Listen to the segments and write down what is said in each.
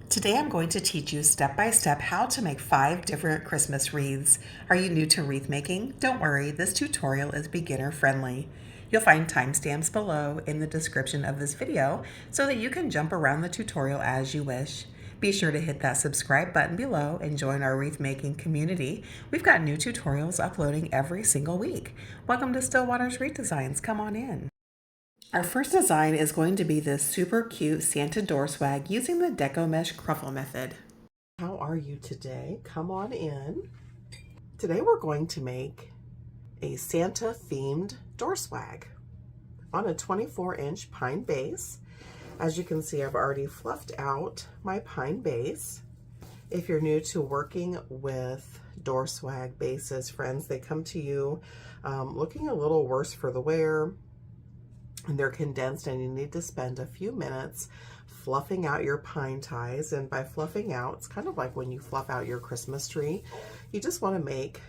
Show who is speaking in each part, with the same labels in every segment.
Speaker 1: Today I'm going to teach you step by step how to make 5 different Christmas wreaths. Are you new to wreath making? Don't worry, this tutorial is beginner friendly. You'll find timestamps below in the description of this video so that you can jump around the tutorial as you wish. Be sure to hit that subscribe button below and join our wreath making community. We've got new tutorials uploading every single week. Welcome to Stillwater's Wreath Designs. Come on in. Our first design is going to be this super cute Santa door swag using the Deco Mesh Cruffle method. How are you today? Come on in. Today we're going to make a Santa themed door swag on a 24-inch pine base. As you can see, I've already fluffed out my pine base. If you're new to working with door swag bases, friends, they come to you looking a little worse for the wear. And they're condensed, and you need to spend a few minutes fluffing out your pine ties. And by fluffing out, it's kind of like when you fluff out your Christmas tree. You just want to make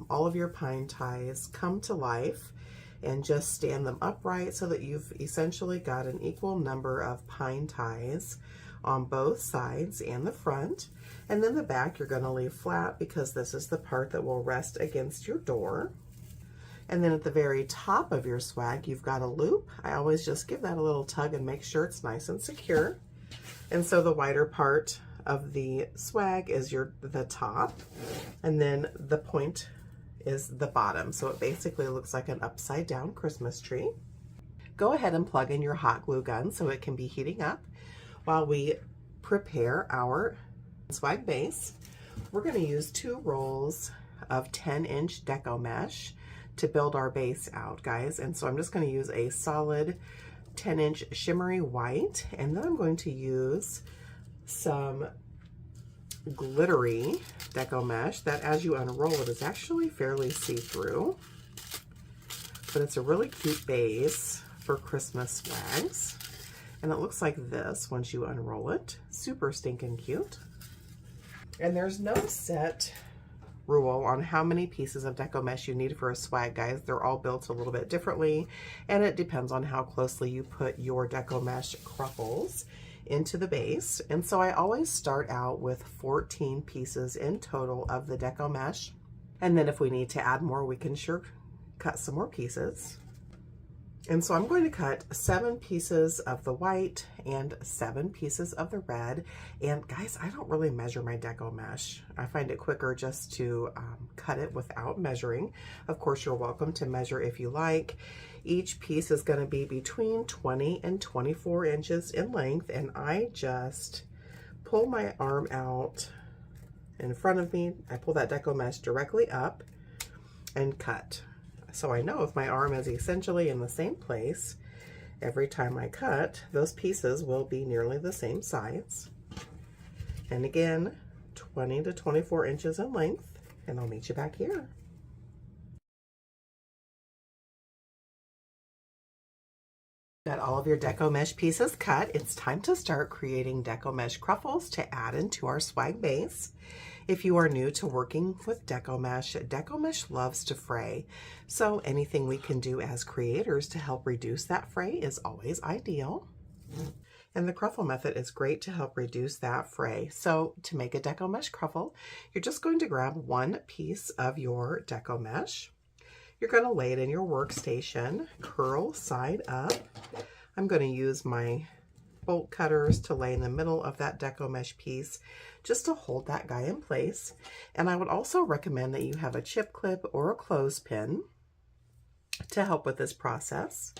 Speaker 1: all of your pine ties come to life and just stand them upright so that you've essentially got an equal number of pine ties on both sides and the front. And then the back you're going to leave flat because this is the part that will rest against your door. And then at the very top of your swag, you've got a loop. I always just give that a little tug and make sure it's nice and secure. And so the wider part of the swag is the top, and then the point is the bottom. So it basically looks like an upside down Christmas tree. Go ahead and plug in your hot glue gun so it can be heating up while we prepare our swag base. We're going to use 2 rolls of 10-inch Deco mesh to build our base out, guys. And so I'm just going to use a solid 10-inch shimmery white, and then I'm going to use some glittery Deco mesh that, as you unroll it, is actually fairly see-through, but it's a really cute base for Christmas swags. And it looks like this once you unroll it. Super stinking cute. And there's no set rule on how many pieces of Deco mesh you need for a swag, guys. They're all built a little bit differently, and it depends on how closely you put your Deco mesh Cruffles into the base. And so I always start out with 14 pieces in total of the Deco mesh, and then if we need to add more, we can sure cut some more pieces. And so I'm going to cut 7 pieces of the white and 7 pieces of the red. And guys, I don't really measure my Deco mesh. I find it quicker just to cut it without measuring. Of course, you're welcome to measure if you like. Each piece is going to be between 20 and 24 inches in length. And I just pull my arm out in front of me. I pull that Deco mesh directly up and cut. So I know if my arm is essentially in the same place, every time I cut, those pieces will be nearly the same size. And again, 20 to 24 inches in length, and I'll meet you back here. Got all of your Deco mesh pieces cut. It's time to start creating Deco mesh Cruffles to add into our swag base. If you are new to working with Deco mesh loves to fray. So anything we can do as creators to help reduce that fray is always ideal. And the Cruffle method is great to help reduce that fray. So to make a Deco mesh Cruffle, you're just going to grab 1 piece of your Deco mesh. You're going to lay it in your workstation, curl side up. I'm going to use my bolt cutters to lay in the middle of that Deco mesh piece just to hold that guy in place. And I would also recommend that you have a chip clip or a clothespin to help with this process.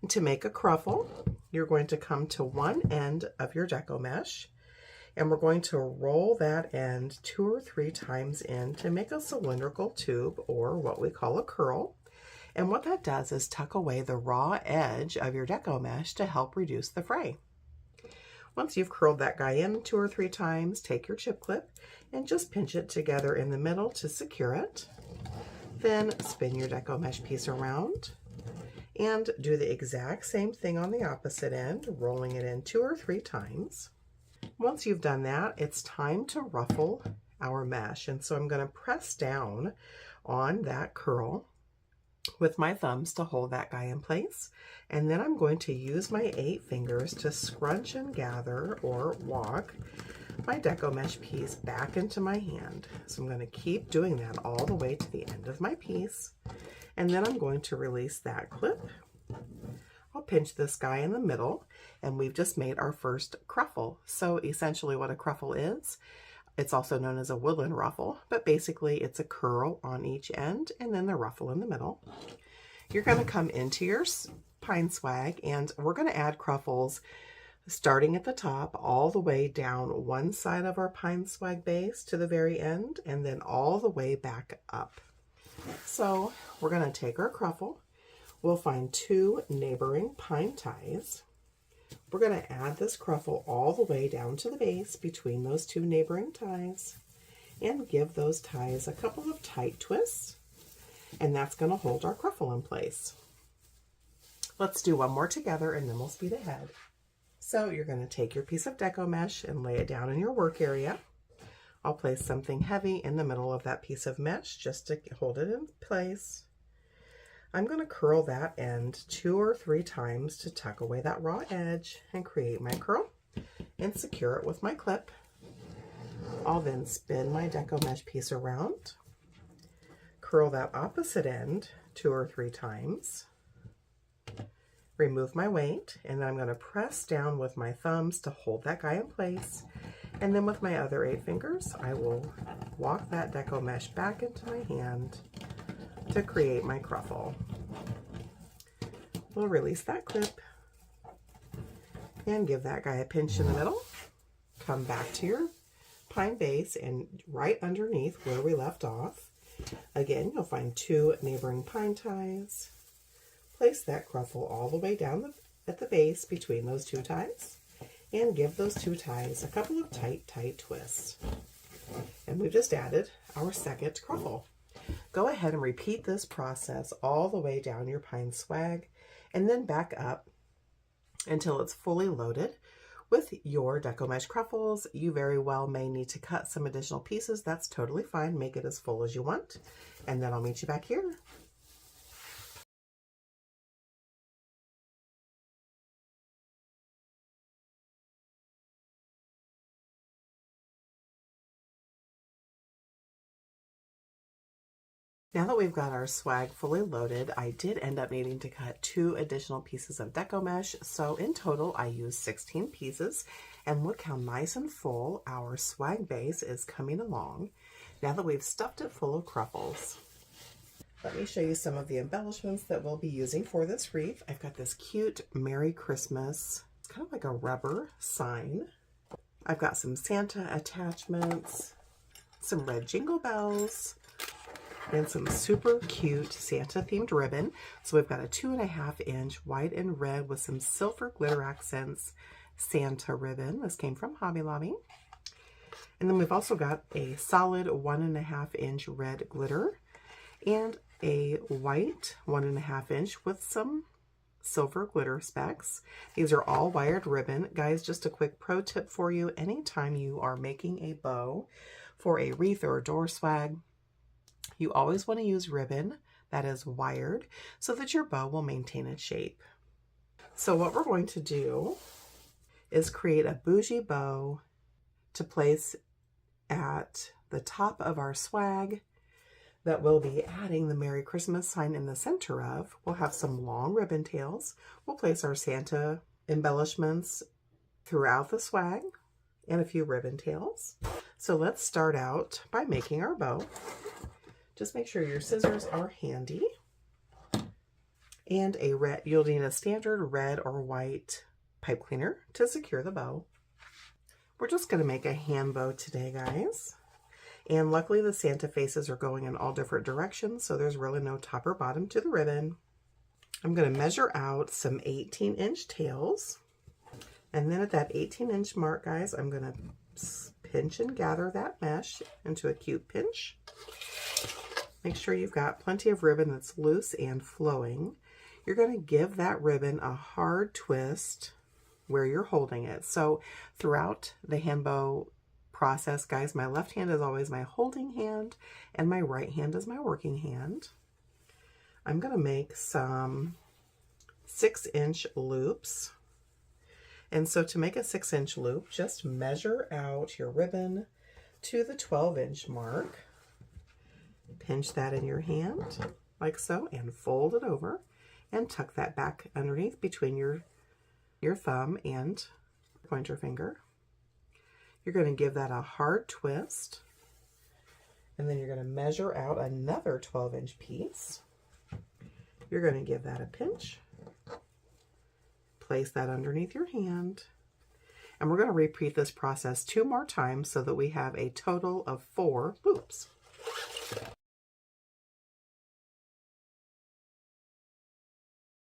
Speaker 1: And to make a Cruffle, you're going to come to one end of your Deco mesh, and we're going to roll that end 2 or 3 times in to make a cylindrical tube, or what we call a curl. And what that does is tuck away the raw edge of your Deco mesh to help reduce the fray. Once you've curled that guy in 2 or 3 times, take your chip clip and just pinch it together in the middle to secure it. Then spin your Deco mesh piece around and do the exact same thing on the opposite end, rolling it in 2 or 3 times. Once you've done that, it's time to ruffle our mesh. And so I'm going to press down on that curl with my thumbs to hold that guy in place. And then I'm going to use my 8 fingers to scrunch and gather or walk my Deco mesh piece back into my hand. So I'm going to keep doing that all the way to the end of my piece. And then I'm going to release that clip. I'll pinch this guy in the middle, and we've just made our first cruffle. So essentially what a cruffle is, it's also known as a woodland ruffle, but basically it's a curl on each end and then the ruffle in the middle. You're going to come into your pine swag, and we're going to add cruffles starting at the top all the way down one side of our pine swag base to the very end, and then all the way back up. So we're going to take our cruffle. We'll find 2 neighboring pine ties. We're going to add this cruffle all the way down to the base between those 2 neighboring ties and give those ties a couple of tight twists, and that's going to hold our cruffle in place. Let's do one more together and then we'll speed ahead. So you're going to take your piece of Deco mesh and lay it down in your work area. I'll place something heavy in the middle of that piece of mesh just to hold it in place. I'm going to curl that end 2 or 3 times to tuck away that raw edge and create my curl and secure it with my clip. I'll then spin my Deco mesh piece around, curl that opposite end 2 or 3 times, remove my weight, and then I'm going to press down with my thumbs to hold that guy in place. And then with my other 8 fingers, I will walk that Deco mesh back into my hand to create my cruffle. We'll release that clip and give that guy a pinch in the middle. Come back to your pine base and right underneath where we left off. Again, you'll find 2 neighboring pine ties. Place that cruffle all the way down at the base between those 2 ties and give those 2 ties a couple of tight twists. And we've just added our second cruffle. Go ahead and repeat this process all the way down your pine swag and then back up until it's fully loaded with your Deco mesh cruffles. You very well may need to cut some additional pieces. That's totally fine. Make it as full as you want. And then I'll meet you back here. Now that we've got our swag fully loaded, I did end up needing to cut 2 additional pieces of Deco mesh. So in total, I used 16 pieces, and look how nice and full our swag base is coming along now that we've stuffed it full of cruffles. Let me show you some of the embellishments that we'll be using for this wreath. I've got this cute Merry Christmas. It's kind of like a rubber sign. I've got some Santa attachments, some red jingle bells, and some super cute Santa themed ribbon. So we've got a 2.5 inch white and red with some silver glitter accents Santa ribbon. This came from Hobby Lobby. And then we've also got a solid 1.5 inch red glitter and a white 1.5 inch with some silver glitter specks. These are all wired ribbon. Guys, just a quick pro tip for you. Anytime you are making a bow for a wreath or a door swag, you always want to use ribbon that is wired so that your bow will maintain its shape. So what we're going to do is create a bougie bow to place at the top of our swag that we'll be adding the Merry Christmas sign in the center of. We'll have some long ribbon tails. We'll place our Santa embellishments throughout the swag and a few ribbon tails. So let's start out by making our bow. Just make sure your scissors are handy, and you'll need a standard red or white pipe cleaner to secure the bow. We're just going to make a hand bow today, guys. And luckily the Santa faces are going in all different directions, so there's really no top or bottom to the ribbon. I'm going to measure out some 18-inch tails. And then at that 18-inch mark, guys, I'm going to pinch and gather that mesh into a cute pinch. Make sure you've got plenty of ribbon that's loose and flowing. You're going to give that ribbon a hard twist where you're holding it. So throughout the hand bow process, guys, my left hand is always my holding hand and my right hand is my working hand. I'm going to make some 6-inch loops. And so to make a 6-inch loop, just measure out your ribbon to the 12-inch mark. Pinch that in your hand like so and fold it over and tuck that back underneath between your thumb and pointer finger. You're going to give that a hard twist, and then you're going to measure out another 12-inch piece. You're going to give that a pinch. Place that underneath your hand, and we're going to repeat this process 2 more times so that we have a total of 4 loops.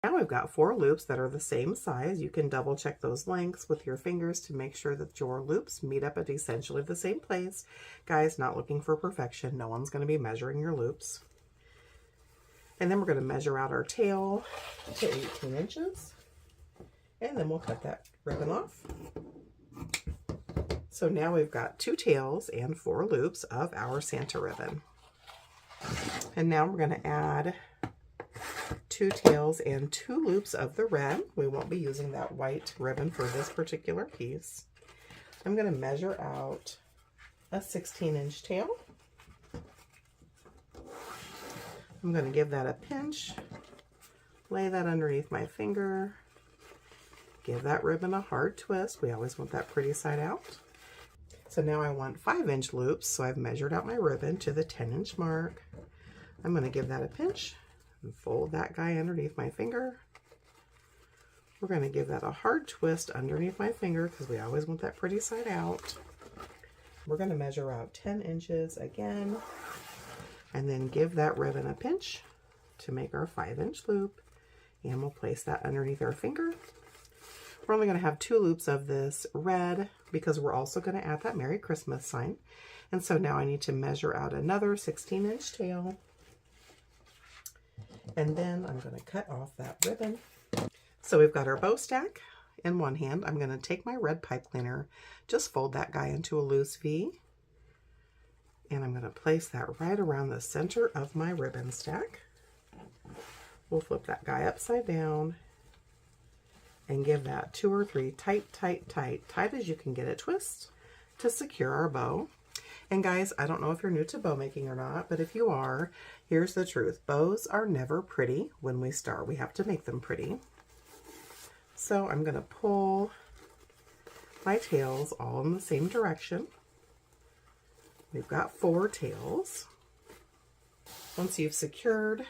Speaker 1: Now we've got 4 loops that are the same size. You can double check those lengths with your fingers to make sure that your loops meet up at essentially the same place. Guys, not looking for perfection. No one's going to be measuring your loops. And then we're going to measure out our tail to 18 inches. And then we'll cut that ribbon off. So now we've got 2 tails and 4 loops of our Santa ribbon. And now we're going to add 2 tails and 2 loops of the red. We won't be using that white ribbon for this particular piece. I'm going to measure out a 16-inch tail. I'm going to give that a pinch, lay that underneath my finger, give that ribbon a hard twist. We always want that pretty side out. So now I want 5-inch loops, so I've measured out my ribbon to the 10-inch mark. I'm going to give that a pinch and fold that guy underneath my finger. We're going to give that a hard twist underneath my finger because we always want that pretty side out. We're going to measure out 10 inches again, and then give that ribbon a pinch to make our 5-inch loop, and we'll place that underneath our finger. We're only going to have 2 loops of this red because we're also going to add that Merry Christmas sign. And so now I need to measure out another 16-inch tail. And then I'm going to cut off that ribbon. So we've got our bow stack in one hand. I'm going to take my red pipe cleaner, just fold that guy into a loose V. And I'm going to place that right around the center of my ribbon stack. We'll flip that guy upside down and give that 2 or 3 tight as you can get it twist to secure our bow. And guys, I don't know if you're new to bow making or not, but if you are, here's the truth. Bows are never pretty when we start. We have to make them pretty. So I'm going to pull my tails all in the same direction. We've got 4 tails. Once you've secured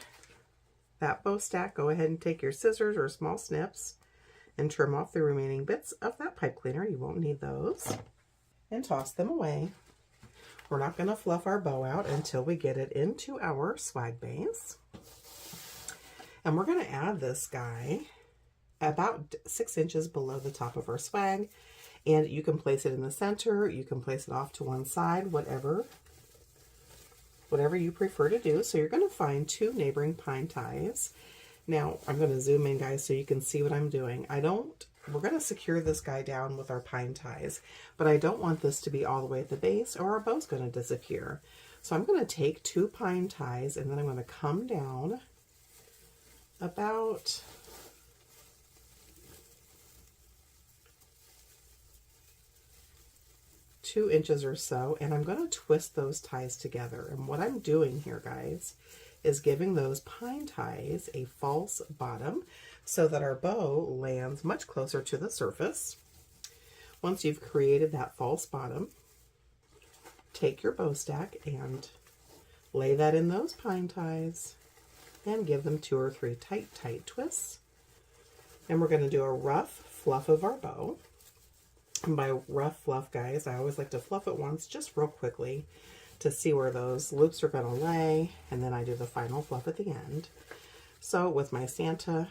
Speaker 1: that bow stack, go ahead and take your scissors or small snips and trim off the remaining bits of that pipe cleaner. You won't need those. And toss them away. We're not going to fluff our bow out until we get it into our swag base. And we're going to add this guy about 6 inches below the top of our swag. And you can place it in the center, you can place it off to one side, whatever you prefer to do. So you're going to find 2 neighboring pine ties. Now, I'm going to zoom in, guys, so you can see what I'm doing. We're going to secure this guy down with our pine ties, but I don't want this to be all the way at the base or our bow's going to disappear. So I'm going to take 2 pine ties and then I'm going to come down about 2 inches or so, and I'm going to twist those ties together. And what I'm doing here, guys, is giving those pine ties a false bottom so that our bow lands much closer to the surface. Once you've created that false bottom, take your bow stack and lay that in those pine ties and give them 2 or 3 tight twists. And we're going to do a rough fluff of our bow. And by rough fluff, guys, I always like to fluff it once just real quickly to see where those loops are going to lay, and then I do the final fluff at the end. So with my Santa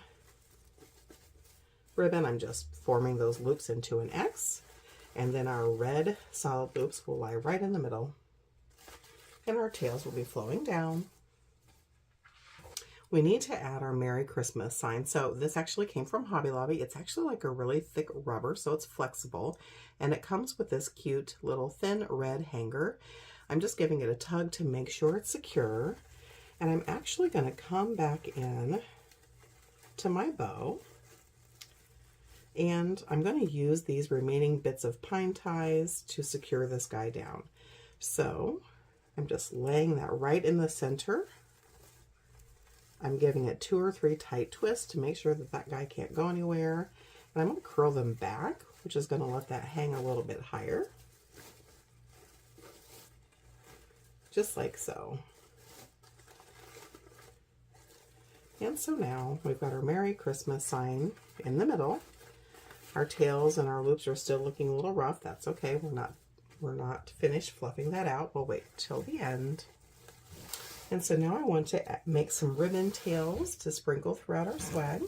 Speaker 1: ribbon, I'm just forming those loops into an X, and then our red solid loops will lie right in the middle, and our tails will be flowing down. We need to add our Merry Christmas sign. So this actually came from Hobby Lobby. It's actually like a really thick rubber, so it's flexible, and it comes with this cute little thin red hanger. I'm just giving it a tug to make sure it's secure. And I'm actually going to come back in to my bow, and I'm going to use these remaining bits of pine ties to secure this guy down. So I'm just laying that right in the center. I'm giving it 2 or 3 tight twists to make sure that that guy can't go anywhere. And I'm going to curl them back, which is going to let that hang a little bit higher. Just like so. And so now we've got our Merry Christmas sign in the middle. Our tails and our loops are still looking a little rough. That's okay. We're not finished fluffing that out. We'll wait till the end. And so now I want to make some ribbon tails to sprinkle throughout our swag.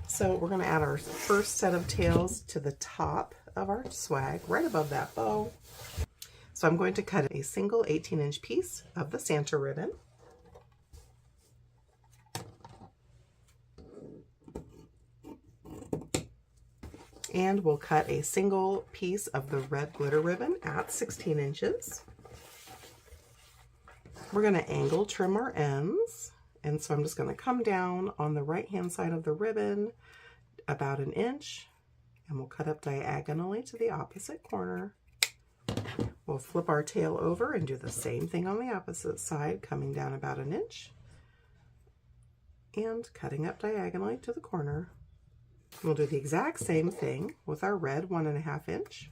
Speaker 1: So we're going to add our first set of tails to the top of our swag, right above that bow. So I'm going to cut a single 18-inch piece of the Santa ribbon. And we'll cut a single piece of the red glitter ribbon at 16 inches. We're going to angle trim our ends. And so I'm just going to come down on the right-hand side of the ribbon about 1 inch, and we'll cut up diagonally to the opposite corner. We'll flip our tail over and do the same thing on the opposite side, coming down about 1 inch and cutting up diagonally to the corner. We'll do the exact same thing with our red 1.5 inch.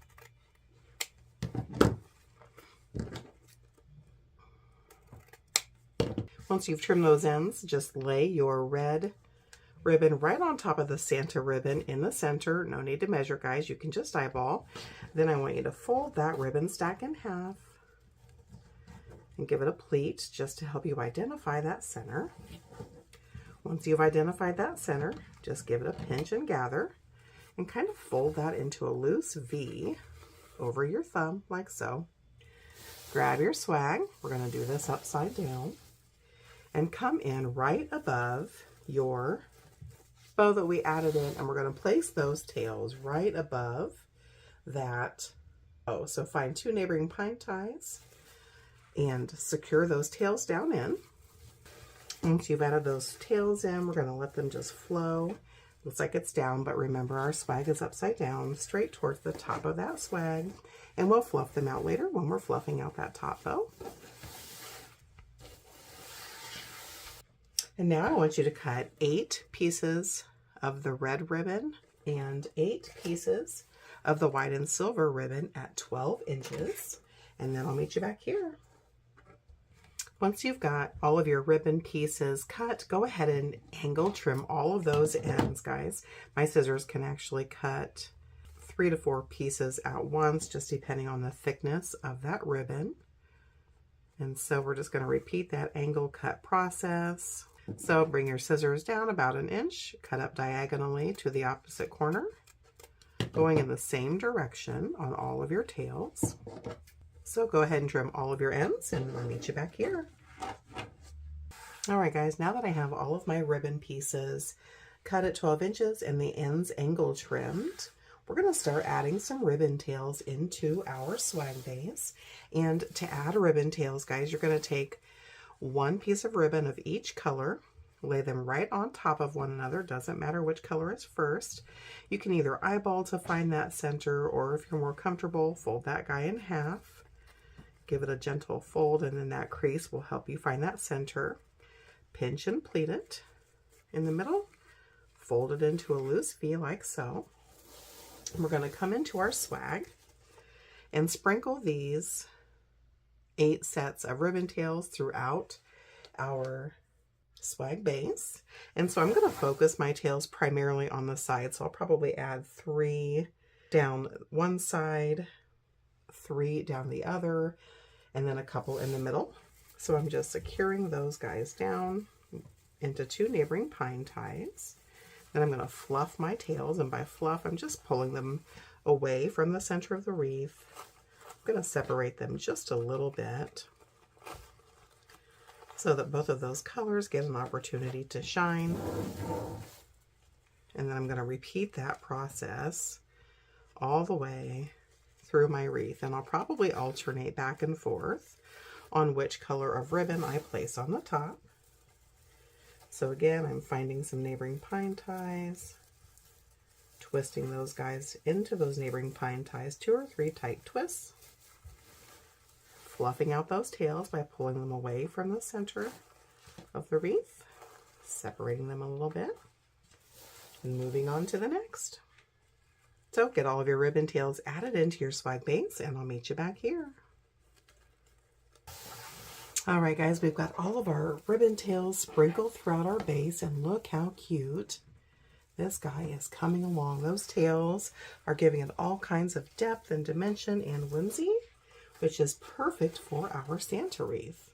Speaker 1: Once you've trimmed those ends, just lay your red ribbon right on top of the Santa ribbon in the center. No need to measure, guys. You can just eyeball. Then I want you to fold that ribbon stack in half and give it a pleat just to help you identify that center. Once you've identified that center, just give it a pinch and gather and kind of fold that into a loose V over your thumb like so. Grab your swag. We're going to do this upside down. And come in right above your bow that we added in, and we're going to place those tails right above that bow. So find 2 neighboring pine ties and secure those tails down in. Once you've added those tails in, we're going to let them just flow. Looks like it's down, but remember our swag is upside down, straight towards the top of that swag, and we'll fluff them out later when we're fluffing out that top bow. And now I want you to cut 8 pieces of the red ribbon and 8 pieces of the white and silver ribbon at 12 inches. And then I'll meet you back here. Once you've got all of your ribbon pieces cut, go ahead and angle trim all of those ends, guys. My scissors can actually cut 3 to 4 pieces at once, just depending on the thickness of that ribbon. And so we're just going to repeat that angle cut process. So bring your scissors down about 1 inch, cut up diagonally to the opposite corner, going in the same direction on all of your tails. So go ahead and trim all of your ends, and we'll meet you back here. All right, guys, now that I have all of my ribbon pieces cut at 12 inches and the ends angle trimmed, we're going to start adding some ribbon tails into our swag base. And to add ribbon tails, guys, you're going to take 1 piece of ribbon of each color, lay them right on top of one another. Doesn't matter which color is first. You can either eyeball to find that center, or if you're more comfortable, fold that guy in half. Give it a gentle fold, and then that crease will help you find that center. Pinch and pleat it in the middle. Fold it into a loose V like so. We're going to come into our swag and sprinkle these 8 sets of ribbon tails throughout our swag base. And so I'm going to focus my tails primarily on the side. So I'll probably add 3 down one side, 3 down the other, and then a couple in the middle. So I'm just securing those guys down into 2 neighboring pine ties. Then I'm going to fluff my tails, and by fluff, I'm just pulling them away from the center of the wreath. I'm going to separate them just a little bit so that both of those colors get an opportunity to shine. And then I'm going to repeat that process all the way through my wreath, and I'll probably alternate back and forth on which color of ribbon I place on the top. So again, I'm finding some neighboring pine ties, twisting those guys into those neighboring pine ties, 2 or 3 tight twists, fluffing out those tails by pulling them away from the center of the wreath, separating them a little bit, and moving on to the next. So get all of your ribbon tails added into your swag base, and I'll meet you back here. All right, guys, we've got all of our ribbon tails sprinkled throughout our base, and look how cute this guy is coming along. Those tails are giving it all kinds of depth and dimension and whimsy, which is perfect for our Santa wreath.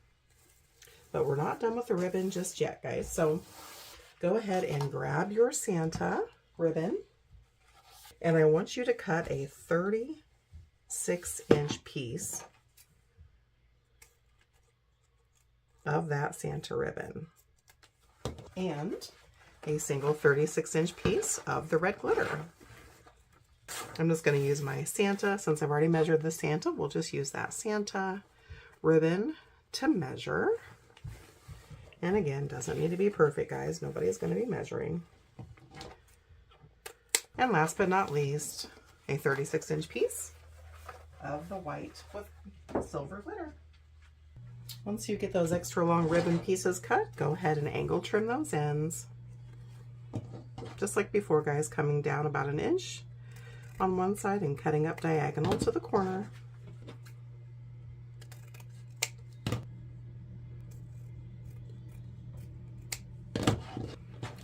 Speaker 1: But we're not done with the ribbon just yet, guys. So go ahead and grab your Santa ribbon, and I want you to cut a 36-inch piece of that Santa ribbon and a single 36-inch piece of the red glitter. I'm just going to use my Santa. Since I've already measured the Santa, we'll just use that Santa ribbon to measure. And again, doesn't need to be perfect, guys. Nobody's going to be measuring. And last but not least, a 36-inch piece of the white with silver glitter. Once you get those extra long ribbon pieces cut, go ahead and angle trim those ends. Just like before, guys, coming down about 1 inch on one side and cutting up diagonal to the corner.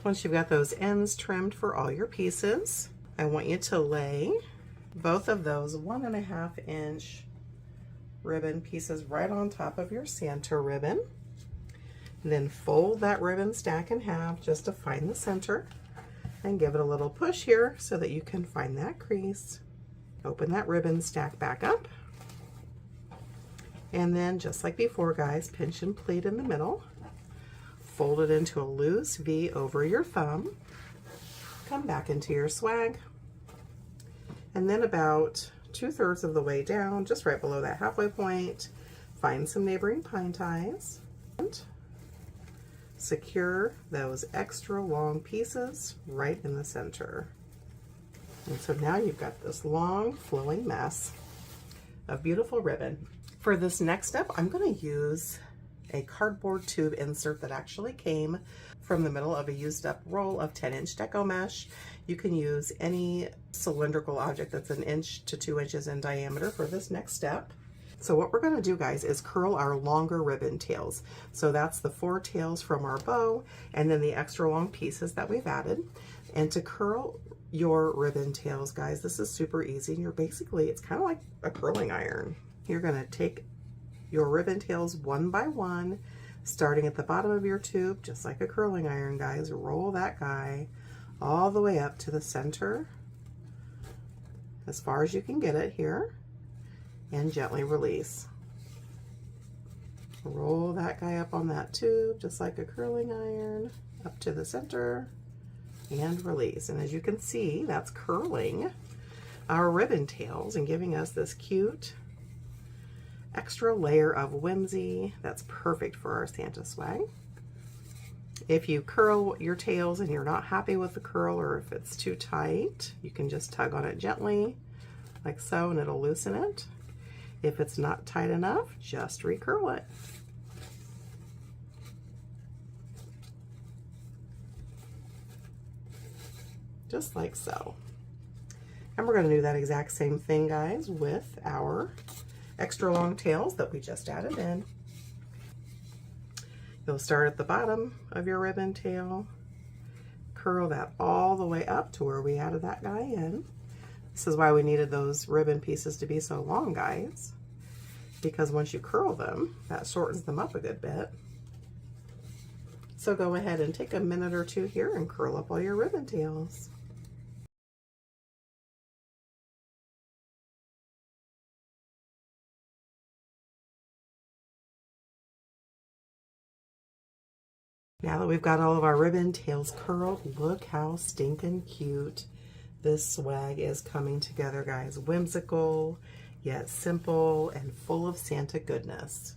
Speaker 1: Once you've got those ends trimmed for all your pieces, I want you to lay both of those 1.5-inch ribbon pieces right on top of your Santa ribbon. And then fold that ribbon stack in half just to find the center, and give it a little push here so that you can find that crease. Open that ribbon stack back up, and then just like before, guys, pinch and pleat in the middle. Fold it into a loose V over your thumb. Come back into your swag, and then about 2/3 of the way down, just right below that halfway point, find some neighboring pine ties and secure those extra long pieces right in the center. And so now you've got this long flowing mess of beautiful ribbon. For this next step, I'm going to use a cardboard tube insert that actually came from the middle of a used up roll of 10-inch Deco mesh. You can use any cylindrical object that's 1 inch to 2 inches in diameter for this next step. So what we're going to do, guys, is curl our longer ribbon tails. So that's the 4 tails from our bow, and then the extra long pieces that we've added. And to curl your ribbon tails, guys, this is super easy. You're basically, it's kind of like a curling iron. You're going to take your ribbon tails one by one, starting at the bottom of your tube, just like a curling iron, guys. Roll that guy all the way up to the center, as far as you can get it here, and gently release. Roll that guy up on that tube, just like a curling iron, up to the center, and release. And as you can see, that's curling our ribbon tails and giving us this cute extra layer of whimsy that's perfect for our Santa swag. If you curl your tails and you're not happy with the curl, or if it's too tight, you can just tug on it gently like so and it'll loosen it. If it's not tight enough, just recurl it. Just like so. And we're going to do that exact same thing, guys, with our extra long tails that we just added in. You'll start at the bottom of your ribbon tail, curl that all the way up to where we added that guy in. This is why we needed those ribbon pieces to be so long, guys, because once you curl them, that shortens them up a good bit. So go ahead and take a minute or two here and curl up all your ribbon tails. Now that we've got all of our ribbon tails curled, look how stinking cute this swag is coming together, guys. Whimsical, yet simple, and full of Santa goodness.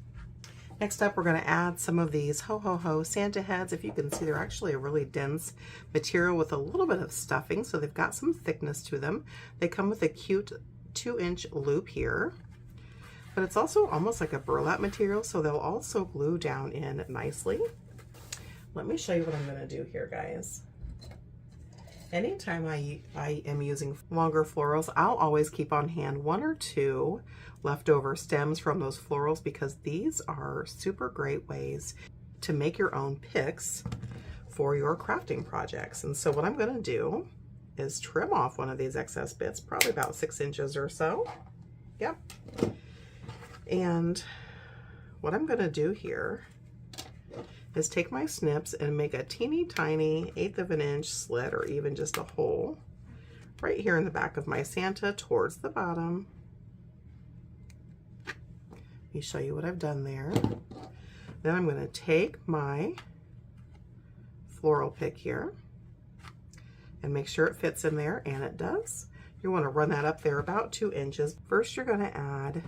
Speaker 1: Next up, we're going to add some of these Ho Ho Ho Santa heads. If you can see, they're actually a really dense material with a little bit of stuffing, so they've got some thickness to them. They come with a cute 2-inch loop here, but it's also almost like a burlap material, so they'll also glue down in nicely. Let me show you what I'm going to do here, guys. Anytime I am using longer florals, I'll always keep on hand 1 or 2 leftover stems from those florals, because these are super great ways to make your own picks for your crafting projects. And so what I'm going to do is trim off one of these excess bits, probably about 6 inches or so. Yep. And what I'm going to do here is take my snips and make a teeny tiny 1/8 of an inch slit, or even just a hole right here in the back of my Santa towards the bottom. Let me show you what I've done there. Then I'm going to take my floral pick here and make sure it fits in there, and it does. You want to run that up there about 2 inches. First, you're going to add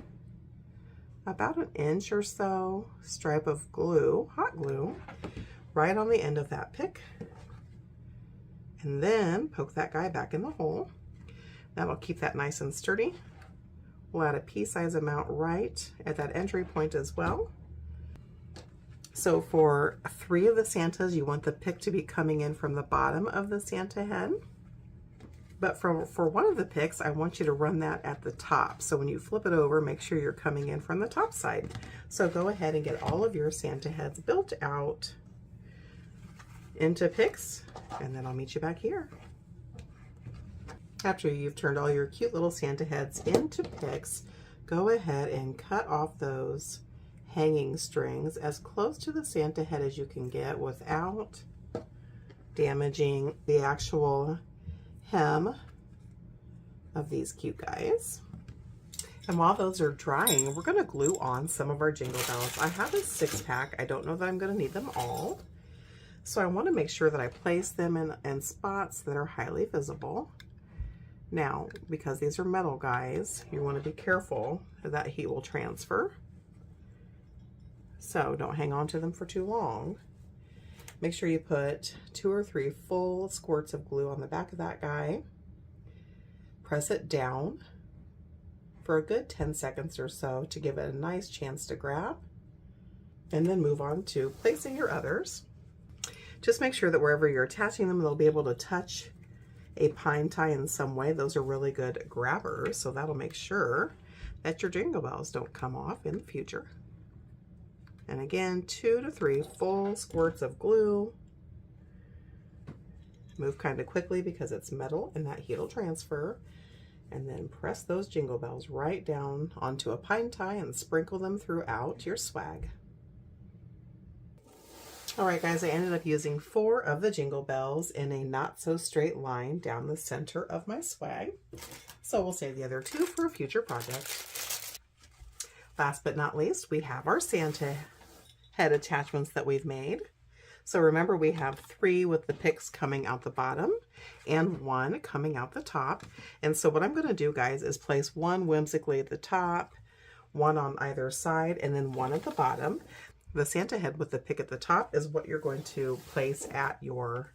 Speaker 1: about 1 inch or so stripe of glue, hot glue, right on the end of that pick. And then poke that guy back in the hole. That'll keep that nice and sturdy. We'll add a pea-size amount right at that entry point as well. So for 3 of the Santas, you want the pick to be coming in from the bottom of the Santa head. But for one of the picks, I want you to run that at the top. So when you flip it over, make sure you're coming in from the top side. So go ahead and get all of your Santa heads built out into picks, and then I'll meet you back here. After you've turned all your cute little Santa heads into picks, go ahead and cut off those hanging strings as close to the Santa head as you can get without damaging the actual hem of these cute guys. And while those are drying, we're going to glue on some of our jingle bells. I have a 6-pack. I don't know that I'm going to need them all, so I want to make sure that I place them in spots that are highly visible. Now, because these are metal guys, you want to be careful that heat will transfer. So don't hang on to them for too long. Make sure you put 2 or 3 full squirts of glue on the back of that guy. Press it down for a good 10 seconds or so to give it a nice chance to grab. And then move on to placing your others. Just make sure that wherever you're attaching them, they'll be able to touch a pine tie in some way. Those are really good grabbers, so that'll make sure that your jingle bells don't come off in the future. And again, 2 to 3 full squirts of glue. Move kind of quickly because it's metal and that heat will transfer. And then press those jingle bells right down onto a pine tie and sprinkle them throughout your swag. All right, guys, I ended up using 4 of the jingle bells in a not so straight line down the center of my swag. So we'll save the other 2 for a future project. Last but not least, we have our Santa head attachments that we've made. So remember, we have 3 with the picks coming out the bottom and 1 coming out the top. And so what I'm going to do, guys, is place 1 whimsically at the top, 1 on either side, and then 1 at the bottom. The Santa head with the pick at the top is what you're going to place at your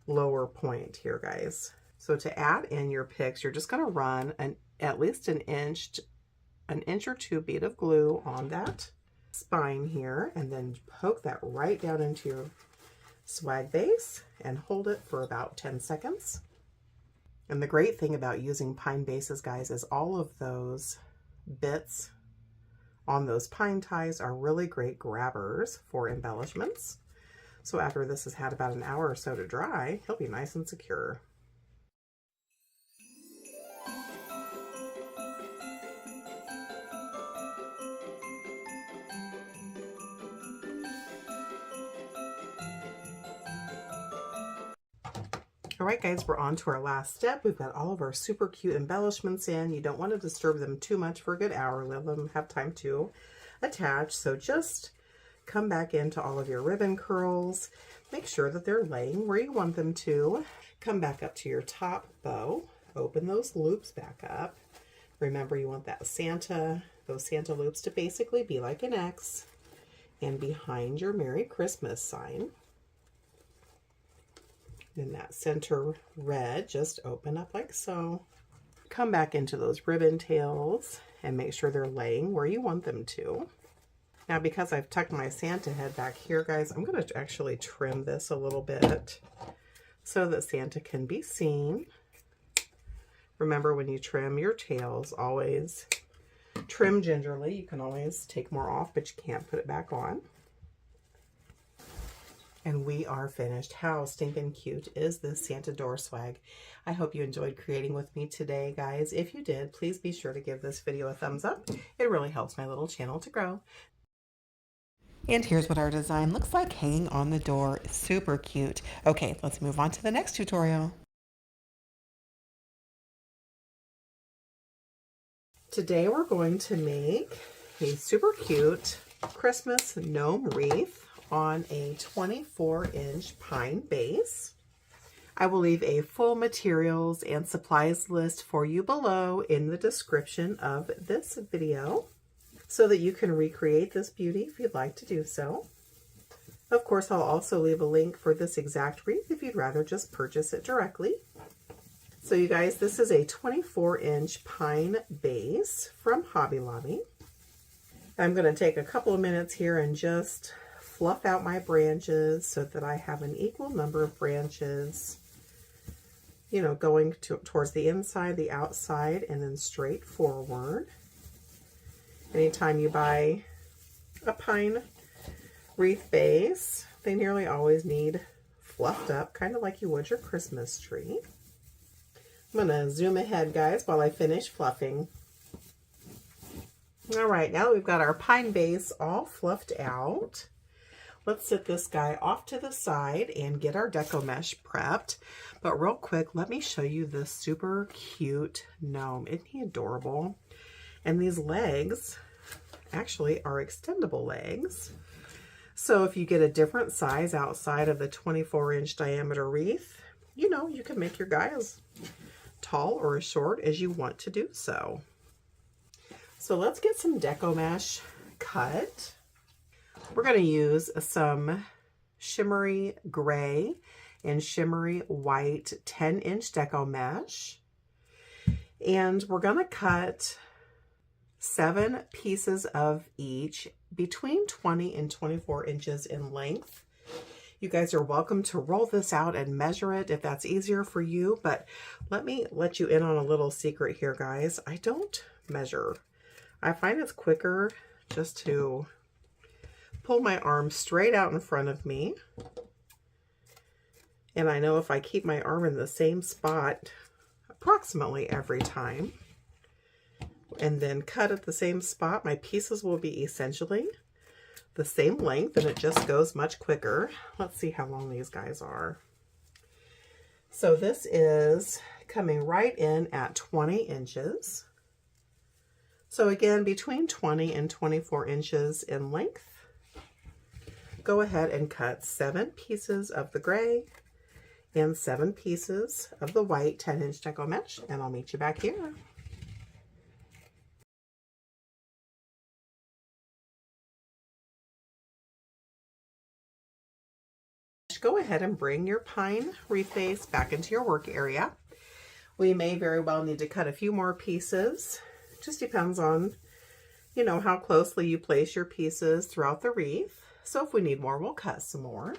Speaker 1: lower point here, guys. So to add in your picks, you're just going to run at least an inch or 2 bead of glue on that spine here, and then poke that right down into your swag base and hold it for about 10 seconds. And the great thing about using pine bases, guys, is all of those bits on those pine ties are really great grabbers for embellishments. So after this has had about an hour or so to dry, he'll be nice and secure. All right, guys, we're on to our last step. We've got all of our super cute embellishments in. You don't want to disturb them too much for a good hour. Let them have time to attach. So just come back into all of your ribbon curls. Make sure that they're laying where you want them to. Come back up to your top bow. Open those loops back up. Remember, you want those Santa loops to basically be like an X. and behind your Merry Christmas sign. In that center red, just open up like so. Come back into those ribbon tails and make sure they're laying where you want them to. Now, because I've tucked my Santa head back here, guys, I'm going to actually trim this a little bit so that Santa can be seen. Remember, when you trim your tails, always trim gingerly. You can always take more off, but you can't put it back on. And we are finished. How stinking cute is this Santa door swag? I hope you enjoyed creating with me today, guys. If you did, please be sure to give this video a thumbs up. It really helps my little channel to grow. And here's what our design looks like hanging on the door. Super cute. Okay, let's move on to the next tutorial. Today we're going to make a super cute Christmas gnome wreath on a 24-inch pine base. I will leave a full materials and supplies list for you below in the description of this video so that you can recreate this beauty if you'd like to do so. Of course, I'll also leave a link for this exact wreath if you'd rather just purchase it directly. So you guys, this is a 24-inch pine base from Hobby Lobby. I'm going to take a couple of minutes here and just fluff out my branches so that I have an equal number of branches, you know, going towards the inside, the outside, and then straight forward. Anytime you buy a pine wreath base, they nearly always need fluffed up, kind of like you would your Christmas tree. I'm going to zoom ahead, guys, while I finish fluffing. All right, now that we've got our pine base all fluffed out, let's set this guy off to the side and get our deco mesh prepped. But real quick, let me show you this super cute gnome. Isn't he adorable? And these legs actually are extendable legs. So if you get a different size outside of the 24-inch diameter wreath, you know, you can make your guy as tall or as short as you want to do so. So let's get some deco mesh cut. We're going to use some shimmery gray and shimmery white 10-inch deco mesh. And we're going to cut 7 pieces of each between 20 and 24 inches in length. You guys are welcome to roll this out and measure it if that's easier for you, but let me let you in on a little secret here, guys. I don't measure. I find it's quicker just to pull my arm straight out in front of me. And I know if I keep my arm in the same spot approximately every time, and then cut at the same spot, my pieces will be essentially the same length, and it just goes much quicker. Let's see how long these guys are. So this is coming right in at 20 inches. So again, between 20 and 24 inches in length. Go ahead and cut 7 pieces of the gray and 7 pieces of the white 10-inch deco mesh, and I'll meet you back here. Go ahead and bring your pine wreath base back into your work area. We may very well need to cut a few more pieces. Just depends on, you know, how closely you place your pieces throughout the wreath. So if we need more, we'll cut some more.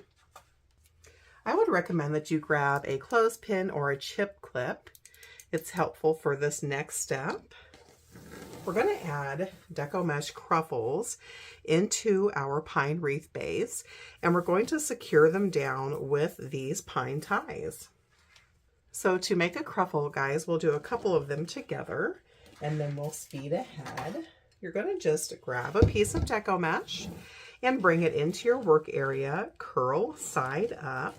Speaker 1: I would recommend that you grab a clothespin or a chip clip. It's helpful for this next step. We're going to add deco mesh Cruffles into our pine wreath base, and we're going to secure them down with these pine ties. So to make a Cruffle, guys, we'll do a couple of them together, and then we'll speed ahead. You're going to just grab a piece of deco mesh and bring it into your work area, curl side up.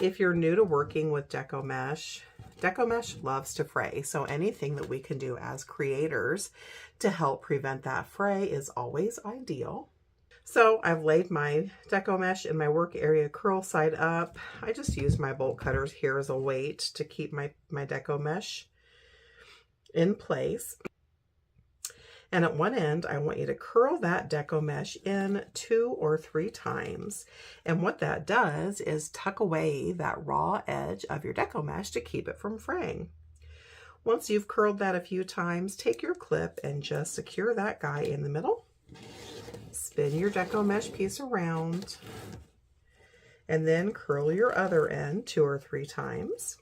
Speaker 1: If you're new to working with deco mesh loves to fray, so anything that we can do as creators to help prevent that fray is always ideal. So I've laid my deco mesh in my work area curl side up. I just use my bolt cutters here as a weight to keep my deco mesh in place. And at one end, I want you to curl that deco mesh in 2 or 3 times. And what that does is tuck away that raw edge of your deco mesh to keep it from fraying. Once you've curled that a few times, take your clip and just secure that guy in the middle. Spin your deco mesh piece around, and then curl your other end 2 or 3 times.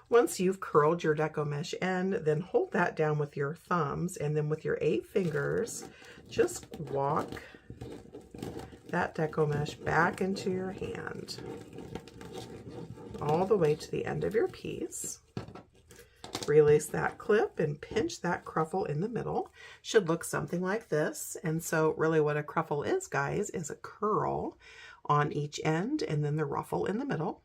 Speaker 1: Once you've curled your deco mesh end, then hold that down with your thumbs, and then with your 8 fingers, just walk that deco mesh back into your hand, all the way to the end of your piece. Release that clip and pinch that cruffle in the middle. Should look something like this. And so really what a cruffle is, guys, is a curl on each end and then the ruffle in the middle.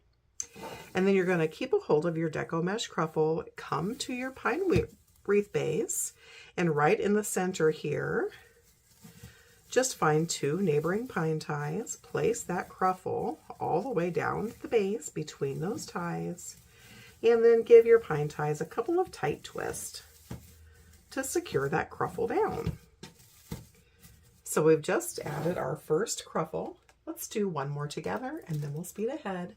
Speaker 1: And then you're going to keep a hold of your deco mesh cruffle, come to your pine wreath base, and right in the center here, just find 2 neighboring pine ties, place that cruffle all the way down the base between those ties, and then give your pine ties a couple of tight twists to secure that cruffle down. So we've just added our first cruffle. Let's do one more together and then we'll speed ahead.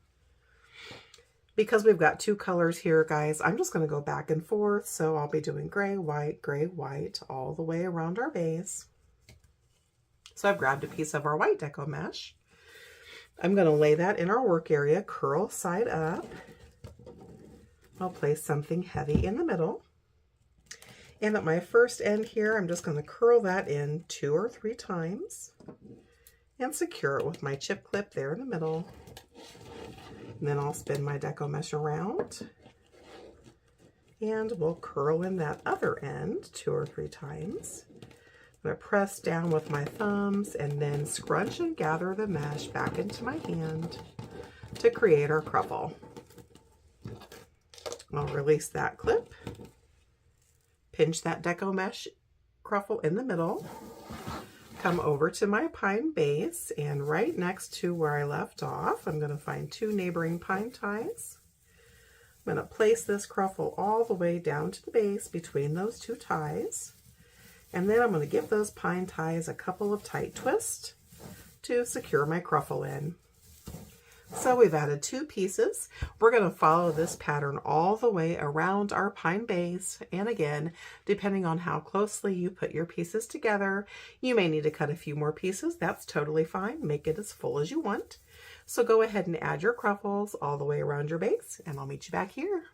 Speaker 1: Because we've got 2 colors here, guys, I'm just going to go back and forth. So I'll be doing gray, white all the way around our base. So I've grabbed a piece of our white deco mesh. I'm going to lay that in our work area, curl side up. I'll place something heavy in the middle. And at my first end here, I'm just going to curl that in 2 or 3 times and secure it with my chip clip there in the middle. And then I'll spin my deco mesh around and we'll curl in that other end 2 or 3 times. I'm going to press down with my thumbs and then scrunch and gather the mesh back into my hand to create our cruffle. I'll release that clip, pinch that deco mesh cruffle in the middle, come over to my pine base, and right next to where I left off, I'm going to find 2 neighboring pine ties. I'm going to place this cruffle all the way down to the base between those 2 ties, and then I'm going to give those pine ties a couple of tight twists to secure my cruffle in. So we've added 2 pieces. We're going to follow this pattern all the way around our pine base. And again, depending on how closely you put your pieces together, you may need to cut a few more pieces. That's totally fine. Make it as full as you want. So go ahead and add your cruffles all the way around your base, and I'll meet you back here.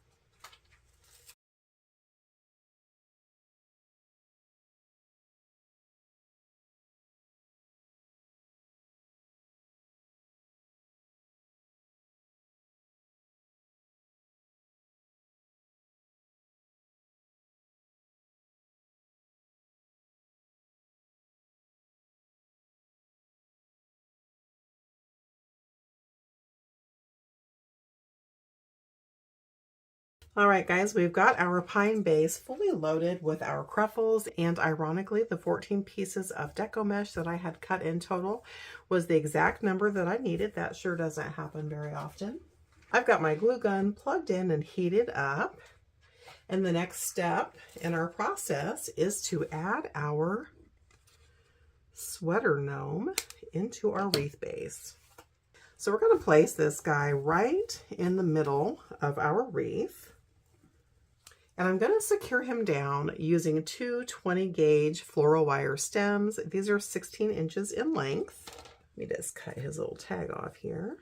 Speaker 1: All right, guys, we've got our pine base fully loaded with our cruffles, and ironically, the 14 pieces of deco mesh that I had cut in total was the exact number that I needed. That sure doesn't happen very often. I've got my glue gun plugged in and heated up, and the next step in our process is to add our sweater gnome into our wreath base. So we're going to place this guy right in the middle of our wreath. And I'm going to secure him down using 2 20-gauge floral wire stems. These are 16 inches in length. Let me just cut his little tag off here.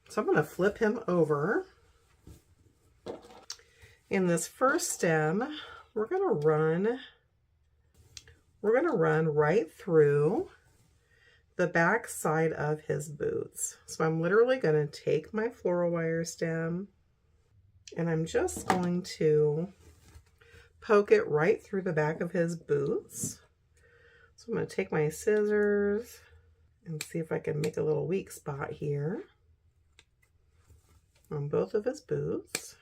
Speaker 1: So I'm going to flip him over. In this first stem, we're going to run right through the back side of his boots. So I'm literally going to take my floral wire stem and I'm just going to poke it right through the back of his boots. So I'm going to take my scissors and see if I can make a little weak spot here on both of his boots.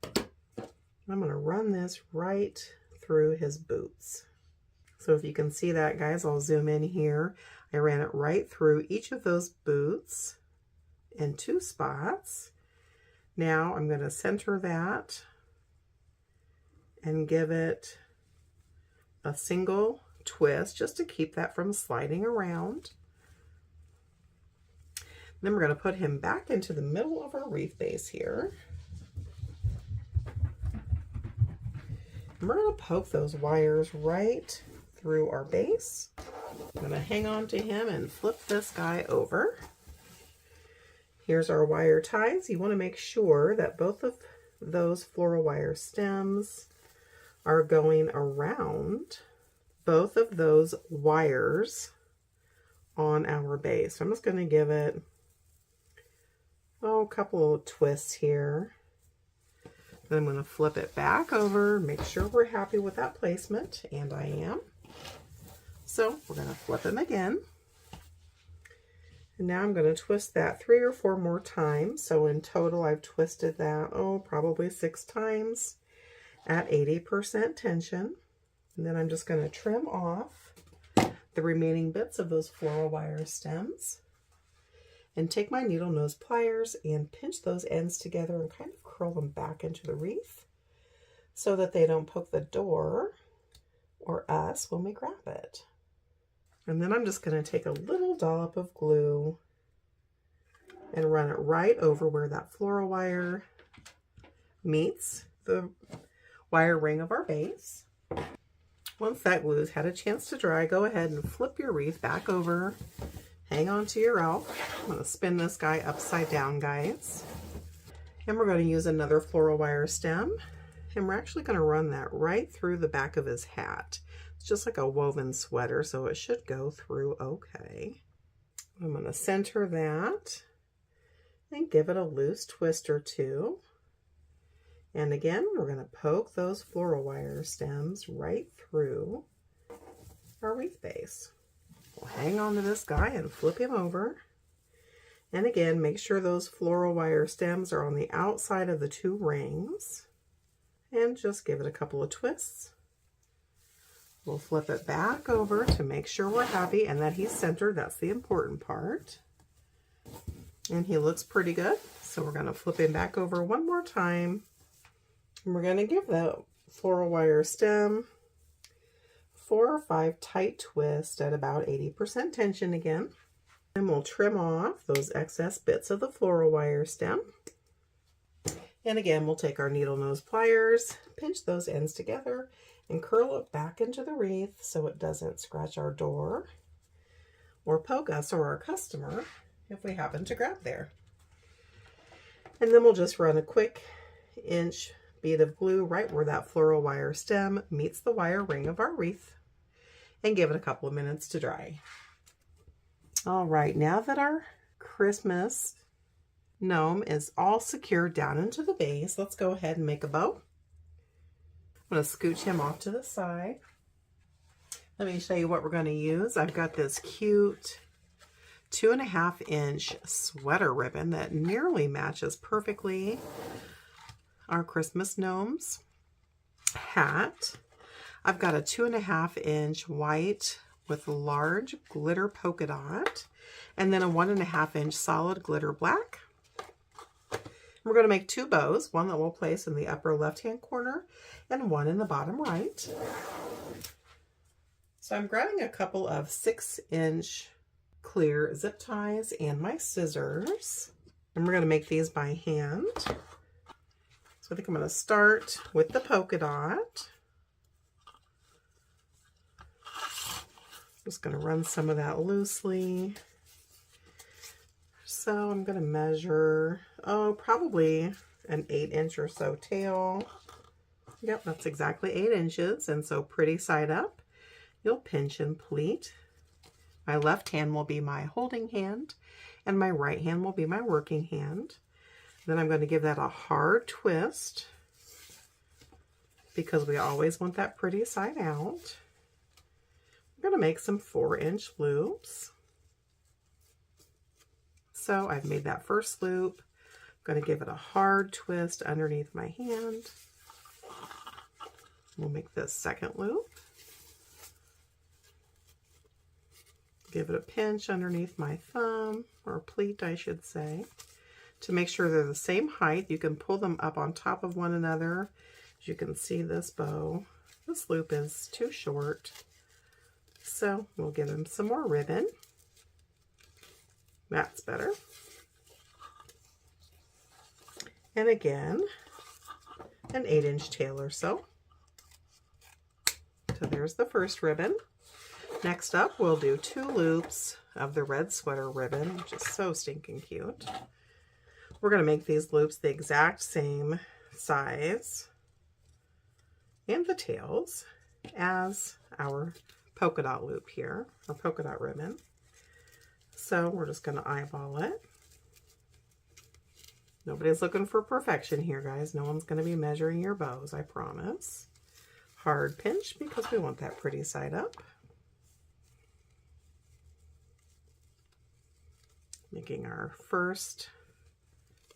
Speaker 1: I'm going to run this right through his boots. So if you can see that, guys, I'll zoom in here. I ran it right through each of those boots in 2 spots. Now I'm going to center that and give it a single twist just to keep that from sliding around. Then we're going to put him back into the middle of our wreath base here. And we're going to poke those wires right through our base. I'm going to hang on to him and flip this guy over. Here's our wire ties. You want to make sure that both of those floral wire stems are going around both of those wires on our base. So I'm just going to give it a couple of twists here. Then I'm going to flip it back over, make sure we're happy with that placement, and I am. So we're going to flip him again. And now I'm going to twist that 3 or 4 more times. So in total, I've twisted that, probably 6 times at 80% tension. And then I'm just going to trim off the remaining bits of those floral wire stems and take my needle nose pliers and pinch those ends together and kind of curl them back into the wreath so that they don't poke the door or us when we grab it. And then I'm just going to take a little dollop of glue and run it right over where that floral wire meets the wire ring of our base. Once that glue's had a chance to dry, go ahead and flip your wreath back over. Hang on to your elf. I'm going to spin this guy upside down, guys. And we're going to use another floral wire stem. And we're actually going to run that right through the back of his hat. It's just like a woven sweater, so it should go through okay. I'm going to center that and give it a loose twist or two. And again, we're going to poke those floral wire stems right through our wreath base. We'll hang on to this guy and flip him over. And again, make sure those floral wire stems are on the outside of the 2 rings. And just give it a couple of twists. We'll flip it back over to make sure we're happy and that he's centered. That's the important part. And he looks pretty good. So we're going to flip him back over one more time. And we're going to give the floral wire stem 4 or 5 tight twists at about 80% tension again. And we'll trim off those excess bits of the floral wire stem. And again, we'll take our needle nose pliers, pinch those ends together, and curl it back into the wreath so it doesn't scratch our door or poke us or our customer if we happen to grab there. And then we'll just run a quick inch bead of glue right where that floral wire stem meets the wire ring of our wreath and give it a couple of minutes to dry. All right, now that our Christmas gnome is all secured down into the base, let's go ahead and make a bow. I'm going to scooch him off to the side. Let me show you what we're going to use. I've got this cute 2.5 inch sweater ribbon that nearly matches perfectly our Christmas gnome's hat. I've got a 2.5 inch white with large glitter polka dot, and then a 1.5 inch solid glitter black. We're going to make 2 bows, one that we'll place in the upper left-hand corner and one in the bottom right. So I'm grabbing a couple of 6-inch clear zip ties and my scissors, and we're going to make these by hand. So I think I'm going to start with the polka dot. Just going to run some of that loosely. So I'm going to measure, probably an 8-inch or so tail. Yep, that's exactly 8 inches. And so pretty side up, you'll pinch and pleat. My left hand will be my holding hand, and my right hand will be my working hand. Then I'm going to give that a hard twist because we always want that pretty side out. I'm going to make some 4-inch loops. So I've made that first loop. I'm going to give it a hard twist underneath my hand. We'll make this second loop. Give it a pinch underneath my thumb, or pleat I should say, to make sure they're the same height. You can pull them up on top of one another As you can see, this loop is too short, so we'll give him some more ribbon. That's better. And again, an 8-inch tail or so. So there's the first ribbon. Next up, we'll do 2 loops of the red sweater ribbon, which is so stinking cute. We're going to make these loops the exact same size and the tails as our polka dot loop here, our polka dot ribbon. So we're just going to eyeball it. Nobody's looking for perfection here, guys. No one's going to be measuring your bows, I promise. Hard pinch because we want that pretty side up. Making our first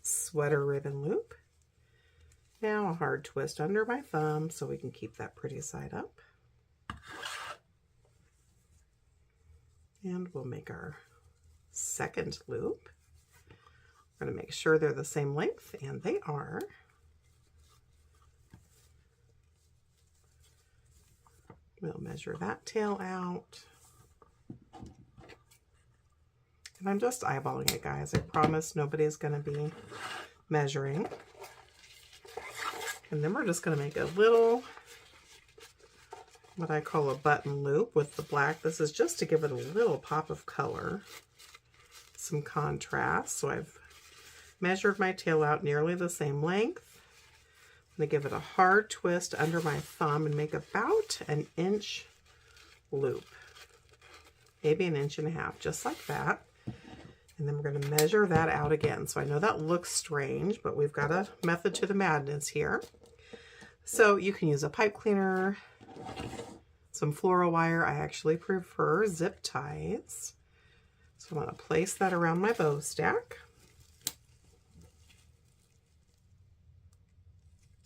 Speaker 1: sweater ribbon loop. Now a hard twist under my thumb so we can keep that pretty side up. And we'll make our second loop. We're going to make sure they're the same length, and they are. We'll measure that tail out. And I'm just eyeballing it, guys. I promise nobody's going to be measuring. And then we're just going to make a little, what I call a button loop with the black. This is just to give it a little pop of color, some contrast. So I've measured my tail out nearly the same length. I'm going to give it a hard twist under my thumb and make about an inch loop, maybe an inch and a half, just like that. And then we're going to measure that out again. So I know that looks strange, but we've got a method to the madness here. So you can use a pipe cleaner, some floral wire. I actually prefer zip ties. So I'm going to place that around my bow stack.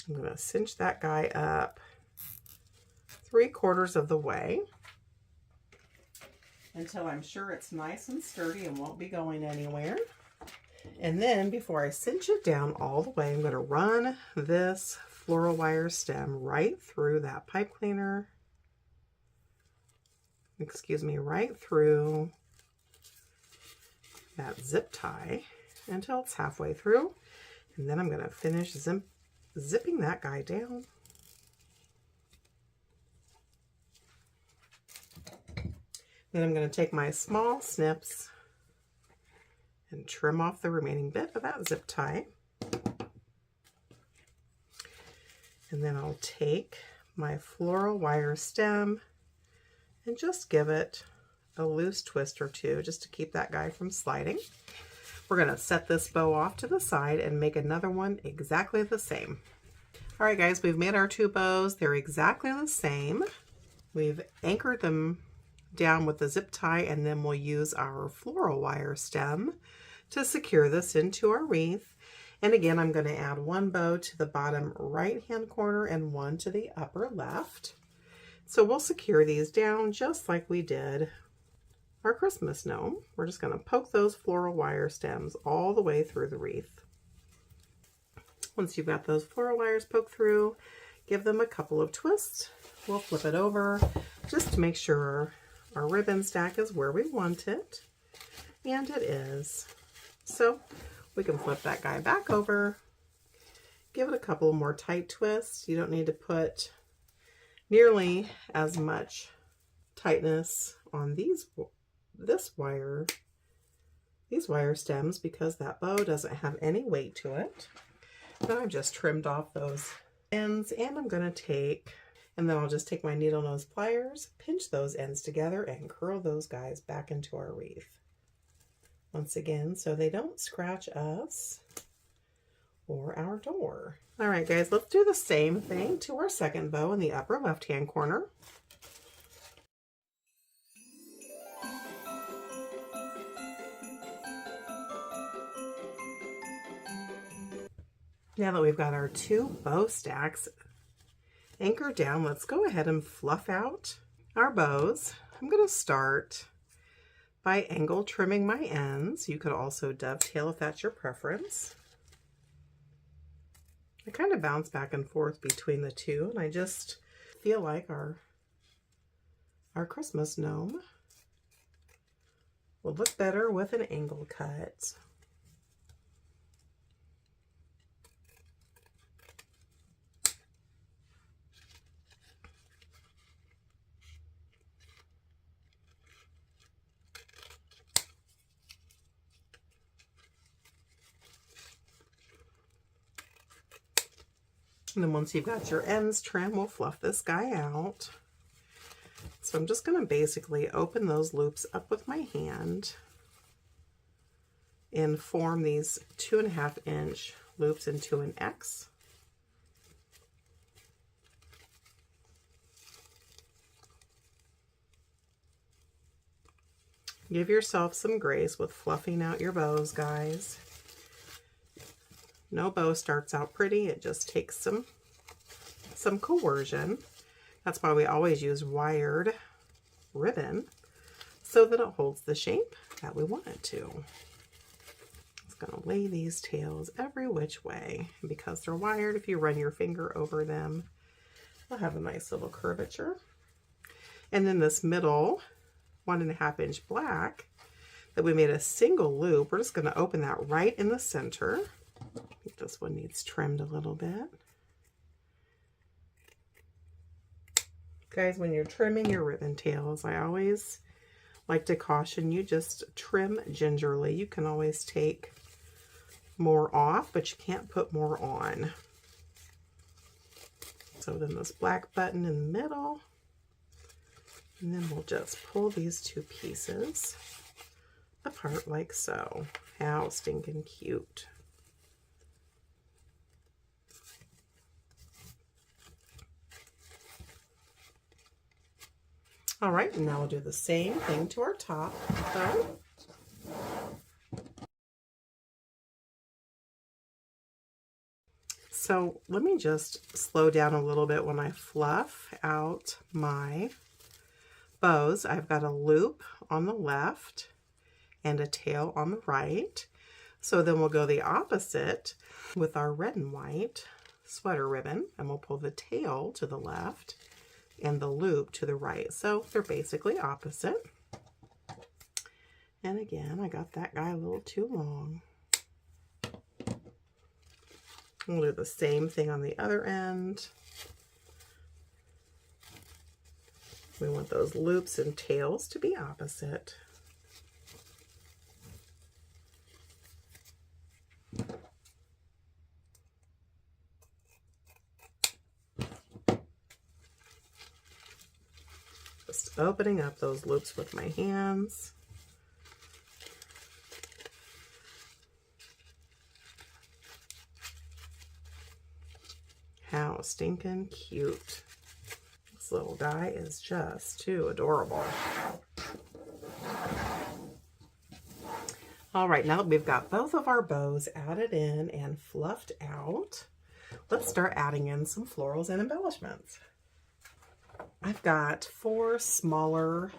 Speaker 1: I'm going to cinch that guy up 3/4 of the way until I'm sure it's nice and sturdy and won't be going anywhere. And then before I cinch it down all the way, I'm going to run this floral wire stem right through that pipe cleaner. Excuse me, right through that zip tie until it's halfway through. And then I'm going to finish zipping that guy down. Then I'm going to take my small snips and trim off the remaining bit of that zip tie. And then I'll take my floral wire stem and just give it a loose twist or two just to keep that guy from sliding. We're going to set this bow off to the side and make another one exactly the same. All right, guys, we've made our 2 bows. They're exactly the same. We've anchored them down with the zip tie, and then we'll use our floral wire stem to secure this into our wreath. And again, I'm going to add 1 bow to the bottom right-hand corner and 1 to the upper left. So we'll secure these down just like we did our Christmas gnome. We're just going to poke those floral wire stems all the way through the wreath. Once you've got those floral wires poked through, give them a couple of twists. We'll flip it over just to make sure our ribbon stack is where we want it. And it is. So we can flip that guy back over, give it a couple more tight twists. You don't need to put nearly as much tightness on these wire stems because that bow doesn't have any weight to it. Then I've just trimmed off those ends, and I'm going to I'll just take my needle nose pliers, pinch those ends together, and curl those guys back into our wreath. Once again, so they don't scratch us or our door. All right, guys, let's do the same thing to our second bow in the upper left-hand corner. Now that we've got our 2 bow stacks anchored down, let's go ahead and fluff out our bows. I'm going to start by angle trimming my ends. You could also dovetail if that's your preference. I kind of bounce back and forth between the two, and I just feel like our Christmas gnome will look better with an angle cut. And then once you've got your ends trimmed, we'll fluff this guy out. So I'm just going to basically open those loops up with my hand and form these 2.5 inch loops into an X. Give yourself some grace with fluffing out your bows, guys. No bow starts out pretty. It just takes some coercion. That's why we always use wired ribbon so that it holds the shape that we want it to. It's going to lay these tails every which way. And because they're wired, if you run your finger over them, they'll have a nice little curvature. And then this middle 1.5 inch black that we made a single loop, we're just going to open that right in the center. I think this one needs trimmed a little bit. Guys, when you're trimming your ribbon tails, I always like to caution you, just trim gingerly. You can always take more off, but you can't put more on. So then this black button in the middle, and then we'll just pull these two pieces apart like so. How stinking cute. All right, and now we'll do the same thing to our top bow. So let me just slow down a little bit when I fluff out my bows. I've got a loop on the left and a tail on the right. So then we'll go the opposite with our red and white sweater ribbon, and we'll pull the tail to the left and the loop to the right. So they're basically opposite. And again, I got that guy a little too long. We'll do the same thing on the other end. We want those loops and tails to be opposite. Just opening up those loops with my hands. How stinking cute. This little guy is just too adorable. All right, now that we've got both of our bows added in and fluffed out, let's start adding in some florals and embellishments. I've got 4 smaller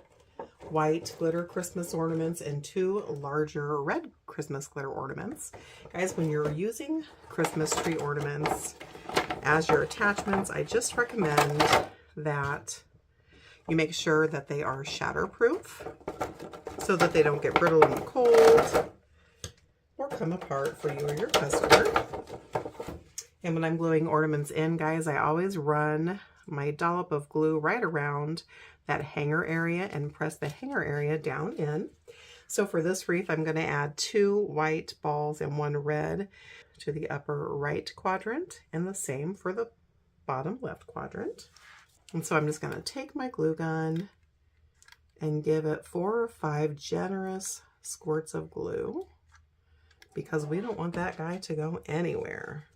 Speaker 1: white glitter Christmas ornaments and 2 larger red Christmas glitter ornaments. Guys, when you're using Christmas tree ornaments as your attachments, I just recommend that you make sure that they are shatterproof so that they don't get brittle in the cold or come apart for you or your customer. And when I'm gluing ornaments in, guys, I always run my dollop of glue right around that hanger area and press the hanger area down in. So for this wreath, I'm going to add 2 white balls and 1 red to the upper right quadrant, and the same for the bottom left quadrant. And so I'm just going to take my glue gun and give it 4 or 5 generous squirts of glue, because we don't want that guy to go anywhere.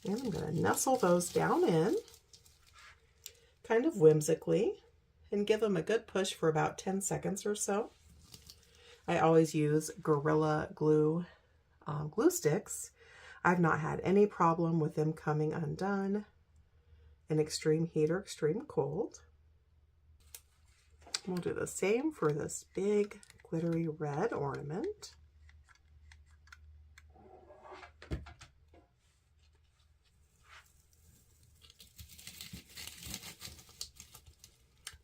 Speaker 1: And I'm going to nestle those down in kind of whimsically and give them a good push for about 10 seconds or so. I always use Gorilla Glue glue sticks. I've not had any problem with them coming undone in extreme heat or extreme cold. We'll do the same for this big glittery red ornament.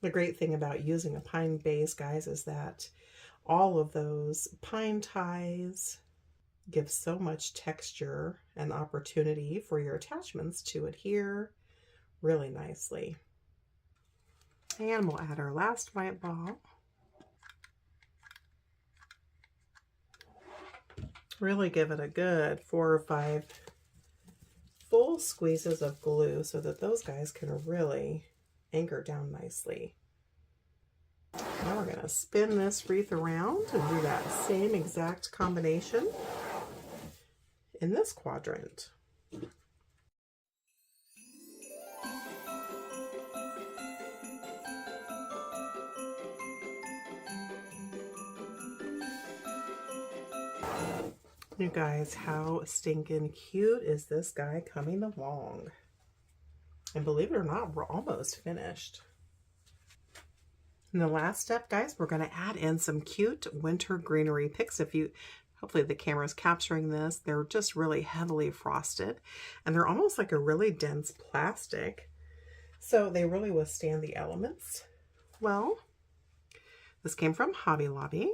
Speaker 1: The great thing about using a pine base, guys, is that all of those pine ties give so much texture and opportunity for your attachments to adhere really nicely. And we'll add our last white ball. Really give it a good 4 or 5 full squeezes of glue so that those guys can really anchor down nicely. Now we're going to spin this wreath around and do that same exact combination in this quadrant. You guys, how stinking cute is this guy coming along? And believe it or not, we're almost finished. In the last step, guys, we're going to add in some cute winter greenery picks. Hopefully the camera's capturing this. They're just really heavily frosted, and they're almost like a really dense plastic, so they really withstand the elements well. This came from Hobby Lobby.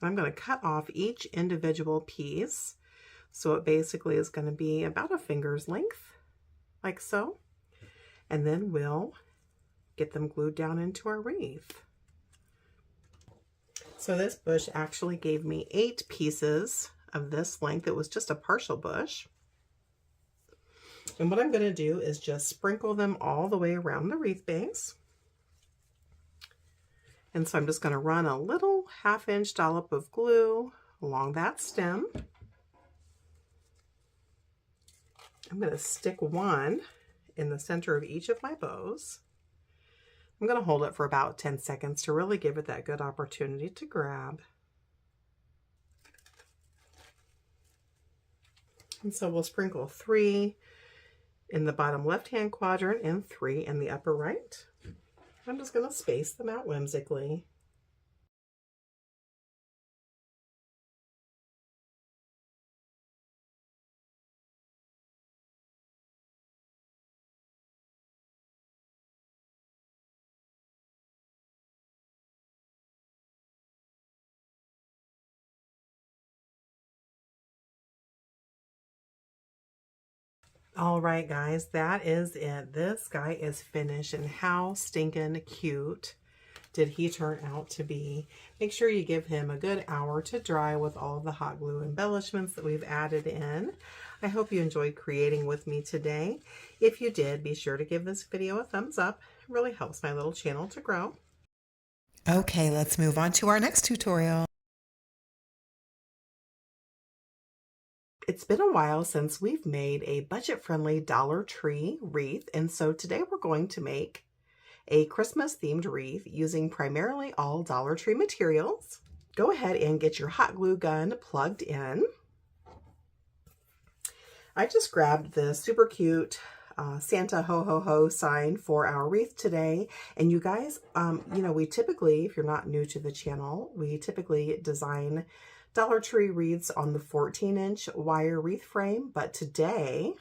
Speaker 1: I'm going to cut off each individual piece, so it basically is going to be about a finger's length, like so, and then we'll get them glued down into our wreath. So this bush actually gave me 8 pieces of this length. It was just a partial bush. And what I'm going to do is just sprinkle them all the way around the wreath base. And so I'm just going to run a little 1/2 inch dollop of glue along that stem. I'm going to stick one in the center of each of my bows. I'm going to hold it for about 10 seconds to really give it that good opportunity to grab. And so we'll sprinkle 3 in the bottom left-hand quadrant and 3 in the upper right. I'm just going to space them out whimsically. All right, guys, that is it. This guy is finished, and how stinking cute did he turn out to be. Make sure you give him a good hour to dry with all of the hot glue embellishments that we've added in. I hope you enjoyed creating with me today. If you did, be sure to give this video a thumbs up. It really helps my little channel to grow. Okay, let's move on to our next tutorial. It's been a while since we've made a budget-friendly Dollar Tree wreath, and so today we're going to make a Christmas-themed wreath using primarily all Dollar Tree materials. Go ahead and get your hot glue gun plugged in. I just grabbed the super cute Santa ho ho ho sign for our wreath today, and you guys, you know, we typically, if you're not new to the channel, we typically design Dollar Tree wreaths on the 14-inch wire wreath frame, but today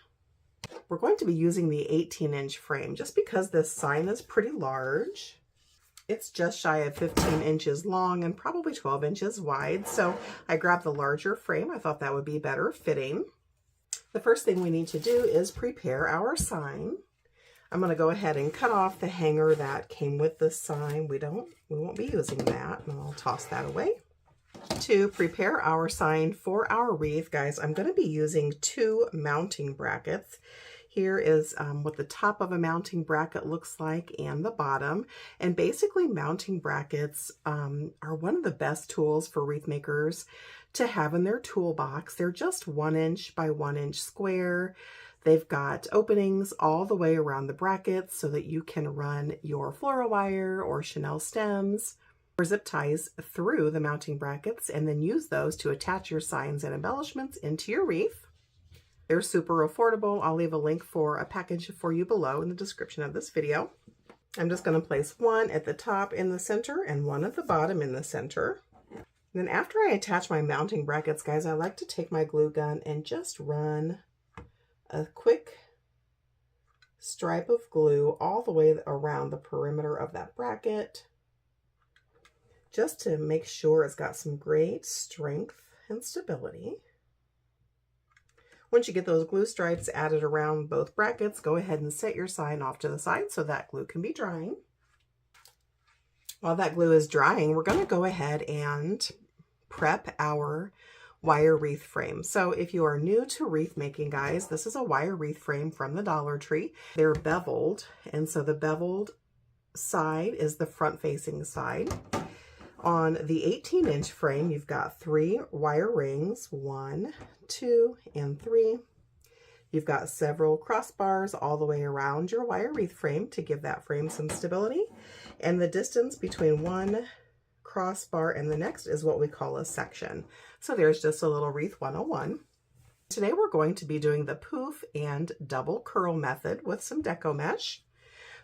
Speaker 1: we're going to be using the 18-inch frame just because this sign is pretty large. It's just shy of 15 inches long and probably 12 inches wide, so I grabbed the larger frame. I thought that would be better fitting. The first thing we need to do is prepare our sign. I'm going to go ahead and cut off the hanger that came with the sign. We won't be using that, and I'll toss that away. To prepare our sign for our wreath, guys, I'm going to be using 2 mounting brackets. Here is what the top of a mounting bracket looks like and the bottom. And basically mounting brackets are one of the best tools for wreath makers to have in their toolbox. They're just 1 inch by 1 inch square. They've got openings all the way around the brackets so that you can run your floral wire or chenille stems or zip ties through the mounting brackets and then use those to attach your signs and embellishments into your wreath. They're super affordable. I'll leave a link for a package for you below in the description of this video. I'm just going to place one at the top in the center and one at the bottom in the center. And then after I attach my mounting brackets, guys, I like to take my glue gun and just run a quick stripe of glue all the way around the perimeter of that bracket, just to make sure it's got some great strength and stability. Once you get those glue stripes added around both brackets, go ahead and set your sign off to the side so that glue can be drying. While that glue is drying, we're going to go ahead and prep our wire wreath frame. So if you are new to wreath making, guys, this is a wire wreath frame from the Dollar Tree. They're beveled, and so the beveled side is the front facing side. On the 18-inch frame, you've got 3 wire rings, 1, 2, and 3. You've got several crossbars all the way around your wire wreath frame to give that frame some stability. And the distance between one crossbar and the next is what we call a section. So there's just a little Wreath 101. Today we're going to be doing the poof and double curl method with some Deco mesh.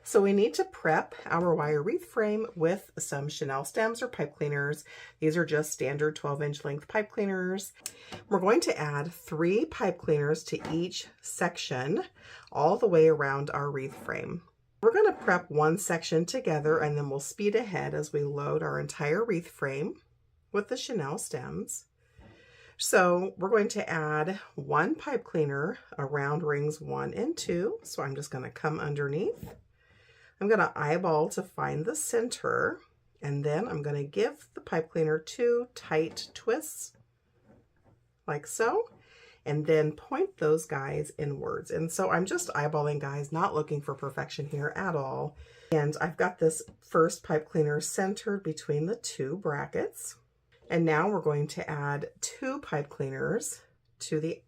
Speaker 1: So we need to prep our wire wreath frame with some Chenille stems or pipe cleaners. These are just standard 12-inch length pipe cleaners. We're going to add 3 pipe cleaners to each section all the way around our wreath frame. We're going to prep one section together and then we'll speed ahead as we load our entire wreath frame with the Chenille stems. So we're going to add 1 pipe cleaner around rings 1 and 2. So I'm just going to come underneath. I'm going to eyeball to find the center, and then I'm going to give the pipe cleaner 2 tight twists, like so, and then point those guys inwards. And so I'm just eyeballing, guys, not looking for perfection here at all. And I've got this first pipe cleaner centered between the 2 brackets. And now we're going to add 2 pipe cleaners to the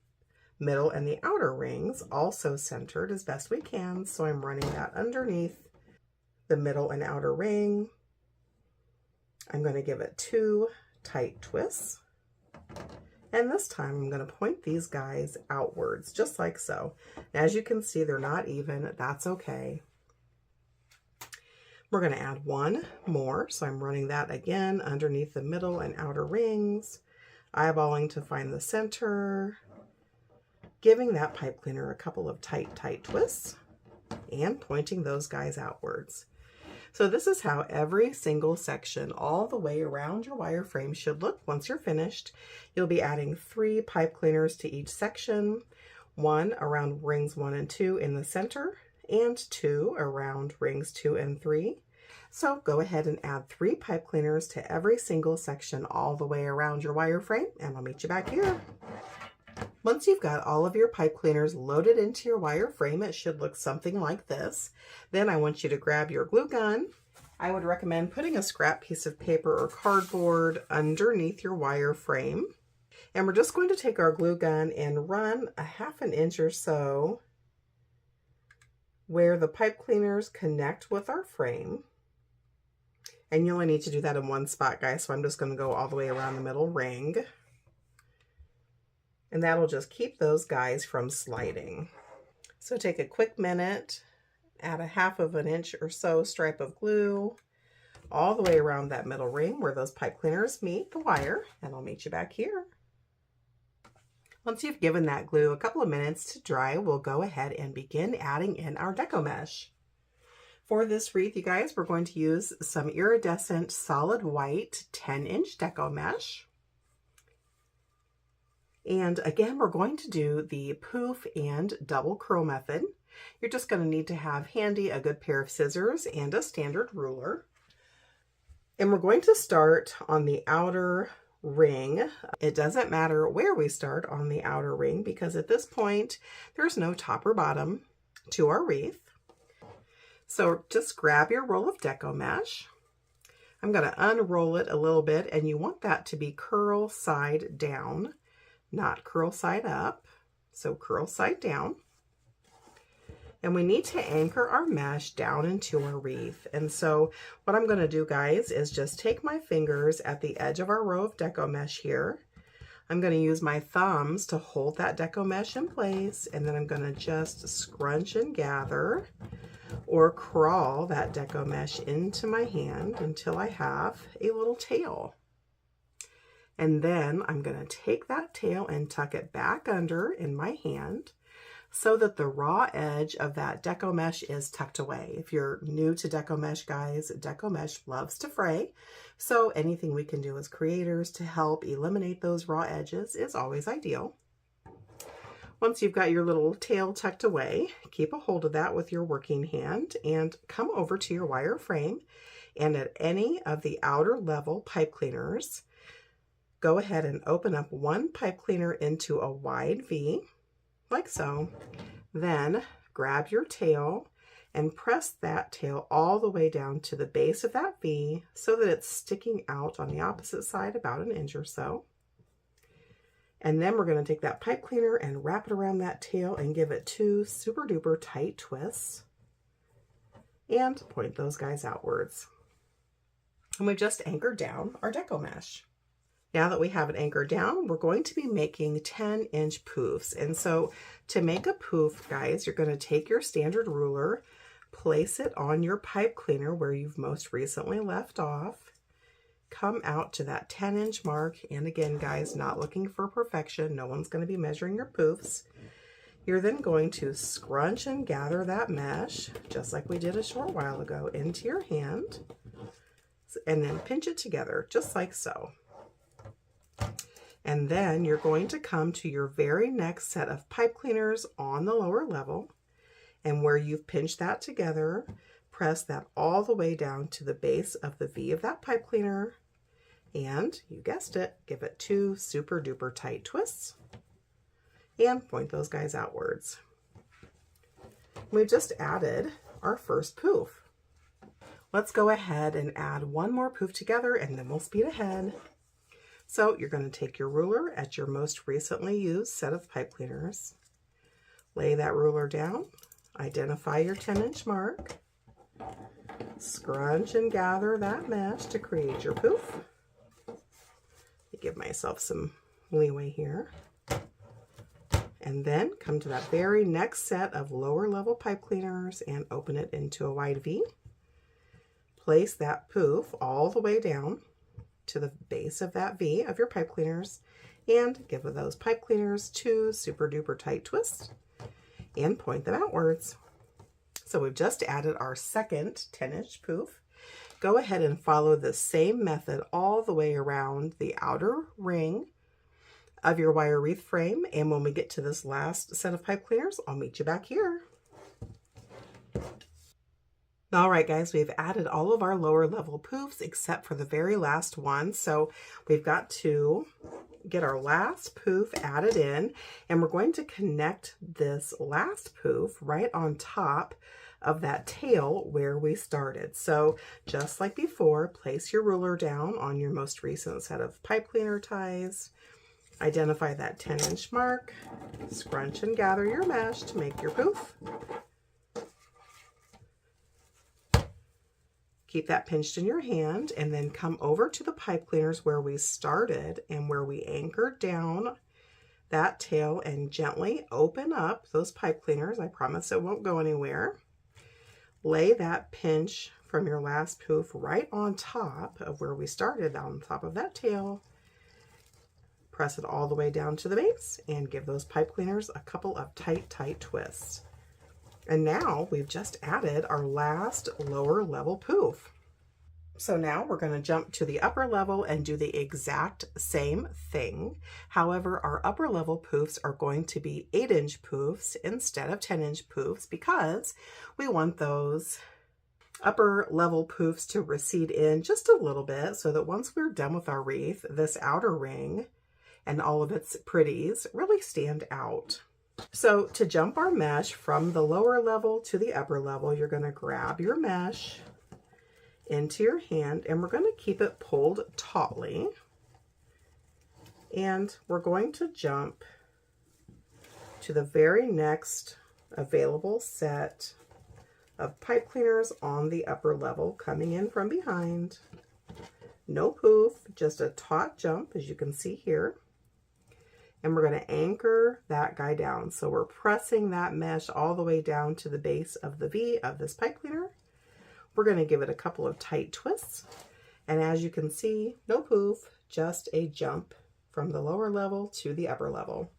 Speaker 1: middle and the outer rings, also centered as best we can. So I'm running that underneath the middle and outer ring. I'm going to give it 2 tight twists. And this time I'm going to point these guys outwards, just like so. As you can see, they're not even. That's okay. We're going to add 1 more. So I'm running that again underneath the middle and outer rings, eyeballing to find the center, giving that pipe cleaner a couple of tight twists, and pointing those guys outwards. So this is how every single section all the way around your wire frame should look once you're finished. You'll be adding 3 pipe cleaners to each section, 1 around rings 1 and 2 in the center, and 2 around rings 2 and 3. So go ahead and add 3 pipe cleaners to every single section all the way around your wire frame, and I'll meet you back here. Once you've got all of your pipe cleaners loaded into your wire frame, it should look something like this. Then I want you to grab your glue gun. I would recommend putting a scrap piece of paper or cardboard underneath your wire frame. And we're just going to take our glue gun and run a 1/2 inch or so where the pipe cleaners connect with our frame. And you only need to do that in one spot, guys, so I'm just going to go all the way around the middle ring. And that'll just keep those guys from sliding. So take a quick minute, add a 1/2 inch or so stripe of glue all the way around that middle ring where those pipe cleaners meet the wire, and I'll meet you back here. Once you've given that glue a couple of minutes to dry, we'll go ahead and begin adding in our Deco mesh. For this wreath, you guys, we're going to use some iridescent solid white 10-inch Deco mesh. And again, we're going to do the poof and double curl method. You're just going to need to have handy a good pair of scissors and a standard ruler. And we're going to start on the outer ring. It doesn't matter where we start on the outer ring because at this point, there's no top or bottom to our wreath. So just grab your roll of Deco mesh. I'm going to unroll it a little bit, and you want that to be curl side down, not curl side up. So curl side down. And we need to anchor our mesh down into our wreath. And so what I'm going to do, guys, is just take my fingers at the edge of our row of Deco mesh here. I'm going to use my thumbs to hold that Deco mesh in place, and then I'm going to just scrunch and gather or crawl that Deco mesh into my hand until I have a little tail. And then I'm going to take that tail and tuck it back under in my hand, so that the raw edge of that Deco mesh is tucked away. If you're new to Deco mesh, guys, Deco mesh loves to fray. So anything we can do as creators to help eliminate those raw edges is always ideal. Once you've got your little tail tucked away, keep a hold of that with your working hand and come over to your wire frame, and at any of the outer level pipe cleaners, go ahead and open up one pipe cleaner into a wide V, like so. Then grab your tail and press that tail all the way down to the base of that V so that it's sticking out on the opposite side about an inch or so. And then we're going to take that pipe cleaner and wrap it around that tail and give it 2 super duper tight twists and point those guys outwards. And we've just anchored down our Deco mesh. Now that we have it anchored down, we're going to be making 10-inch poofs. And so to make a poof, guys, you're going to take your standard ruler, place it on your pipe cleaner where you've most recently left off, come out to that 10-inch mark. And again, guys, not looking for perfection. No one's going to be measuring your poofs. You're then going to scrunch and gather that mesh, just like we did a short while ago, into your hand, and then pinch it together, just like so. And then you're going to come to your very next set of pipe cleaners on the lower level, and where you've pinched that together, press that all the way down to the base of the V of that pipe cleaner, and you guessed it, give it 2 super duper tight twists and point those guys outwards. We've just added our first poof. Let's go ahead and add one more poof together and then we'll speed ahead. So you're going to take your ruler at your most recently used set of pipe cleaners, lay that ruler down, identify your 10-inch mark, scrunch and gather that mesh to create your poof. Give myself some leeway here. And then come to that very next set of lower level pipe cleaners and open it into a wide V. Place that poof all the way down to the base of that V of your pipe cleaners and give those pipe cleaners 2 super duper tight twists and point them outwards. So we've just added our second 10-inch poof. Go ahead and follow the same method all the way around the outer ring of your wire wreath frame. And when we get to this last set of pipe cleaners, I'll meet you back here. All right, guys, we've added all of our lower level poofs except for the very last one. So we've got to get our last poof added in, and we're going to connect this last poof right on top of that tail where we started. So just like before, place your ruler down on your most recent set of pipe cleaner ties, identify that 10-inch mark, scrunch and gather your mesh to make your poof. Keep that pinched in your hand and then come over to the pipe cleaners where we started and where we anchored down that tail and gently open up those pipe cleaners. I promise it won't go anywhere. Lay that pinch from your last poof right on top of where we started, on top of that tail. Press it all the way down to the base and give those pipe cleaners a couple of tight twists. And now we've just added our last lower level poof. So now we're going to jump to the upper level and do the exact same thing. However, our upper level poofs are going to be 8-inch poofs instead of 10-inch poofs because we want those upper level poofs to recede in just a little bit so that once we're done with our wreath, this outer ring and all of its pretties really stand out. So to jump our mesh from the lower level to the upper level, you're going to grab your mesh into your hand and we're going to keep it pulled tautly. And we're going to jump to the very next available set of pipe cleaners on the upper level, coming in from behind. No poof, just a taut jump, as you can see here. And we're going to anchor that guy down. So we're pressing that mesh all the way down to the base of the V of this pipe cleaner. We're going to give it a couple of tight twists. And as you can see, no poof, just a jump from the lower level to the upper level.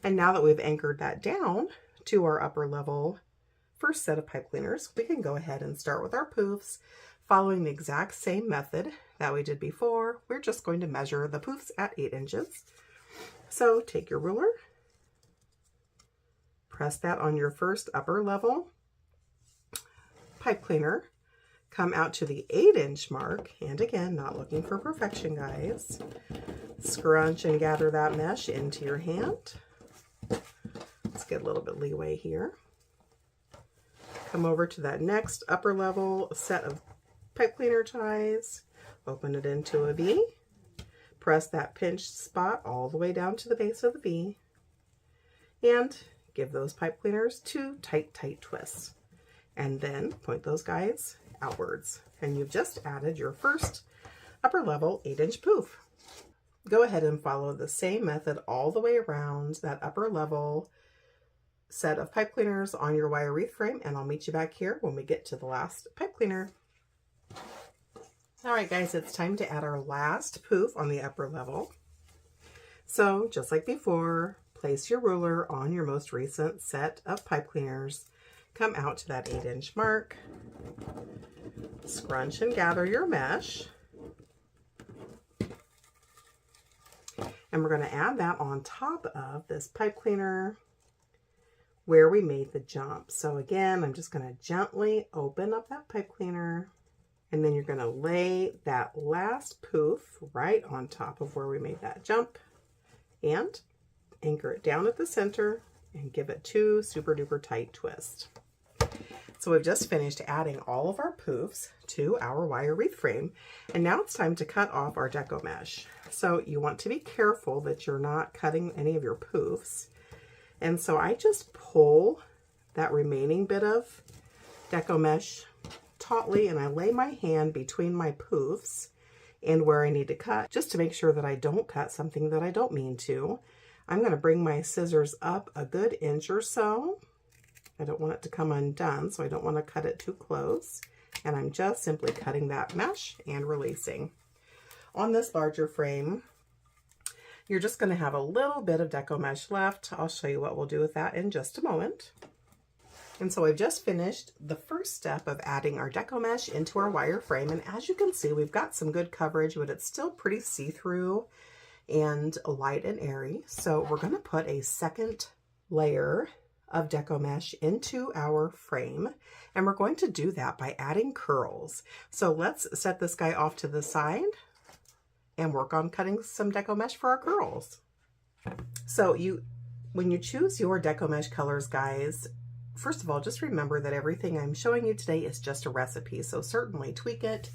Speaker 1: And now that we've anchored that down to our upper level first set of pipe cleaners, we can go ahead and start with our poofs, following the exact same method that we did before. We're just going to measure the poofs at 8 inches. So take your ruler, press that on your first upper level pipe cleaner, come out to the 8-inch mark, and again, not looking for perfection, guys. Scrunch and gather that mesh into your hand. Let's get a little bit leeway here. Come over to that next upper level set of pipe cleaner ties, open it into a V, press that pinched spot all the way down to the base of the V, and give those pipe cleaners 2 tight twists. And then point those guys outwards. And you've just added your first upper level 8-inch poof. Go ahead and follow the same method all the way around that upper level set of pipe cleaners on your wire wreath frame, and I'll meet you back here when we get to the last pipe cleaner. All right, guys, it's time to add our last poof on the upper level. So just like before, place your ruler on your most recent set of pipe cleaners, come out to that 8-inch mark, scrunch and gather your mesh, and we're going to add that on top of this pipe cleaner where we made the jump. So again, I'm just going to gently open up that pipe cleaner, and then you're going to lay that last poof right on top of where we made that jump and anchor it down at the center and give it 2 super duper tight twists. So we've just finished adding all of our poofs to our wire wreath frame, and now it's time to cut off our deco mesh. So you want to be careful that you're not cutting any of your poofs. And so I just pull that remaining bit of deco mesh tautly, and I lay my hand between my poofs and where I need to cut, just to make sure that I don't cut something that I don't mean to. I'm going to bring my scissors up a good inch or so. I don't want it to come undone, so I don't want to cut it too close. And I'm just simply cutting that mesh and releasing. On this larger frame, you're just going to have a little bit of deco mesh left. I'll show you what we'll do with that in just a moment. And so I've just finished the first step of adding our deco mesh into our wire frame. And as you can see, we've got some good coverage, but it's still pretty see-through and light and airy. So we're going to put a second layer of deco mesh into our frame, and we're going to do that by adding curls. So let's set this guy off to the side and work on cutting some deco mesh for our curls. So when you choose your deco mesh colors, guys, first of all, just remember that everything I'm showing you today is just a recipe. So certainly tweak it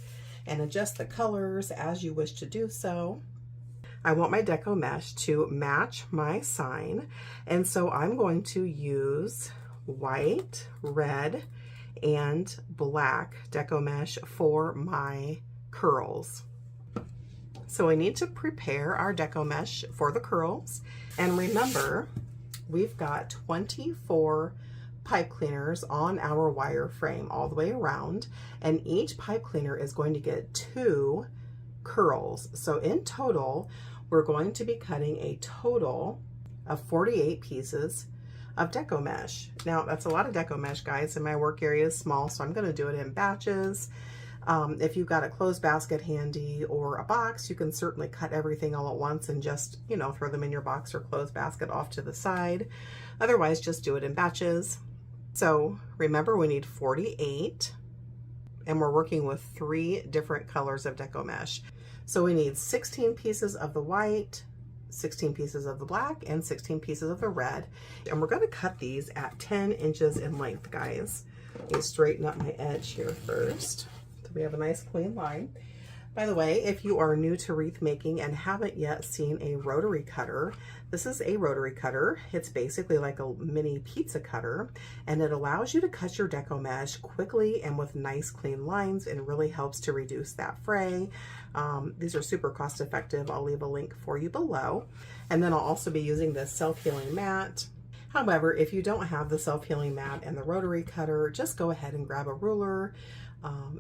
Speaker 1: and adjust the colors as you wish to do so. I want my deco mesh to match my sign, and so I'm going to use white, red, and black deco mesh for my curls. So I need to prepare our deco mesh for the curls, and remember, we've got 24 pipe cleaners on our wire frame all the way around, and each pipe cleaner is going to get 2 curls. So in total, we're going to be cutting a total of 48 pieces of deco mesh. Now, that's a lot of deco mesh, guys, and my work area is small, so I'm going to do it in batches. If you've got a closed basket handy or a box, you can certainly cut everything all at once and just, you know, throw them in your box or closed basket off to the side. Otherwise, just do it in batches. So remember, we need 48, and we're working with 3 different colors of deco mesh. So we need 16 pieces of the white, 16 pieces of the black, and 16 pieces of the red. And we're going to cut these at 10 inches in length, guys. Let me straighten up my edge here first, so we have a nice clean line. By the way, if you are new to wreath making and haven't yet seen a rotary cutter, this is a rotary cutter. It's basically like a mini pizza cutter, and it allows you to cut your deco mesh quickly and with nice clean lines, and really helps to reduce that fray. These are super cost effective. I'll leave a link for you below. And then I'll also be using this self-healing mat. However, if you don't have the self-healing mat and the rotary cutter, just go ahead and grab a ruler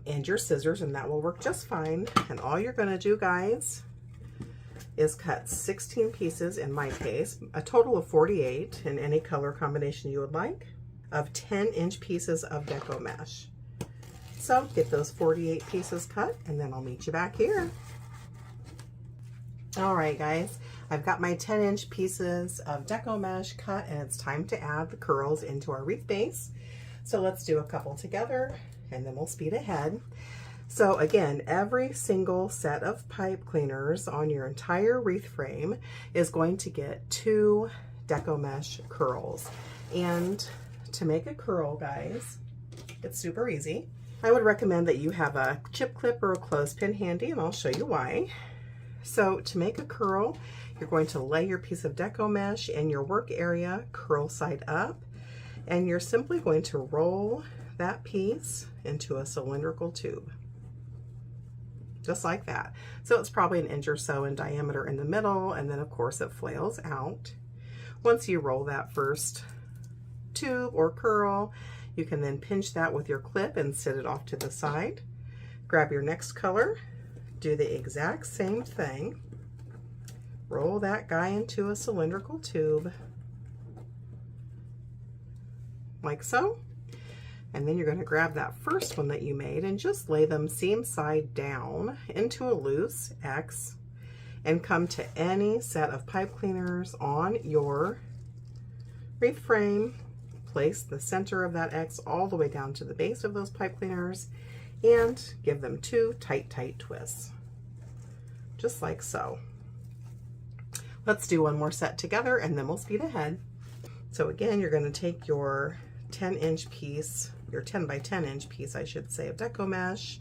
Speaker 1: and your scissors, and that will work just fine. And all you're going to do, guys, is cut 16 pieces in my case, a total of 48 in any color combination you would like, of 10-inch pieces of Deco mesh. So get those 48 pieces cut, and then I'll meet you back here. All right, guys, I've got my 10-inch pieces of Deco mesh cut, and it's time to add the curls into our wreath base. So let's do a couple together, and then we'll speed ahead. So again, every single set of pipe cleaners on your entire wreath frame is going to get 2 Deco mesh curls. And to make a curl, guys, it's super easy. I would recommend that you have a chip clip or a clothespin handy, and I'll show you why. So to make a curl, you're going to lay your piece of Deco mesh in your work area, curl side up, and you're simply going to roll that piece into a cylindrical tube. Just like that. So it's probably 1 inch or so in diameter in the middle, and then of course it flails out. Once you roll that first tube or curl, you can then pinch that with your clip and set it off to the side. Grab your next color, do the exact same thing. Roll that guy into a cylindrical tube, like so. And then you're going to grab that first one that you made and just lay them seam side down into a loose X, and come to any set of pipe cleaners on your wreath frame. Place the center of that X all the way down to the base of those pipe cleaners and give them 2 tight twists, just like so. Let's do one more set together, and then we'll speed ahead. So again, you're going to take your 10-inch piece, your 10 by 10 inch piece, I should say, of Deco mesh,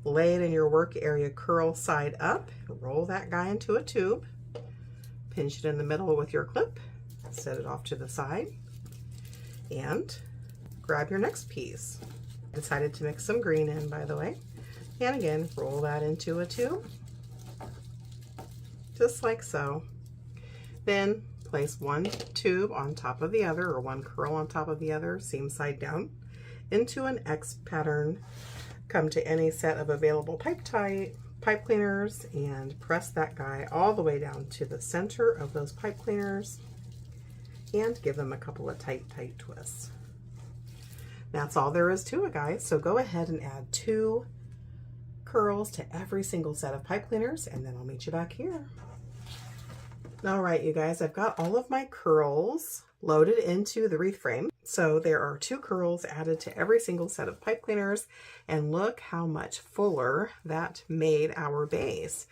Speaker 1: lay it in your work area, curl side up, roll that guy into a tube, pinch it in the middle with your clip, set it off to the side, and grab your next piece. I decided to mix some green in, by the way, and again, roll that into a tube, just like so. Then place one tube on top of the other, or one curl on top of the other, seam side down, into an X pattern. Come to any set of available pipe cleaners and press that guy all the way down to the center of those pipe cleaners and give them a couple of tight twists. That's all there is to it, guys. So go ahead and add 2 curls to every single set of pipe cleaners, and then I'll meet you back here. All right, you guys, I've got all of my curls loaded into the wreath frame. So there are 2 curls added to every single set of pipe cleaners, and look how much fuller that made our base.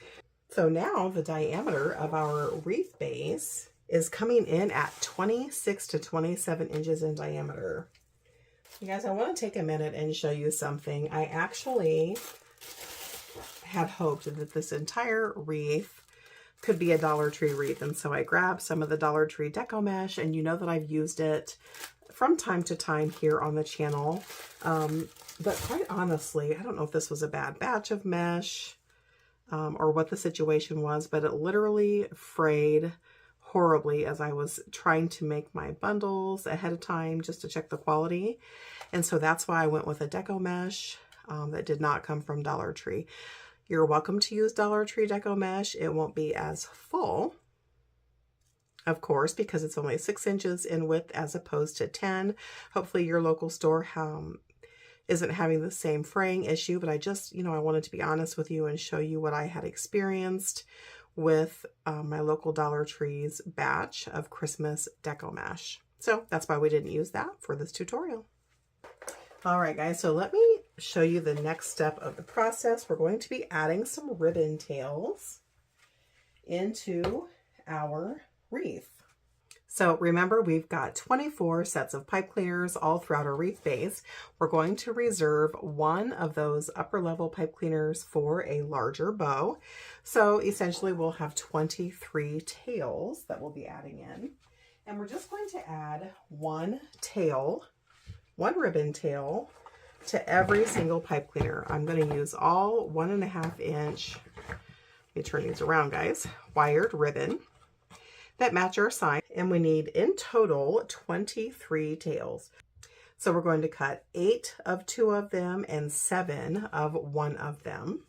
Speaker 1: So now the diameter of our wreath base is coming in at 26 to 27 inches in diameter. You guys, I want to take a minute and show you something. I actually had hoped that this entire wreath could be a Dollar Tree wreath, and so I grabbed some of the Dollar Tree Deco mesh, and you know that I've used it from time to time here on the channel, but quite honestly, I don't know if this was a bad batch of mesh or what the situation was, but it literally frayed horribly as I was trying to make my bundles ahead of time just to check the quality. And so that's why I went with a Deco mesh that did not come from Dollar Tree. You're welcome to use Dollar Tree Deco mesh. It won't be as full, of course, because it's only 6 inches in width as opposed to 10. Hopefully your local store isn't having the same fraying issue, but I just, I wanted to be honest with you and show you what I had experienced with my local Dollar Tree's batch of Christmas Deco mesh. So that's why we didn't use that for this tutorial. All right, guys, so let me show you the next step of the process. We're going to be adding some ribbon tails into our wreath. So remember, we've got 24 sets of pipe cleaners all throughout our wreath base. We're going to reserve one of those upper level pipe cleaners for a larger bow. So essentially we'll have 23 tails that we'll be adding in. And we're just going to add one ribbon tail to every single pipe cleaner. I'm going to use all 1.5 inch, let me turn these around, guys, wired ribbon that match our sign, and we need in total 23 tails. So we're going to cut 8 of 2 of them and 7 of 1 of them.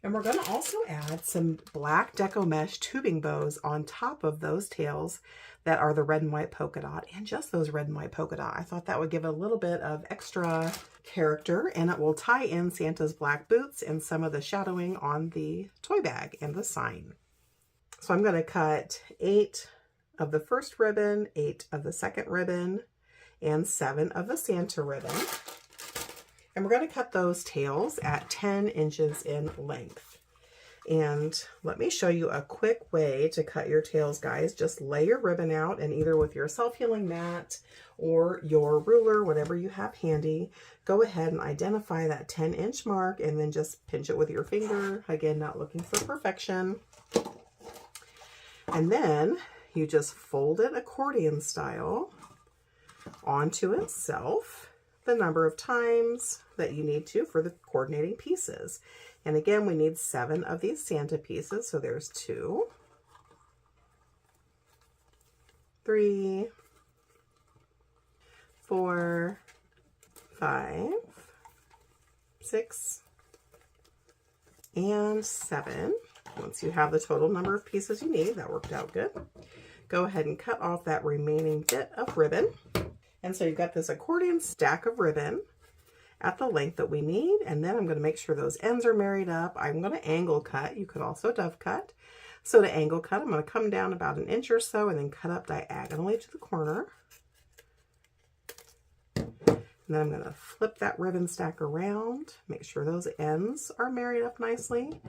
Speaker 1: And we're going to also add some black Deco mesh tubing bows on top of those tails that are the red and white polka dot, and just those red and white polka dot. I thought that would give a little bit of extra character, and it will tie in Santa's black boots and some of the shadowing on the toy bag and the sign. So I'm going to cut 8 of the first ribbon, 8 of the second ribbon, and 7 of the Santa ribbon. And we're going to cut those tails at 10 inches in length. And let me show you a quick way to cut your tails, guys. Just lay your ribbon out, and either with your self-healing mat or your ruler, whatever you have handy, go ahead and identify that 10-inch mark and then just pinch it with your finger. Again, not looking for perfection. And then you just fold it accordion style onto itself the number of times that you need to for the coordinating pieces. And again, we need 7 of these Santa pieces. So there's 2, 3, 4, 5, 6, and 7. Once you have the total number of pieces you need, that worked out good. Go ahead and cut off that remaining bit of ribbon. And so you've got this accordion stack of ribbon at the length that we need. And then I'm going to make sure those ends are married up. I'm going to angle cut. You could also dove cut. So to angle cut, I'm going to come down about 1 inch or so and then cut up diagonally to the corner. And then I'm going to flip that ribbon stack around, make sure those ends are married up nicely,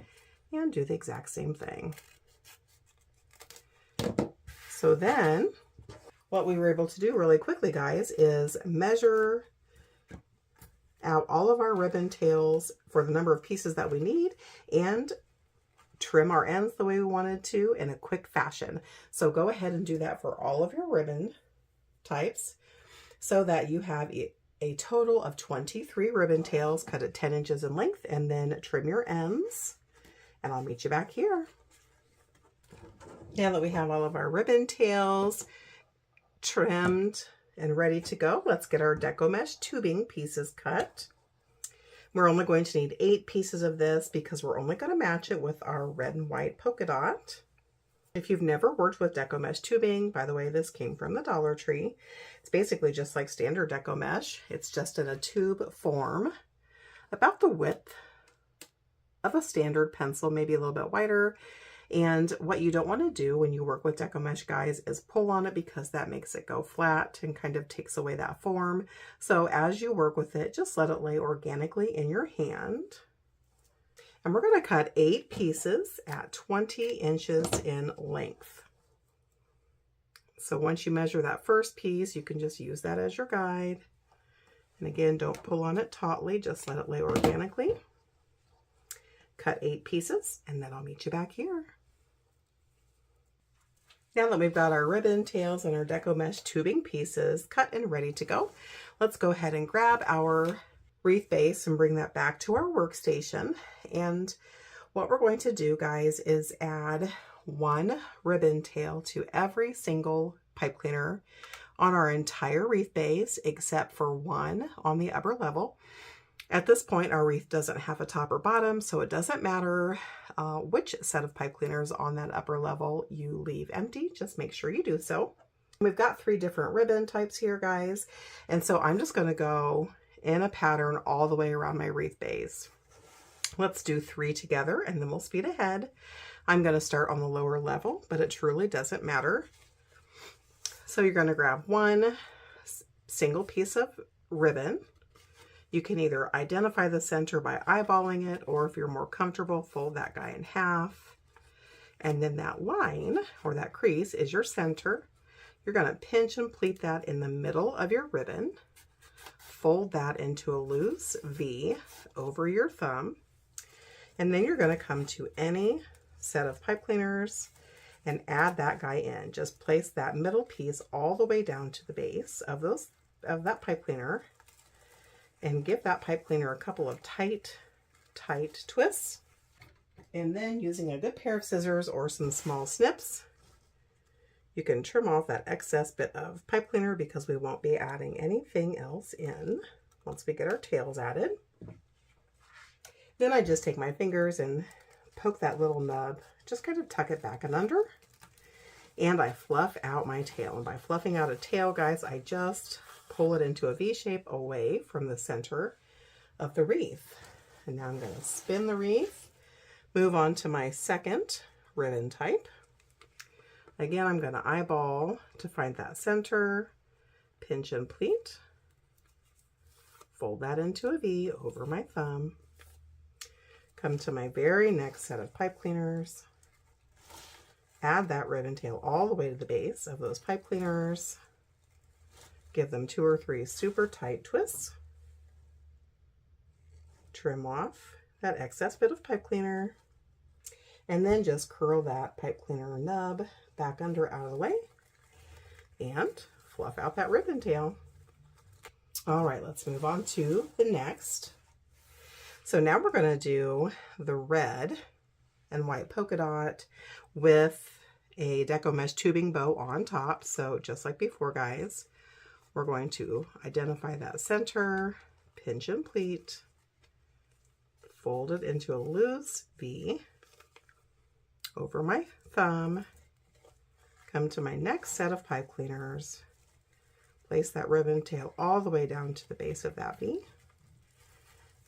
Speaker 1: and do the exact same thing. So then what we were able to do really quickly, guys, is measure out all of our ribbon tails for the number of pieces that we need and trim our ends the way we wanted to in a quick fashion. So go ahead and do that for all of your ribbon types so that you have a total of 23 ribbon tails cut at 10 inches in length, and then trim your ends, and I'll meet you back here. Now that we have all of our ribbon tails trimmed and ready to go, let's get our Deco mesh tubing pieces cut. We're only going to need 8 pieces of this because we're only going to match it with our red and white polka dot. If you've never worked with Deco mesh tubing, by the way, this came from the Dollar Tree. It's basically just like standard Deco mesh. It's just in a tube form, about the width of a standard pencil, maybe a little bit wider. And what you don't want to do when you work with Deco mesh, guys, is pull on it, because that makes it go flat and kind of takes away that form. So as you work with it, just let it lay organically in your hand. And we're going to cut 8 pieces at 20 inches in length. So once you measure that first piece, you can just use that as your guide. And again, don't pull on it tautly, just let it lay organically. Cut 8 pieces, and then I'll meet you back here. Now that we've got our ribbon tails and our Deco mesh tubing pieces cut and ready to go, let's go ahead and grab our wreath base and bring that back to our workstation. And what we're going to do, guys, is add 1 ribbon tail to every single pipe cleaner on our entire wreath base, except for 1 on the upper level. At this point, our wreath doesn't have a top or bottom, so it doesn't matter which set of pipe cleaners on that upper level you leave empty. Just make sure you do so. We've got 3 different ribbon types here, guys, and so I'm just going to go in a pattern all the way around my wreath base. Let's do 3 together, and then we'll speed ahead. I'm going to start on the lower level, but it truly doesn't matter. So you're going to grab 1 single piece of ribbon. You can either identify the center by eyeballing it, or if you're more comfortable, fold that guy in half. And then that line, or that crease, is your center. You're going to pinch and pleat that in the middle of your ribbon. Fold that into a loose V over your thumb. And then you're going to come to any set of pipe cleaners and add that guy in. Just place that middle piece all the way down to the base of that pipe cleaner, and give that pipe cleaner a couple of tight twists. And then, using a good pair of scissors or some small snips, you can trim off that excess bit of pipe cleaner, because we won't be adding anything else in once we get our tails added. Then I just take my fingers and poke that little nub, just kind of tuck it back and under, and I fluff out my tail. And by fluffing out a tail, guys, I just pull it into a V shape away from the center of the wreath. And now I'm going to spin the wreath, move on to my second ribbon type. Again, I'm going to eyeball to find that center, pinch and pleat, fold that into a V over my thumb, come to my very next set of pipe cleaners, add that ribbon tail all the way to the base of those pipe cleaners, give them 2 or 3 super tight twists, trim off that excess bit of pipe cleaner, and then just curl that pipe cleaner nub back under out of the way and fluff out that ribbon tail. All right, let's move on to the next. So now we're going to do the red and white polka dot with a Deco mesh tubing bow on top. So just like before, guys, we're going to identify that center, pinch and pleat, fold it into a loose V over my thumb, come to my next set of pipe cleaners, place that ribbon tail all the way down to the base of that V,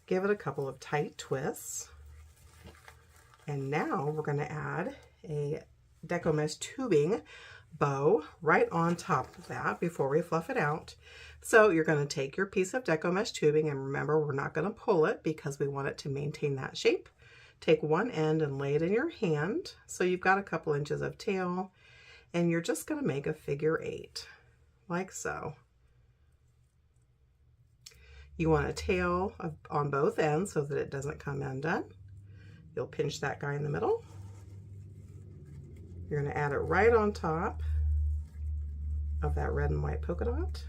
Speaker 1: give it a couple of tight twists, and now we're going to add a Deco mesh tubing bow right on top of that before we fluff it out. So you're going to take your piece of Deco mesh tubing, and remember, we're not going to pull it because we want it to maintain that shape. Take one end and lay it in your hand so you've got a couple inches of tail, and you're just going to make a figure 8 like so. You want a tail on both ends so that it doesn't come undone. You'll pinch that guy in the middle. You're going to add it right on top of that red and white polka dot.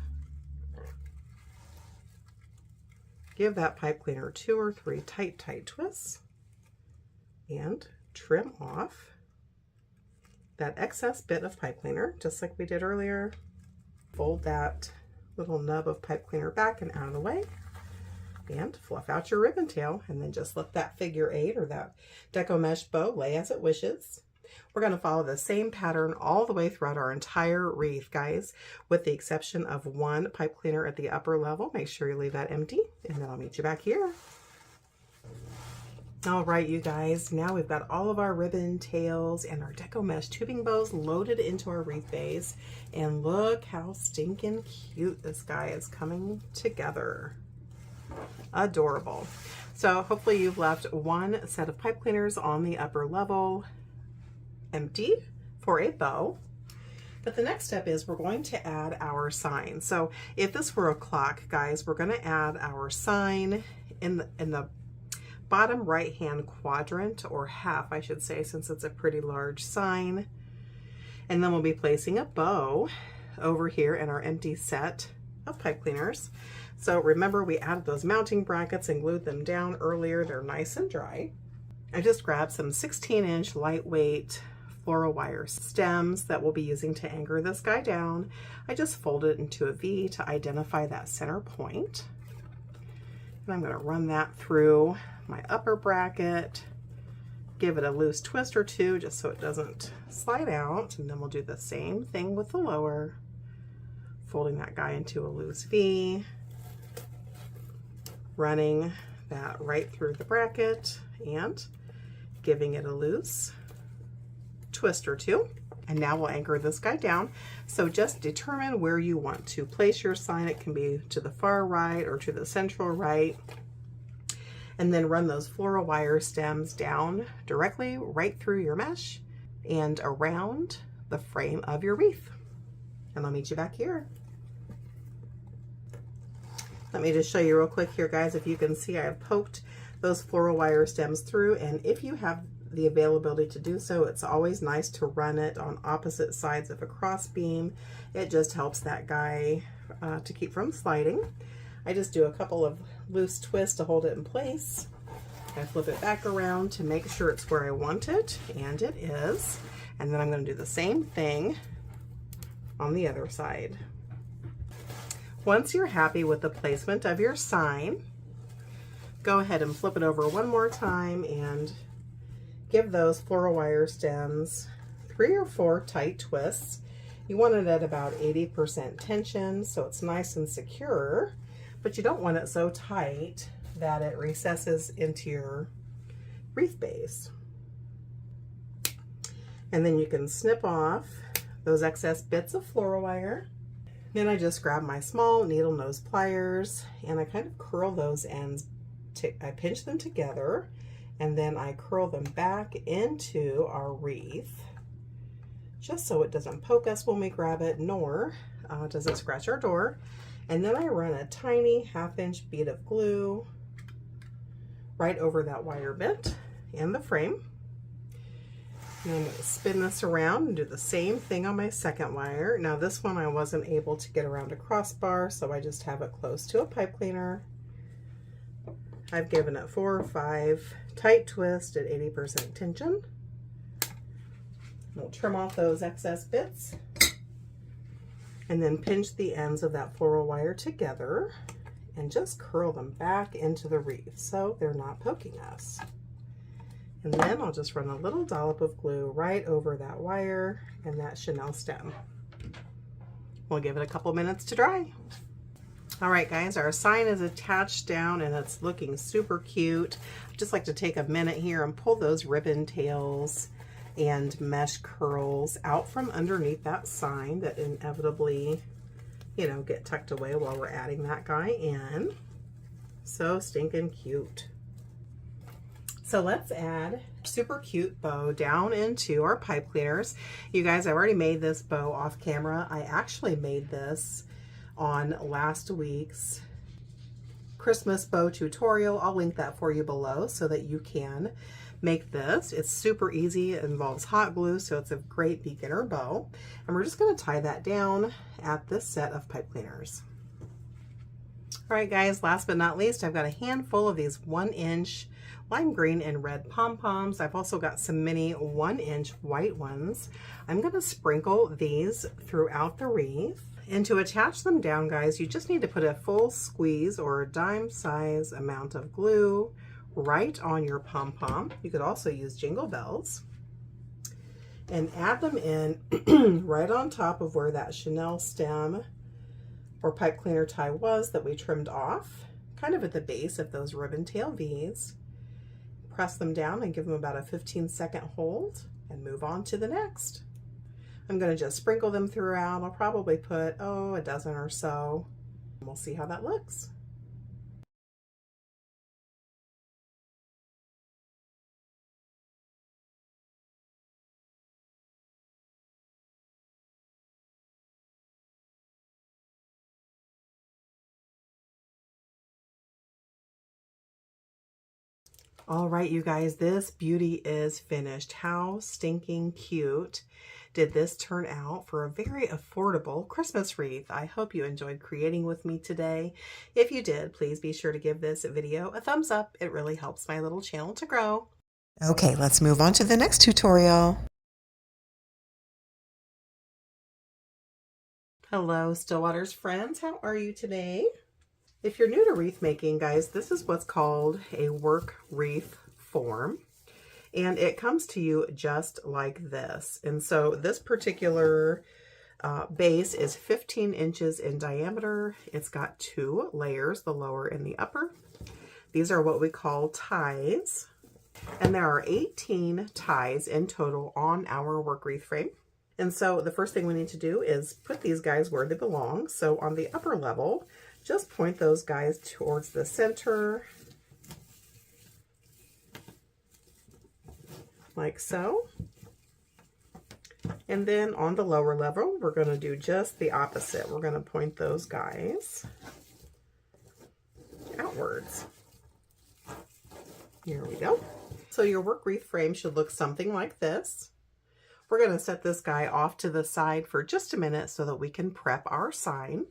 Speaker 1: Give that pipe cleaner 2 or 3 tight twists and trim off that excess bit of pipe cleaner, just like we did earlier. Fold that little nub of pipe cleaner back and out of the way and fluff out your ribbon tail, and then just let that figure 8 or that Deco mesh bow lay as it wishes. We're going to follow the same pattern all the way throughout our entire wreath, guys, with the exception of one pipe cleaner at the upper level. Make sure you leave that empty, and then I'll meet you back here. All right, you guys, now we've got all of our ribbon tails and our Deco mesh tubing bows loaded into our wreath base, and look how stinking cute this guy is coming together. Adorable. So hopefully you've left one set of pipe cleaners on the upper level empty for a bow. But the next step is we're going to add our sign. So if this were a clock, guys, we're going to add our sign in the bottom right hand quadrant, or half I should say, since it's a pretty large sign. And then we'll be placing a bow over here in our empty set of pipe cleaners. So remember, we added those mounting brackets and glued them down earlier. They're nice and dry. I just grabbed some 16-inch lightweight floral wire stems that we'll be using to anchor this guy down. I just folded it into a V to identify that center point. And I'm going to run that through my upper bracket, give it a loose twist or two just so it doesn't slide out, and then we'll do the same thing with the lower, folding that guy into a loose V, running that right through the bracket and giving it a loose twist or two. And now we'll anchor this guy down. So just determine where you want to place your sign. It can be to the far right or to the central right. And then run those floral wire stems down directly right through your mesh and around the frame of your wreath. And I'll meet you back here. Let me just show you real quick here, guys. If you can see, I have poked those floral wire stems through, and if you have the availability to do so, it's always nice to run it on opposite sides of a cross beam. It just helps that guy to keep from sliding. I just do a couple of loose twists to hold it in place. I flip it back around to make sure it's where I want it, and it is. And then I'm going to do the same thing on the other side. Once you're happy with the placement of your sign, go ahead and flip it over one more time and give those floral wire stems 3 or 4 tight twists. You want it at about 80% tension so it's nice and secure, but you don't want it so tight that it recesses into your wreath base. And then you can snip off those excess bits of floral wire. Then I just grab my small needle nose pliers and I kind of curl those ends. I pinch them together and then I curl them back into our wreath, just so it doesn't poke us when we grab it, nor does it scratch our door. And then I run a tiny 1/2 inch bead of glue right over that wire bit and the frame. And I'm going to spin this around and do the same thing on my second wire. Now this one I wasn't able to get around a crossbar, so I just have it close to a pipe cleaner. I've given it 4 or 5 tight twists at 80% tension. We'll trim off those excess bits and then pinch the ends of that floral wire together and just curl them back into the wreath so they're not poking us. And then I'll just run a little dollop of glue right over that wire and that chenille stem. We'll give it a couple minutes to dry. All right, guys, our sign is attached down and it's looking super cute. I'd just like to take a minute here and pull those ribbon tails and mesh curls out from underneath that sign that inevitably, you know, get tucked away while we're adding that guy in. So stinking cute. So let's add super cute bow down into our pipe cleaners. You guys, I already made this bow off camera. I actually made this on last week's Christmas bow tutorial. I'll link that for you below so that you can make this. It's super easy. It involves hot glue, so it's a great beginner bow. And we're just going to tie that down at this set of pipe cleaners. All right, guys, last but not least, I've got a handful of these 1-inch lime green and red pom-poms. I've also got some mini 1-inch white ones. I'm going to sprinkle these throughout the wreath. And to attach them down, guys, you just need to put a full squeeze or a dime size amount of glue right on your pom-pom. You could also use jingle bells. And add them in right on top of where that chenille stem or pipe cleaner tie was that we trimmed off, kind of at the base of those ribbon tail V's. Press them down and give them about a 15-second hold and move on to the next. I'm going to just sprinkle them throughout. I'll probably put, a dozen or so. We'll see how that looks. All right, you guys, this beauty is finished. How stinking cute did this turn out for a very affordable Christmas wreath? I hope you enjoyed creating with me today. If you did, please be sure to give this video a thumbs up. It really helps my little channel to grow. Okay, let's move on to the next tutorial. Hello, Stillwater's friends. How are you today? If you're new to wreath making, guys, this is what's called a work wreath form. And it comes to you just like this. And so this particular base is 15 inches in diameter. It's got 2 layers, the lower and the upper. These are what we call ties. And there are 18 ties in total on our work wreath frame. And so the first thing we need to do is put these guys where they belong. So on the upper level, just point those guys towards the center, like so. And then on the lower level, we're going to do just the opposite. We're going to point those guys outwards. Here we go. So your work wreath frame should look something like this. We're going to set this guy off to the side for just a minute so that we can prep our sign.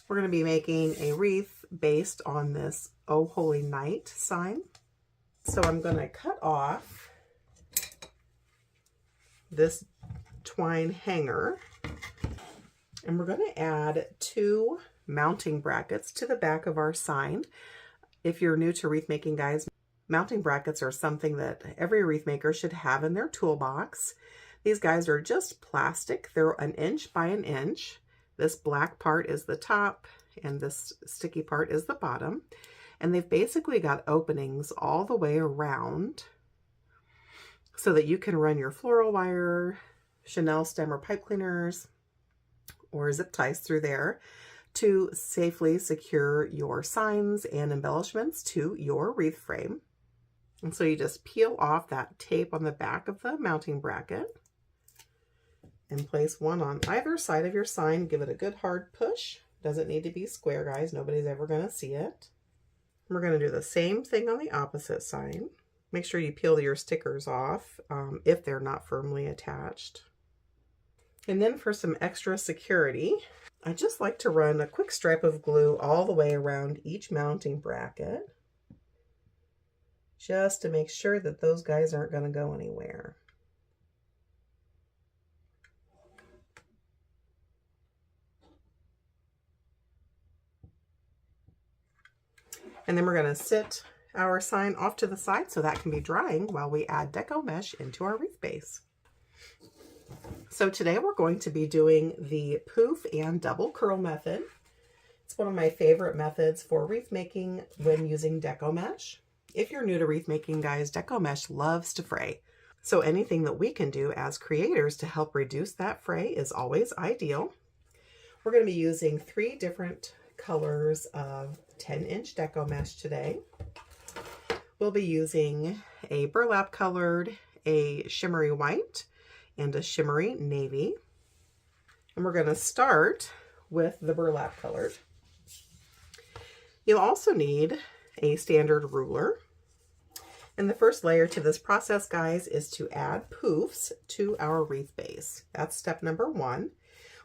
Speaker 1: We're going to be making a wreath based on this Oh Holy Night sign. So I'm going to cut off this twine hanger and we're going to add 2 mounting brackets to the back of our sign. If you're new to wreath making, guys, Mounting brackets are something that every wreath maker should have in their toolbox. These guys are just plastic. They're 1 inch by 1 inch. This black part is the top and this sticky part is the bottom. And they've basically got openings all the way around so that you can run your floral wire, Chanel stem or pipe cleaners, or zip ties through there to safely secure your signs and embellishments to your wreath frame. And so you just peel off that tape on the back of the mounting bracket and place one on either side of your sign. Give it a good hard push. Doesn't need to be square, guys. Nobody's ever going to see it. We're going to do the same thing on the opposite side. Make sure you peel your stickers off if they're not firmly attached. And then for some extra security, I just like to run a quick stripe of glue all the way around each mounting bracket, just to make sure that those guys aren't going to go anywhere. And then we're going to sit our sign off to the side so that can be drying while we add Deco mesh into our wreath base. So today we're going to be doing the poof and double curl method. It's one of my favorite methods for wreath making when using Deco mesh. If you're new to wreath making, guys, Deco mesh loves to fray. So anything that we can do as creators to help reduce that fray is always ideal. We're going to be using 3 different colors of 10-inch Deco mesh today. We'll be using a burlap colored, a shimmery white, and a shimmery navy. And we're going to start with the burlap colored. You'll also need a standard ruler. And the first layer to this process, guys, is to add poofs to our wreath base. That's step number 1.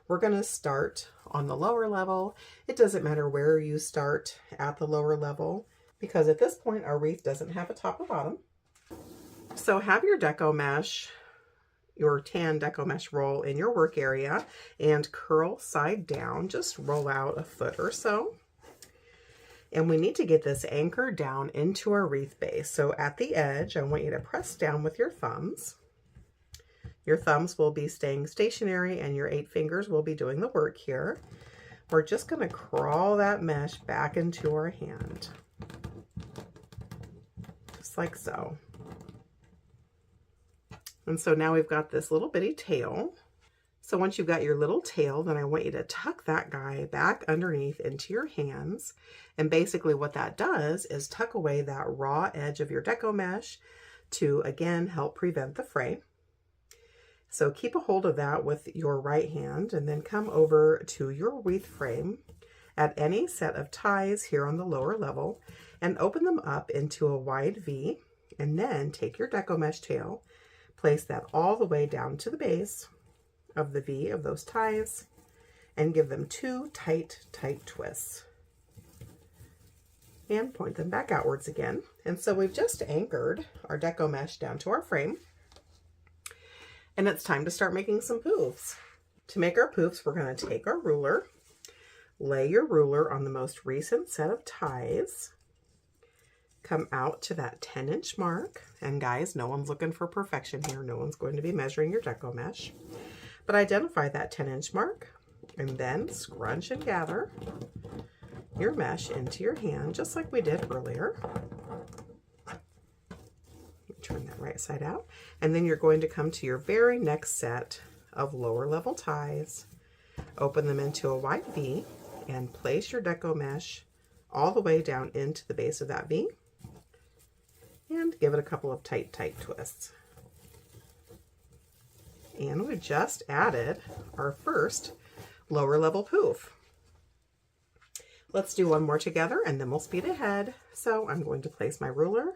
Speaker 1: We're going to start on the lower level. It doesn't matter where you start at the lower level, because at this point our wreath doesn't have a top or bottom. So have your Deco mesh, your tan Deco mesh roll in your work area and curl side down. Just roll out a foot or so. And we need to get this anchored down into our wreath base. So at the edge, I want you to press down with your thumbs. Your thumbs will be staying stationary and your 8 fingers will be doing the work here. We're just going to crawl that mesh back into our hand. Just like so. And so now we've got this little bitty tail. So once you've got your little tail, then I want you to tuck that guy back underneath into your hands. And basically what that does is tuck away that raw edge of your Deco mesh to, again, help prevent the fray. So keep a hold of that with your right hand and then come over to your wreath frame at any set of ties here on the lower level and open them up into a wide V, and then take your Deco mesh tail, place that all the way down to the base of the V of those ties and give them 2 tight twists and point them back outwards again. And so we've just anchored our Deco mesh down to our frame, and it's time to start making some poofs. To make our poofs, we're going to take our ruler, lay your ruler on the most recent set of ties, come out to that 10-inch mark, and guys, no one's looking for perfection here. No one's going to be measuring your Deco mesh. But identify that 10-inch mark and then scrunch and gather your mesh into your hand just like we did earlier. Turn that right side out. And then you're going to come to your very next set of lower level ties, open them into a wide V, and place your Deco mesh all the way down into the base of that V, and give it a couple of tight twists. And we just added our first lower level poof. Let's do one more together and then we'll speed ahead. So I'm going to place my ruler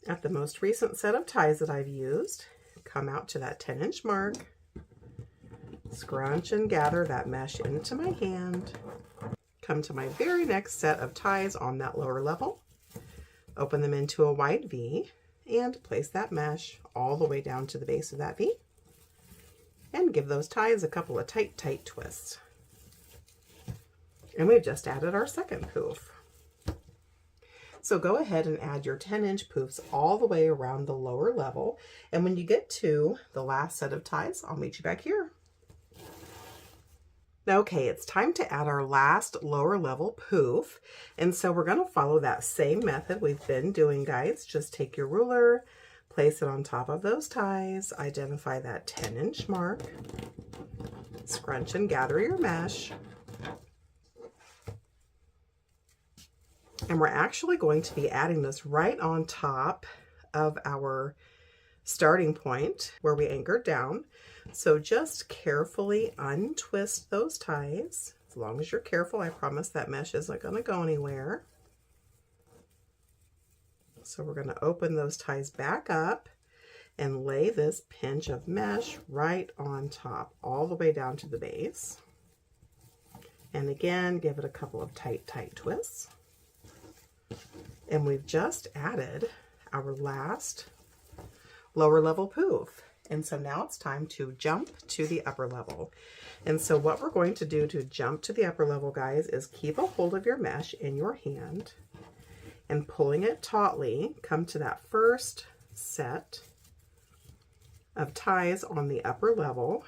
Speaker 1: at the most recent set of ties that I've used, come out to that 10-inch mark, scrunch and gather that mesh into my hand, come to my very next set of ties on that lower level, open them into a wide V, and place that mesh all the way down to the base of that V, and give those ties a couple of tight twists. And we've just added our second poof. So go ahead and add your 10-inch poofs all the way around the lower level. And when you get to the last set of ties, I'll meet you back here. Okay, it's time to add our last lower level poof. And so we're going to follow that same method we've been doing, guys. Just take your ruler, place it on top of those ties, identify that 10-inch mark, scrunch and gather your mesh. And we're actually going to be adding this right on top of our starting point where we anchored down. So just carefully untwist those ties. As long as you're careful, I promise that mesh isn't going to go anywhere. So we're going to open those ties back up and lay this pinch of mesh right on top, all the way down to the base. And again, give it a couple of tight twists. And we've just added our last lower level poof. And so now it's time to jump to the upper level. And so what we're going to do to jump to the upper level, guys, is keep a hold of your mesh in your hand and pulling it tautly, come to that first set of ties on the upper level.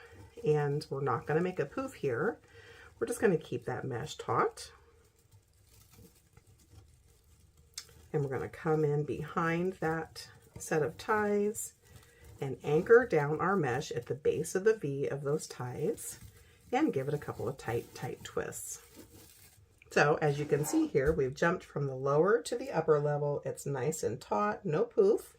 Speaker 1: And we're not going to make a poof here. We're just going to keep that mesh taut. And we're going to come in behind that set of ties and anchor down our mesh at the base of the V of those ties and give it a couple of tight twists. So as you can see here, we've jumped from the lower to the upper level. It's nice and taut, no poof.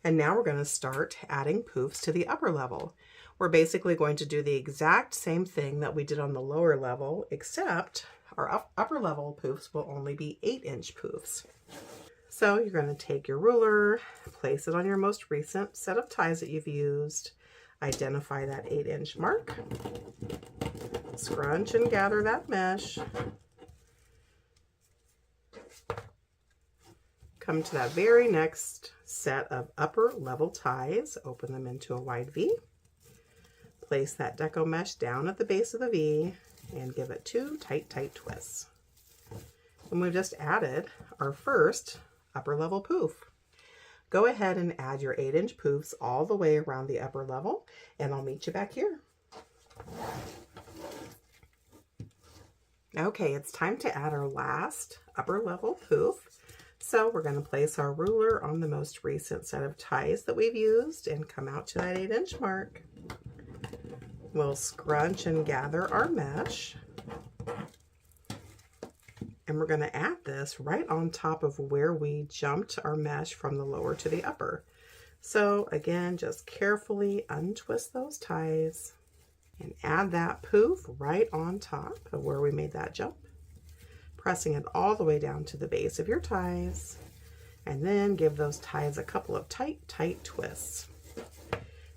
Speaker 1: And now we're going to start adding poofs to the upper level. We're basically going to do the exact same thing that we did on the lower level, except our upper level poofs will only be 8-inch poofs. So you're going to take your ruler, place it on your most recent set of ties that you've used, identify that 8-inch mark, scrunch and gather that mesh, come to that very next set of upper level ties, open them into a wide V, place that deco mesh down at the base of the V, and give it 2 tight twists. And we've just added our first upper level poof. Go ahead and add your 8-inch poofs all the way around the upper level, and I'll meet you back here. Okay, it's time to add our last upper level poof. So we're going to place our ruler on the most recent set of ties that we've used and come out to that 8-inch mark. We'll scrunch and gather our mesh. And we're going to add this right on top of where we jumped our mesh from the lower to the upper. So again, just carefully untwist those ties and add that poof right on top of where we made that jump, pressing it all the way down to the base of your ties, and then give those ties a couple of tight twists.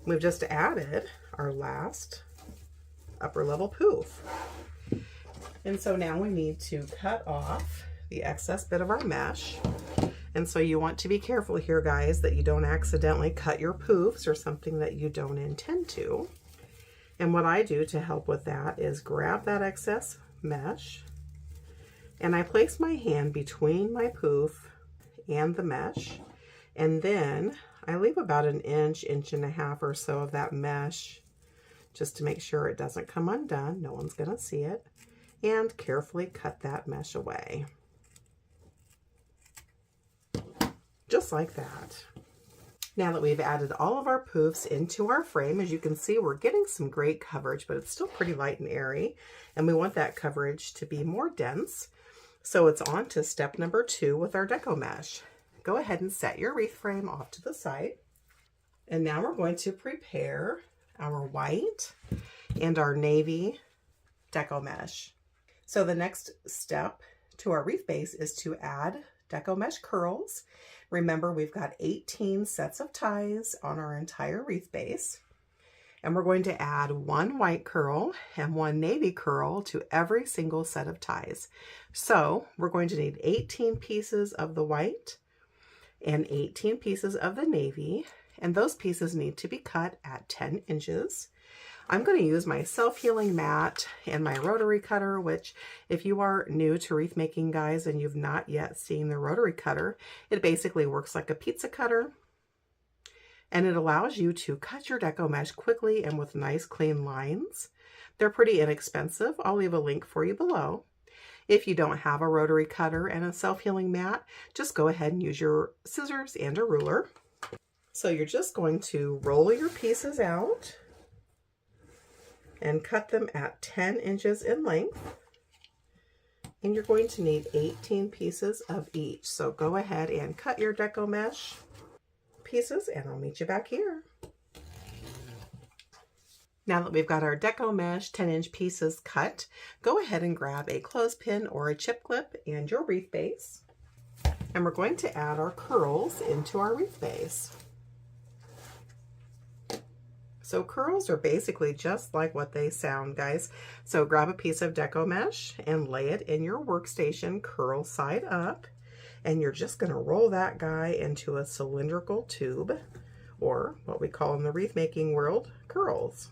Speaker 1: We've just added our last upper level poof. And so now we need to cut off the excess bit of our mesh. And so you want to be careful here, guys, that you don't accidentally cut your poofs or something that you don't intend to. And what I do to help with that is grab that excess mesh and I place my hand between my poof and the mesh. And then I leave about an inch and a half or so of that mesh just to make sure it doesn't come undone. No one's going to see it. And carefully cut that mesh away. Just like that. Now that we've added all of our poofs into our frame, as you can see, we're getting some great coverage, but it's still pretty light and airy, and we want that coverage to be more dense. So it's on to step number 2 with our deco mesh. Go ahead and set your wreath frame off to the side. And now we're going to prepare our white and our navy deco mesh. So the next step to our wreath base is to add deco mesh curls. Remember, we've got 18 sets of ties on our entire wreath base. And we're going to add 1 white curl and 1 navy curl to every single set of ties. So we're going to need 18 pieces of the white and 18 pieces of the navy. And those pieces need to be cut at 10 inches. I'm going to use my self-healing mat and my rotary cutter, which if you are new to wreath making, guys, and you've not yet seen the rotary cutter, it basically works like a pizza cutter. And it allows you to cut your deco mesh quickly and with nice clean lines. They're pretty inexpensive. I'll leave a link for you below. If you don't have a rotary cutter and a self-healing mat, just go ahead and use your scissors and a ruler. So you're just going to roll your pieces out and cut them at 10 inches in length. And you're going to need 18 pieces of each. So go ahead and cut your deco mesh pieces and I'll meet you back here. Now that we've got our deco mesh 10-inch pieces cut, go ahead and grab a clothespin or a chip clip and your wreath base. And we're going to add our curls into our wreath base. So curls are basically just like what they sound, guys. So grab a piece of deco mesh and lay it in your workstation curl side up. And you're just going to roll that guy into a cylindrical tube, or what we call in the wreath making world, curls.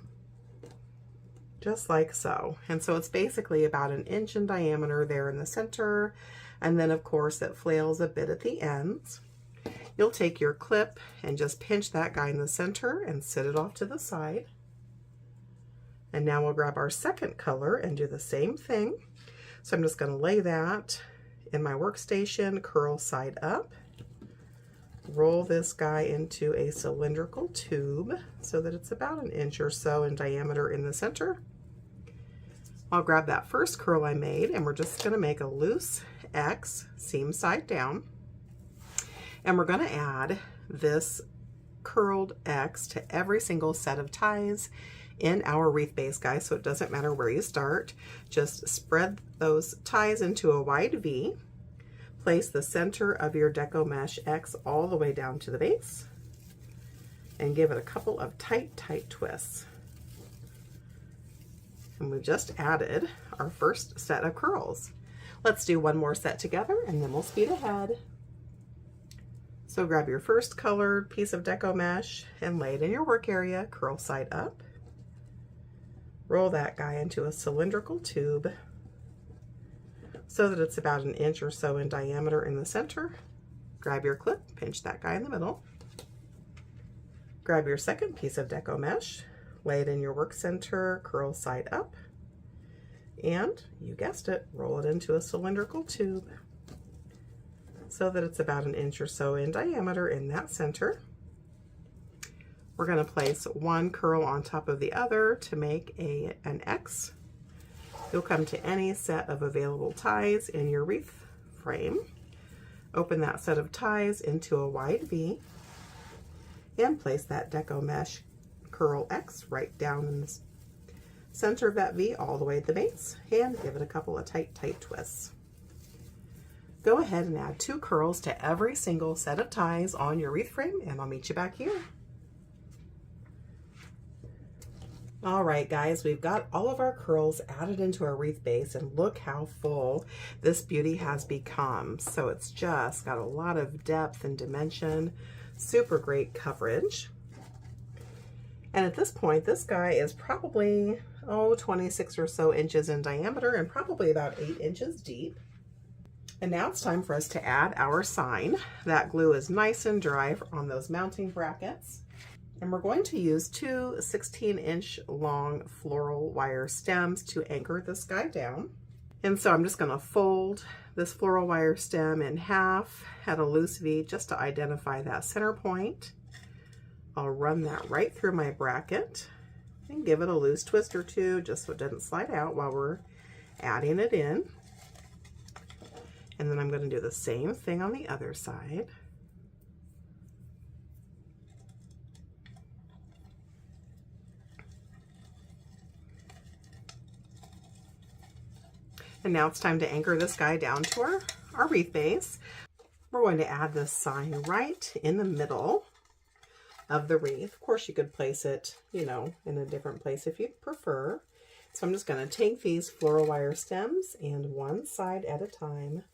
Speaker 1: Just like so. And so it's basically about 1 inch in diameter there in the center. And then of course it flails a bit at the ends. You'll take your clip and just pinch that guy in the center and sit it off to the side. And now we'll grab our second color and do the same thing. So I'm just going to lay that in my workstation, curl side up, roll this guy into a cylindrical tube so that it's about 1 inch or so in diameter in the center. I'll grab that first curl I made and we're just going to make a loose X seam side down. And we're going to add this curled X to every single set of ties in our wreath base, guys, so it doesn't matter where you start. Just spread those ties into a wide V. Place the center of your deco mesh X all the way down to the base and give it a couple of tight twists. And we've just added our first set of curls. Let's do one more set together and then we'll speed ahead. So grab your first colored piece of deco mesh and lay it in your work area, curl side up. Roll that guy into a cylindrical tube so that it's about 1 inch or so in diameter in the center. Grab your clip, pinch that guy in the middle. Grab your second piece of deco mesh, lay it in your work center, curl side up, and you guessed it, roll it into a cylindrical tube so that it's about 1 inch or so in diameter in that center. We're going to place one curl on top of the other to make an X. You'll come to any set of available ties in your wreath frame. Open that set of ties into a wide V and place that deco mesh curl X right down in the center of that V all the way at the base and give it a couple of tight twists. Go ahead and add 2 curls to every single set of ties on your wreath frame and I'll meet you back here. All right, guys, we've got all of our curls added into our wreath base and look how full this beauty has become. So it's just got a lot of depth and dimension, super great coverage. And at this point, this guy is probably, 26 or so inches in diameter and probably about 8 inches deep. And now it's time for us to add our sign. That glue is nice and dry on those mounting brackets. And we're going to use 2 16-inch long floral wire stems to anchor this guy down. And so I'm just going to fold this floral wire stem in half at a loose V just to identify that center point. I'll run that right through my bracket and give it a loose twist or two just so it doesn't slide out while we're adding it in. And then I'm going to do the same thing on the other side. And now it's time to anchor this guy down to our wreath base. We're going to add this sign right in the middle of the wreath. Of course, you could place it, in a different place if you prefer. So I'm just going to take these floral wire stems and one side at a time,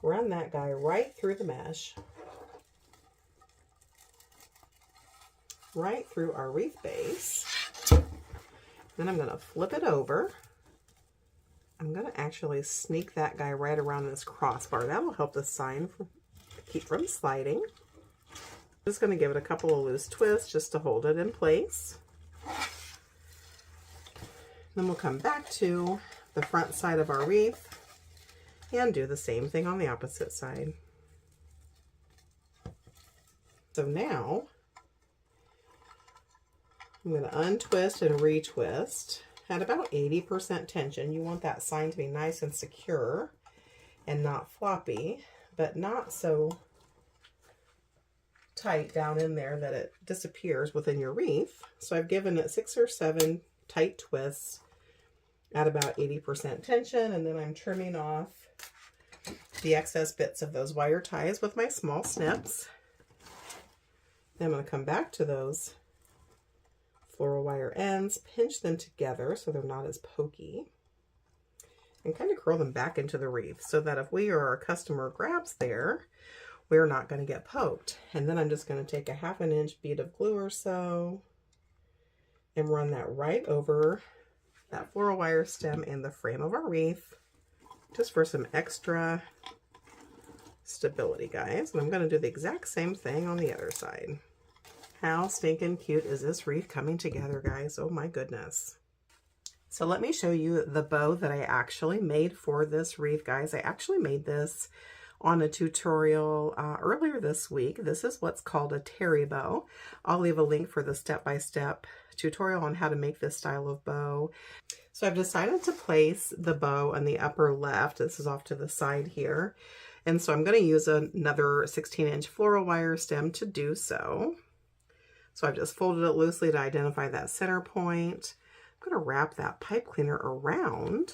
Speaker 1: run that guy right through the mesh, right through our wreath base. Then I'm going to flip it over. I'm going to actually sneak that guy right around this crossbar. That will help the sign keep from sliding. I'm just going to give it a couple of loose twists just to hold it in place. Then we'll come back to the front side of our wreath and do the same thing on the opposite side. So now I'm going to untwist and retwist at about 80% tension. You want that sign to be nice and secure and not floppy, but not so tight down in there that it disappears within your wreath. So I've given it 6 or 7 tight twists at about 80% tension, and then I'm trimming off the excess bits of those wire ties with my small snips. Then I'm going to come back to those floral wire ends, pinch them together so they're not as pokey, and kind of curl them back into the wreath so that if we or our customer grabs there, we're not going to get poked. And then I'm just going to take a 1/2 inch bead of glue or so and run that right over that floral wire stem in the frame of our wreath, just for some extra stability, guys. And I'm going to do the exact same thing on the other side. How stinking cute is this wreath coming together, guys? Oh my goodness. So let me show you the bow that I actually made for this wreath, guys. I actually made this on a tutorial earlier this week. This is what's called a terry bow. I'll leave a link for the step-by-step tutorial on how to make this style of bow. So I've decided to place the bow on the upper left. This is off to the side here. And so I'm going to use another 16-inch floral wire stem to do so. So I've just folded it loosely to identify that center point. I'm going to wrap that pipe cleaner around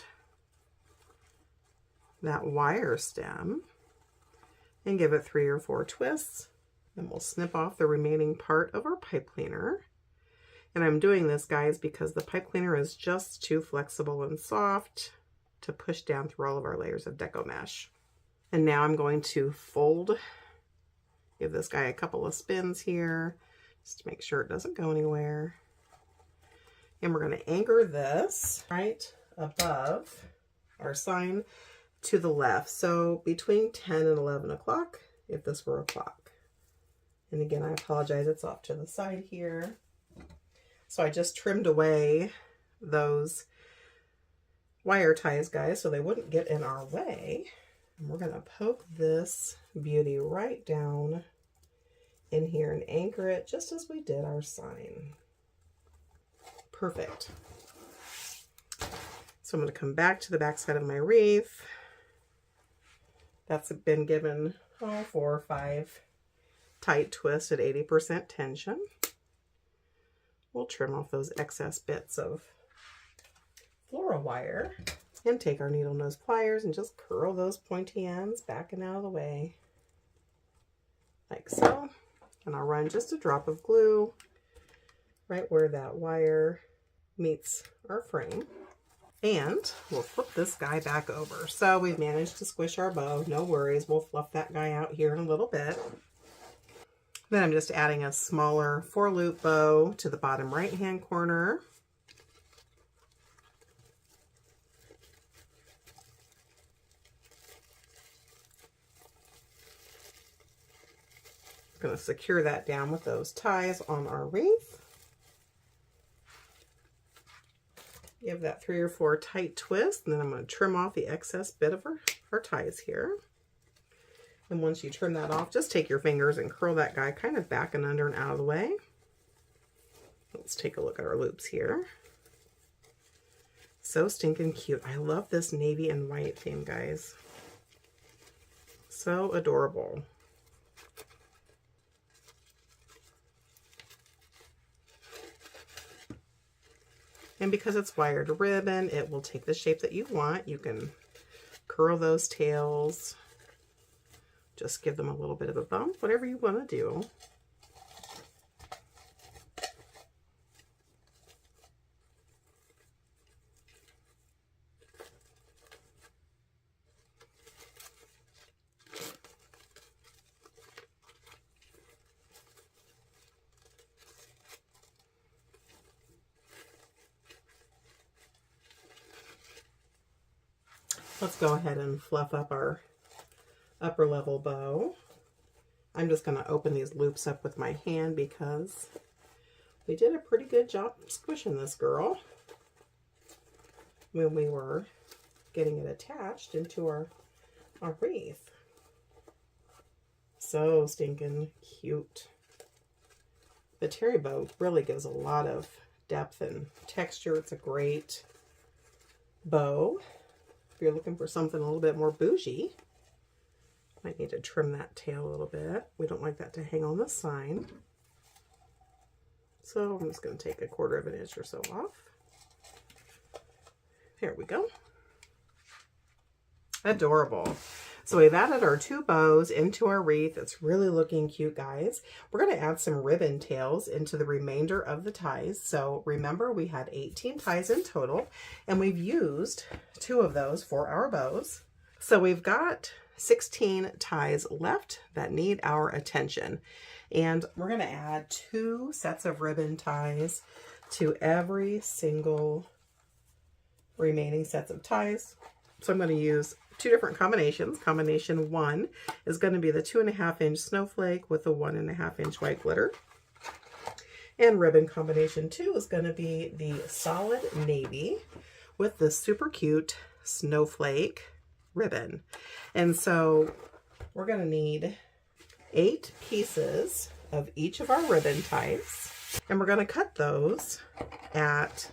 Speaker 1: that wire stem and give it 3 or 4 twists. Then we'll snip off the remaining part of our pipe cleaner. And I'm doing this, guys, because the pipe cleaner is just too flexible and soft to push down through all of our layers of Deco mesh. And now I'm going to fold, give this guy a couple of spins here, just to make sure it doesn't go anywhere. And we're going to anchor this right above our sign to the left. So between 10 and 11 o'clock, if this were a clock. And again, I apologize, it's off to the side here. So I just trimmed away those wire ties, guys, so they wouldn't get in our way. And we're going to poke this beauty right down in here and anchor it just as we did our sign. Perfect. So I'm going to come back to the back side of my wreath. That's been given 4 or 5 tight twists at 80% tension. We'll trim off those excess bits of floral wire and take our needle nose pliers and just curl those pointy ends back and out of the way, like so. And I'll run just a drop of glue right where that wire meets our frame. And we'll flip this guy back over. So we've managed to squish our bow. No worries. We'll fluff that guy out here in a little bit. Then I'm just adding a smaller 4-loop bow to the bottom right-hand corner. I'm going to secure that down with those ties on our wreath. Give that 3 or 4 tight twists, and then I'm going to trim off the excess bit of our ties here. And once you trim that off, just take your fingers and curl that guy kind of back and under and out of the way. Let's take a look at our loops here. So stinking cute. I love this navy and white theme, guys. So adorable. And because it's wired ribbon, it will take the shape that you want. You can curl those tails. Just give them a little bit of a bump, whatever you want to do. Let's go ahead and fluff up our upper level bow. I'm just going to open these loops up with my hand because we did a pretty good job squishing this girl when we were getting it attached into our wreath. So stinking cute. The terry bow really gives a lot of depth and texture. It's a great bow. If you're looking for something a little bit more bougie, might need to trim that tail a little bit. We don't like that to hang on the side. So I'm just going to take 1/4 of an inch or so off. There we go. Adorable. So we've added our 2 bows into our wreath. It's really looking cute, guys. We're going to add some ribbon tails into the remainder of the ties. So remember, we had 18 ties in total, and we've used 2 of those for our bows. So we've got 16 ties left that need our attention. And we're going to add 2 sets of ribbon ties to every single remaining sets of ties. So I'm going to use 2 different combinations. Combination 1 is going to be the 2.5 inch snowflake with the 1.5 inch white glitter. And ribbon combination 2 is going to be the solid navy with the super cute snowflake ribbon. And so we're going to need 8 pieces of each of our ribbon ties. And we're going to cut those at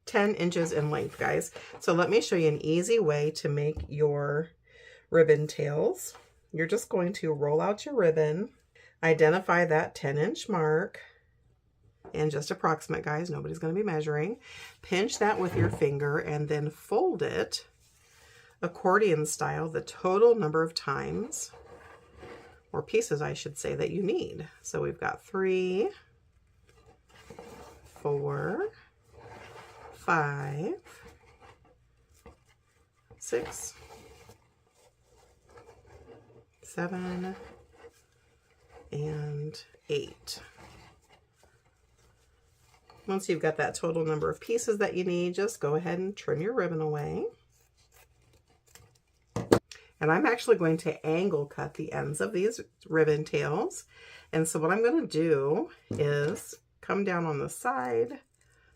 Speaker 1: 10 inches in length, guys. So let me show you an easy way to make your ribbon tails. You're just going to roll out your ribbon, identify that 10-inch mark, and just approximate, guys. Nobody's going to be measuring. Pinch that with your finger and then fold it accordion style the total number of times, or pieces I should say, that you need. So we've got 3, 4, 5, 6, 7, and 8. Once you've got that total number of pieces that you need, just go ahead and trim your ribbon away. And I'm actually going to angle cut the ends of these ribbon tails. And so what I'm going to do is come down on the side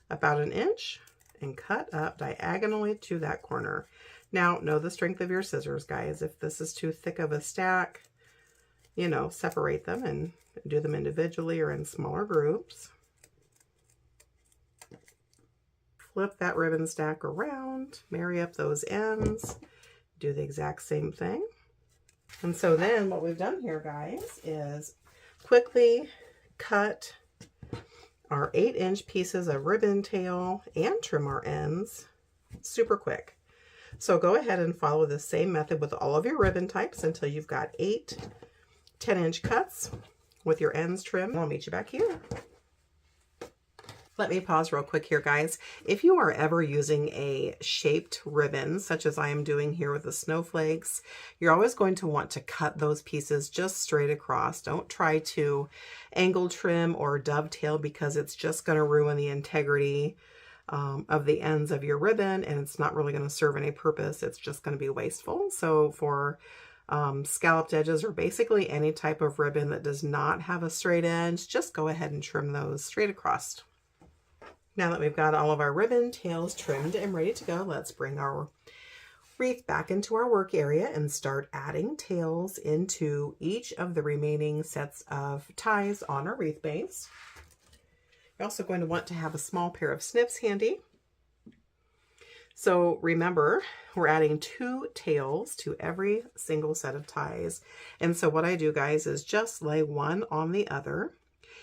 Speaker 1: about 1 inch and cut up diagonally to that corner. Now, know the strength of your scissors, guys. If this is too thick of a stack, you know, separate them and do them individually or in smaller groups. Flip that ribbon stack around, marry up those ends, do the exact same thing. And so then what we've done here, guys, is quickly cut our 8-inch pieces of ribbon tail and trim our ends super quick. So go ahead and follow the same method with all of your ribbon types until you've got 8 10-inch cuts with your ends trimmed. I'll meet you back here. Let me pause real quick here, guys. If you are ever using a shaped ribbon, such as I am doing here with the snowflakes, you're always going to want to cut those pieces just straight across. Don't try to angle trim or dovetail, because it's just going to ruin the integrity of the ends of your ribbon, and it's not really going to serve any purpose. It's just going to be wasteful. So for scalloped edges, or basically any type of ribbon that does not have a straight edge, just go ahead and trim those straight across. Now that we've got all of our ribbon tails trimmed and ready to go, let's bring our wreath back into our work area and start adding tails into each of the remaining sets of ties on our wreath base. You're also going to want to have a small pair of snips handy. So remember, we're adding 2 tails to every single set of ties. And so what I do, guys, is just lay one on the other.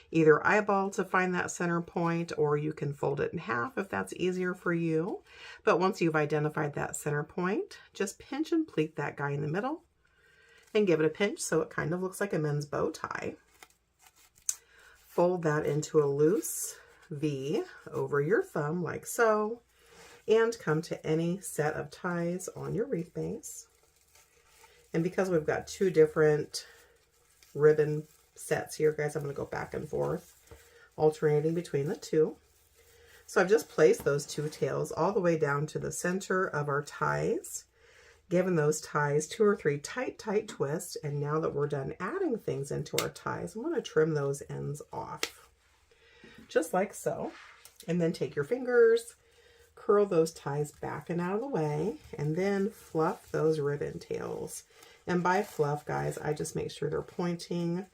Speaker 1: Either eyeball to find that center point, or you can fold it in half if that's easier for you. But once you've identified that center point, just pinch and pleat that guy in the middle and give it a pinch so it kind of looks like a men's bow tie. Fold that into a loose V over your thumb like so, and come to any set of ties on your wreath base. And because we've got 2 different ribbon sets here, guys, I'm going to go back and forth, alternating between the 2. So I've just placed those 2 tails all the way down to the center of our ties. giving those ties 2 or 3 tight twists. And now that we're done adding things into our ties, I'm going to trim those ends off, just like so. And then take your fingers, curl those ties back and out of the way, and then fluff those ribbon tails. And by fluff, guys, I just make sure they're pointing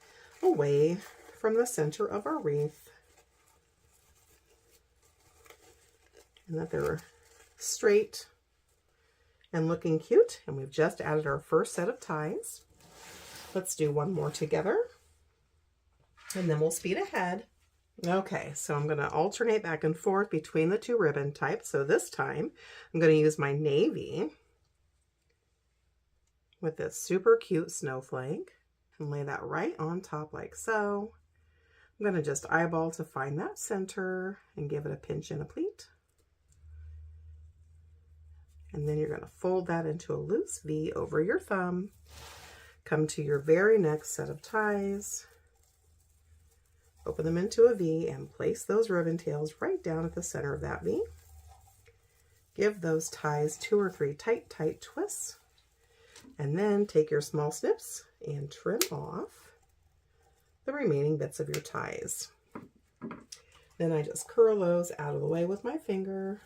Speaker 1: away from the center of our wreath, and that they're straight and looking cute. And we've just added our first set of ties. Let's do one more together, and then we'll speed ahead. Okay, so I'm going to alternate back and forth between the 2 ribbon types. So this time I'm going to use my navy with this super cute snowflake and lay that right on top like so. I'm going to just eyeball to find that center and give it a pinch and a pleat. And then you're going to fold that into a loose V over your thumb. Come to your very next set of ties. Open them into a V and place those ribbon tails right down at the center of that V. Give those ties 2 or 3 tight twists. And then take your small snips and trim off the remaining bits of your ties. Then I just curl those out of the way with my finger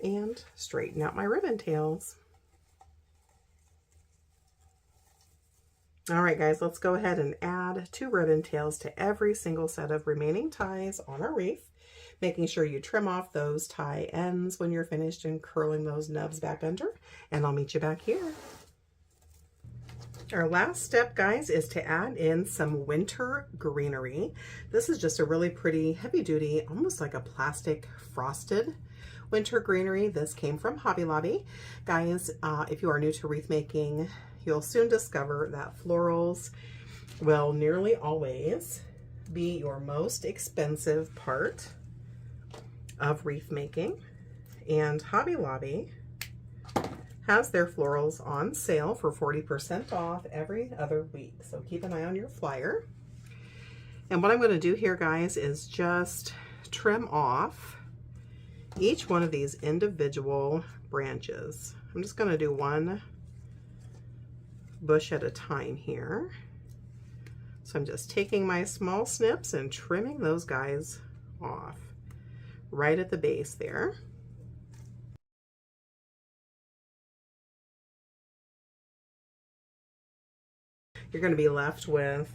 Speaker 1: and straighten out my ribbon tails. All right, guys, let's go ahead and add 2 ribbon tails to every single set of remaining ties on our wreath, making sure you trim off those tie ends when you're finished and curling those nubs back under, and I'll meet you back here. Our last step, guys, is to add in some winter greenery. This is just a really pretty heavy duty, almost like a plastic frosted winter greenery. This came from Hobby Lobby. Guys, if you are new to wreath making, you'll soon discover that florals will nearly always be your most expensive part of wreath making. And Hobby Lobby has their florals on sale for 40% off every other week. So keep an eye on your flyer. And what I'm going to do here, guys, is just trim off each one of these individual branches. I'm just going to do one bush at a time here. So I'm just taking my small snips and trimming those guys off right at the base there. You're going to be left with,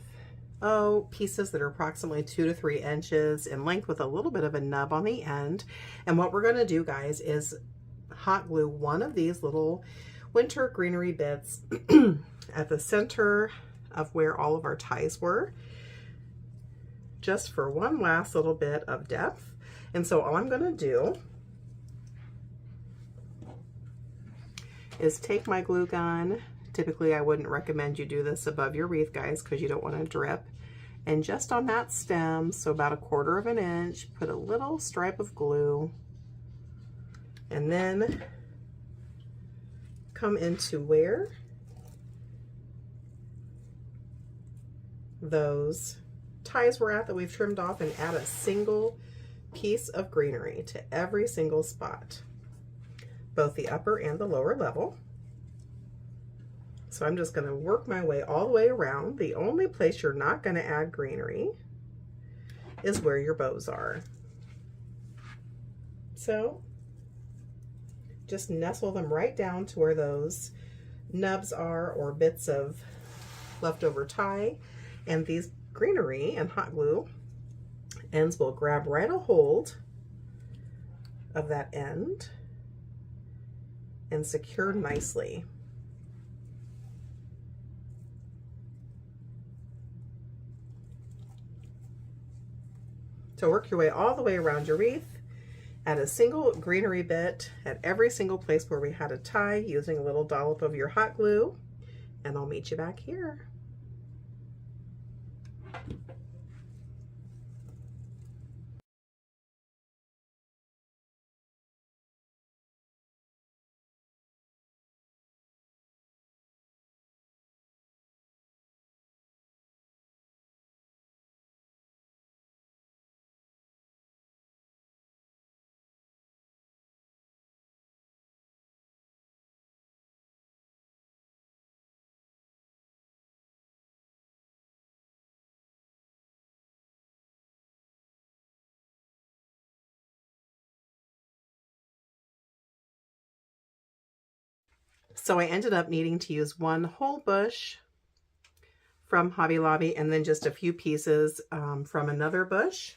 Speaker 1: pieces that are approximately 2 to 3 inches in length with a little bit of a nub on the end. And what we're going to do, guys, is hot glue one of these little winter greenery bits at the center of where all of our ties were, just for one last little bit of depth. And so all I'm going to do is take my glue gun. Typically, I wouldn't recommend you do this above your wreath, guys, because you don't want to drip. And just on that stem, so about 1/4 of an inch, put a little stripe of glue, and then come into where those ties were at that we've trimmed off, and add a single piece of greenery to every single spot, both the upper and the lower level. So I'm just going to work my way all the way around. The only place you're not going to add greenery is where your bows are. So just nestle them right down to where those nubs are, or bits of leftover tie, and these greenery and hot glue ends will grab right a hold of that end and secure nicely. So work your way all the way around your wreath. Add a single greenery bit at every single place where we had a tie, using a little dollop of your hot glue, and I'll meet you back here. So I ended up needing to use one whole bush from Hobby Lobby and then just a few pieces from another bush.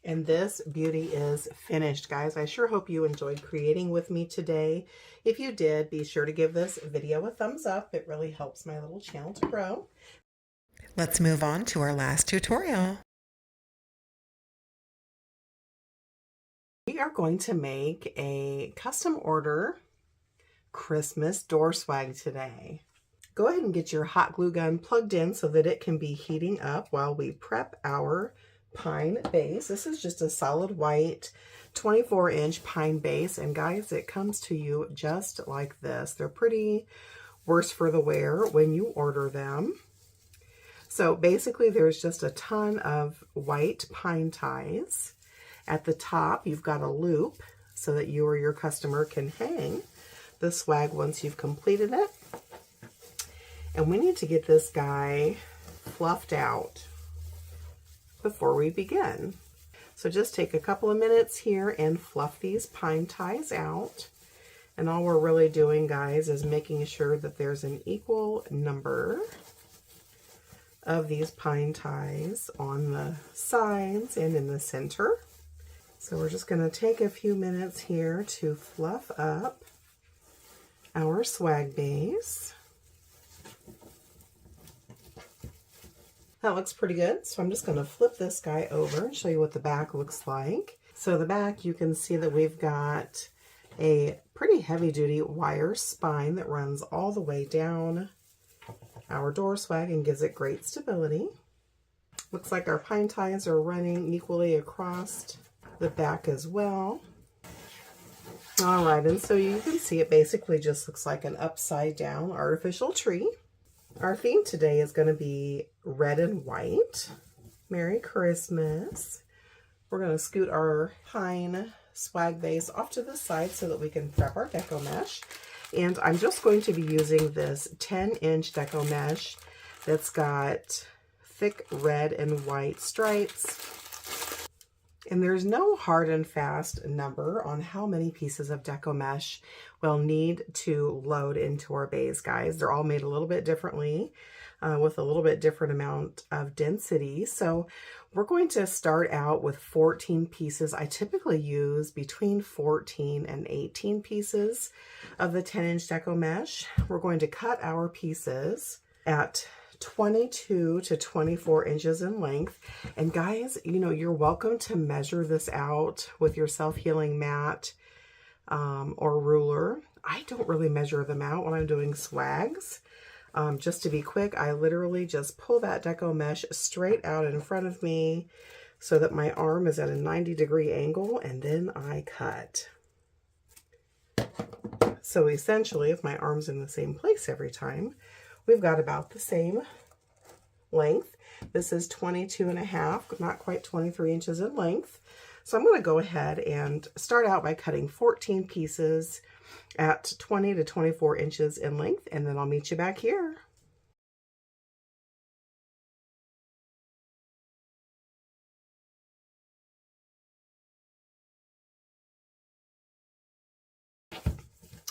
Speaker 1: And this beauty is finished, guys. I sure hope you enjoyed creating with me today. If you did, be sure to give this video a thumbs up. It really helps my little channel to grow. Let's move on to our last tutorial. We are going to make a custom order Christmas door swag today. Go ahead and get your hot glue gun plugged in so that it can be heating up while we prep our pine base. This is just a solid white 24-inch pine base, and guys, it comes to you just like this. They're pretty worse for the wear when you order them. So basically there's just a ton of white pine ties. At the top you've got a loop so that you or your customer can hang the swag once you've completed it. And we need to get this guy fluffed out before we begin. So just take a couple of minutes here and fluff these pine ties out. And all we're really doing, guys, is making sure that there's an equal number of these pine ties on the sides and in the center. So we're just going to take a few minutes here to fluff up our swag base. That looks pretty good. So I'm just going to flip this guy over and show you what the back looks like. So the back, you can see that we've got a pretty heavy duty wire spine that runs all the way down our door swag and gives it great stability. Looks like our pine ties are running equally across the back as well. All right, and so you can see it basically just looks like an upside down artificial tree. Our theme today is going to be red and white. Merry Christmas. We're going to scoot our pine swag base off to the side so that we can prep our deco mesh. And I'm just going to be using this 10-inch deco mesh that's got thick red and white stripes. And there's no hard and fast number on how many pieces of deco mesh we'll need to load into our base, guys. They're all made a little bit differently with a little bit different amount of density. So we're going to start out with 14 pieces. I typically use between 14 and 18 pieces of the 10-inch deco mesh. We're going to cut our pieces at 22 to 24 inches in length. And guys, you know, you're welcome to measure this out with your self-healing mat or ruler. I don't really measure them out when I'm doing swags. Just to be quick, I literally just pull that deco mesh straight out in front of me so that my arm is at a 90-degree angle, and then I cut. So essentially, if my arm's in the same place every time, we've got about the same length. This is 22.5, not quite 23 inches in length. So I'm going to go ahead and start out by cutting 14 pieces at 20 to 24 inches in length, and then I'll meet you back here.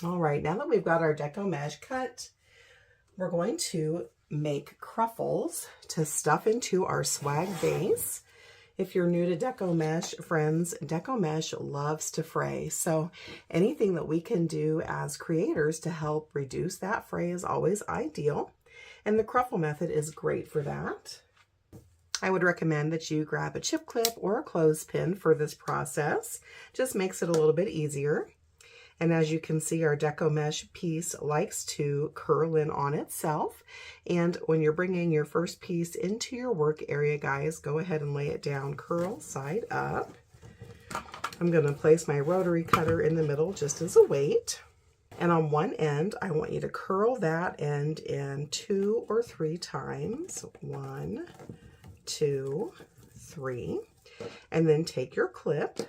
Speaker 1: All right, now that we've got our deco mesh cut, we're going to make Cruffles to stuff into our swag base. If you're new to deco mesh, friends, deco mesh loves to fray. So anything that we can do as creators to help reduce that fray is always ideal. And the Cruffle method is great for that. I would recommend that you grab a chip clip or a clothespin for this process. Just makes it a little bit easier. And as you can see, our deco mesh piece likes to curl in on itself. And when you're bringing your first piece into your work area, guys, go ahead and lay it down, curl side up. I'm going to place my rotary cutter in the middle just as a weight. And on one end, I want you to curl that end in 2 or 3 times. 1, 2, 3. And then take your clip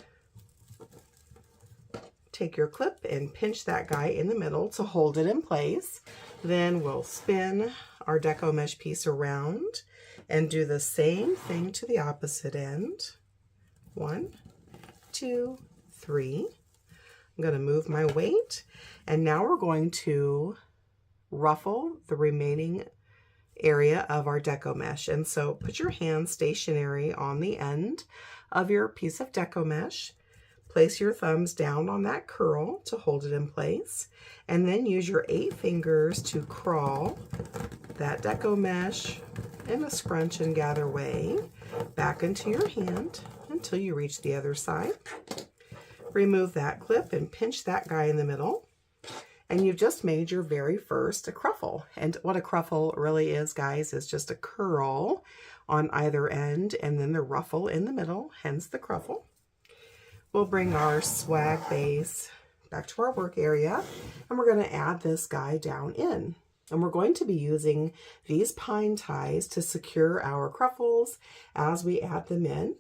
Speaker 1: and pinch that guy in the middle to hold it in place. Then we'll spin our deco mesh piece around and do the same thing to the opposite end. 1, 2, 3. I'm going to move my weight, and now we're going to ruffle the remaining area of our deco mesh. And so put your hand stationary on the end of your piece of deco mesh. Place your thumbs down on that curl to hold it in place, and then use your 8 fingers to crawl that deco mesh in a scrunch and gather way back into your hand until you reach the other side. Remove that clip and pinch that guy in the middle. And you've just made your very first cruffle. And what a cruffle really is, guys, is just a curl on either end and then the ruffle in the middle, hence the cruffle. We'll bring our swag base back to our work area, and we're going to add this guy down in. And we're going to be using these pine ties to secure our cruffles as we add them in.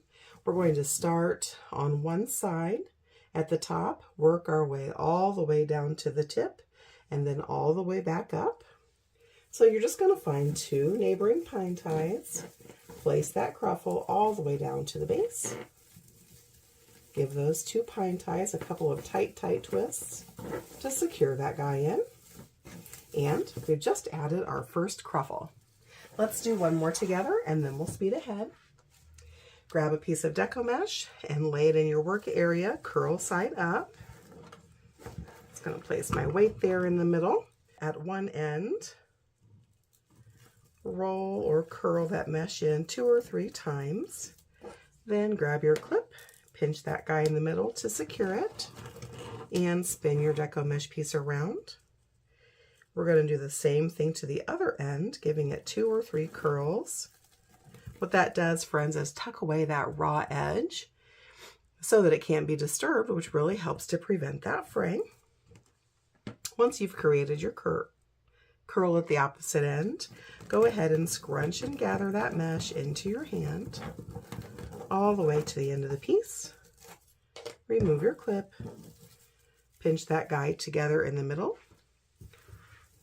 Speaker 1: We're going to start on one side at the top, work our way all the way down to the tip, and then all the way back up. So you're just going to find 2 neighboring pine ties, place that cruffle all the way down to the base. Give those 2 pine ties a couple of tight twists to secure that guy in. And we've just added our first cruffle. Let's do one more together and then we'll speed ahead. Grab a piece of deco mesh and lay it in your work area, curl side up. I'm going to place my weight there in the middle. At one end, roll or curl that mesh in 2 or 3 times. Then grab your clip, pinch that guy in the middle to secure it, and spin your deco mesh piece around. We're going to do the same thing to the other end, giving it 2 or 3 curls. What that does, friends, is tuck away that raw edge so that it can't be disturbed, which really helps to prevent that fray. Once you've created your curl at the opposite end, go ahead and scrunch and gather that mesh into your hand all the way to the end of the piece. Remove your clip, pinch that guy together in the middle,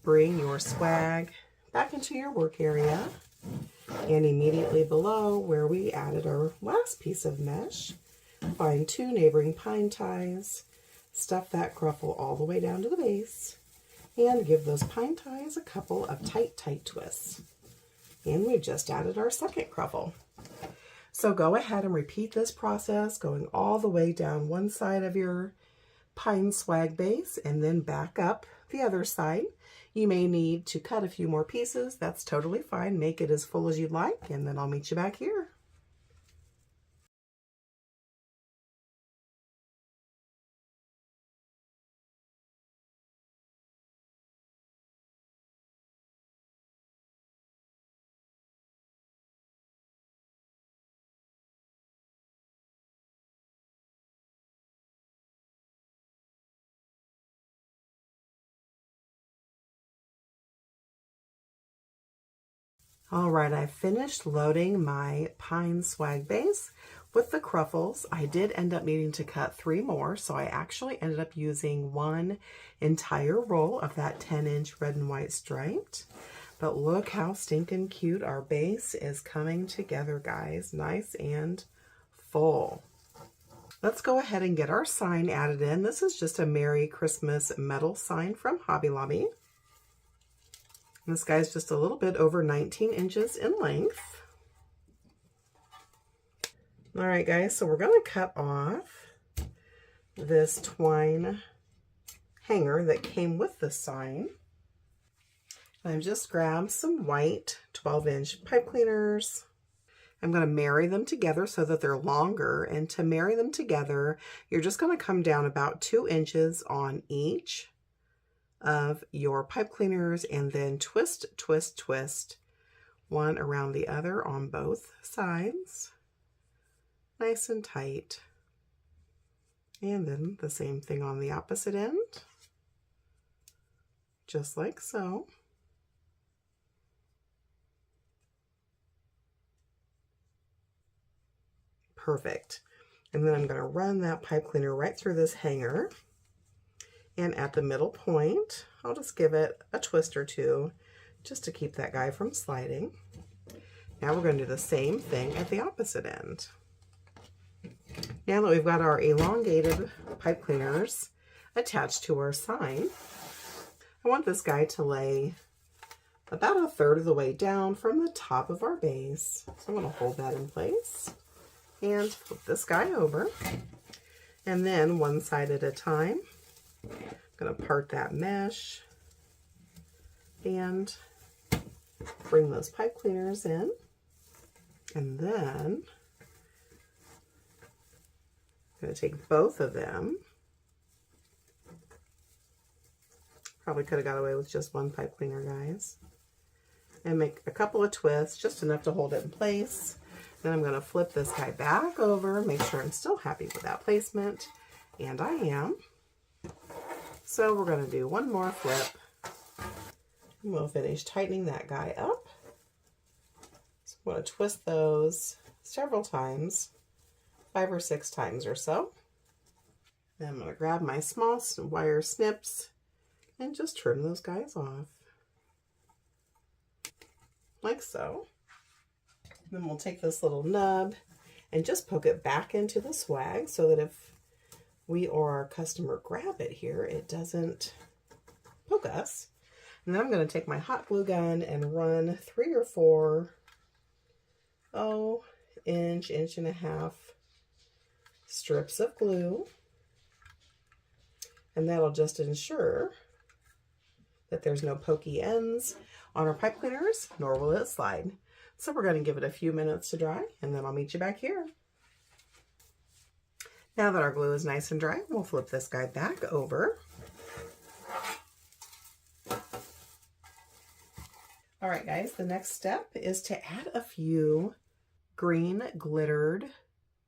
Speaker 1: bring your swag back into your work area, and immediately below where we added our last piece of mesh, find 2 neighboring pine ties, stuff that cruffle all the way down to the base, and give those pine ties a couple of tight twists. And we've just added our second cruffle. So go ahead and repeat this process, going all the way down one side of your pine swag base and then back up the other side. You may need to cut a few more pieces. That's totally fine. Make it as full as you'd like, and then I'll meet you back here. All right, I finished loading my pine swag base with the cruffles. I did end up needing to cut 3 more, so I actually ended up using 1 entire roll of that 10-inch red and white striped. But look how stinking cute our base is coming together, guys. Nice and full. Let's go ahead and get our sign added in. This is just a Merry Christmas metal sign from Hobby Lobby. This guy's just a little bit over 19 inches in length. All right, guys, so we're going to cut off this twine hanger that came with the sign. I've just grabbed some white 12-inch pipe cleaners. I'm going to marry them together so that they're longer. And to marry them together, you're just going to come down about 2 inches on each of your pipe cleaners and then twist, twist, twist one around the other on both sides, nice and tight. And then the same thing on the opposite end, just like so. Perfect. And then I'm going to run that pipe cleaner right through this hanger. And at the middle point, I'll just give it a twist or 2 just to keep that guy from sliding. Now we're going to do the same thing at the opposite end. Now that we've got our elongated pipe cleaners attached to our sign. I want this guy to lay about 1/3 of the way down from the top of our base. So I'm going to hold that in place and flip this guy over. And then one side at a time, I'm going to part that mesh and bring those pipe cleaners in. And then I'm going to take both of them. Probably could have got away with just one pipe cleaner, guys. And make a couple of twists, just enough to hold it in place. Then I'm going to flip this guy back over, make sure I'm still happy with that placement. And I am. So we're going to do one more flip. And we'll finish tightening that guy up. So I'm going to twist those several times, 5 or 6 times or so. Then I'm going to grab my small wire snips and just trim those guys off. Like so. Then we'll take this little nub and just poke it back into the swag so that if we or our customer grab it here, it doesn't poke us. And then I'm going to take my hot glue gun and run 3 or 4, inch and a half strips of glue. And that'll just ensure that there's no pokey ends on our pipe cleaners, nor will it slide. So we're going to give it a few minutes to dry, and then I'll meet you back here. Now that our glue is nice and dry, we'll flip this guy back over. All right, guys, the next step is to add a few green glittered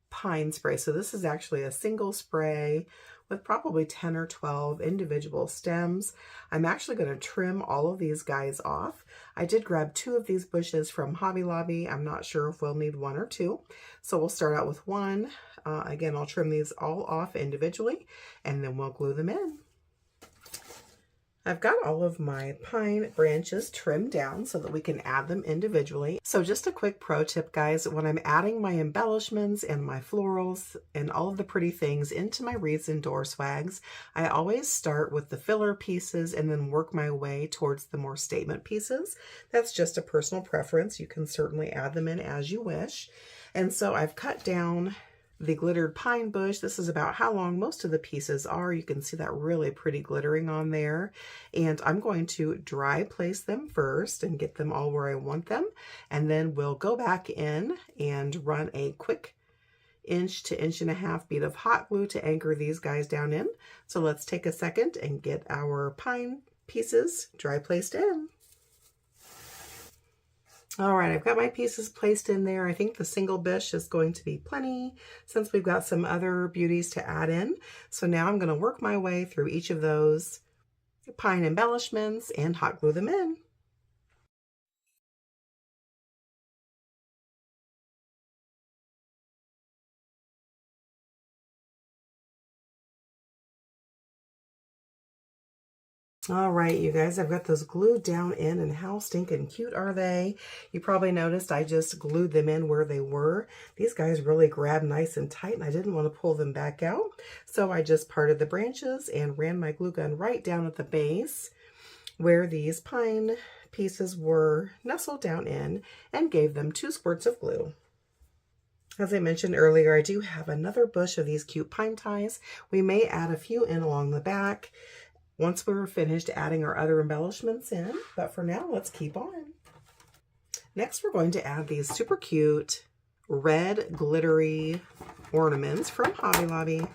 Speaker 1: pine spray. So this is actually a single spray with probably 10 or 12 individual stems. I'm actually going to trim all of these guys off. I did grab 2 of these bushes from Hobby Lobby. I'm not sure if we'll need 1 or 2. So we'll start out with 1. Again, I'll trim these all off individually and then we'll glue them in. I've got all of my pine branches trimmed down so that we can add them individually. So just a quick pro tip, guys, when I'm adding my embellishments and my florals and all of the pretty things into my wreaths and door swags, I always start with the filler pieces and then work my way towards the more statement pieces. That's just a personal preference. You can certainly add them in as you wish. And so I've cut down the glittered pine bush. This is about how long most of the pieces are. You can see that really pretty glittering on there. And I'm going to dry place them first and get them all where I want them. And then we'll go back in and run a quick 1 to 1.5 inch bead of hot glue to anchor these guys down in. So let's take a second and get our pine pieces dry placed in. All right, I've got my pieces placed in there. I think the single bush is going to be plenty since we've got some other beauties to add in. So now I'm going to work my way through each of those pine embellishments and hot glue them in. All right, you guys, I've got those glued down in, and how stinking cute are they? You probably noticed I just glued them in where they were. These guys really grab nice and tight, and I didn't want to pull them back out. So I just parted the branches and ran my glue gun right down at the base where these pine pieces were nestled down in and gave them 2 squirts of glue. As I mentioned earlier, I do have another bush of these cute pine ties. We may add a few in along the back once we're finished adding our other embellishments in, but for now, let's keep on. Next, we're going to add these super cute red glittery ornaments from Hobby Lobby.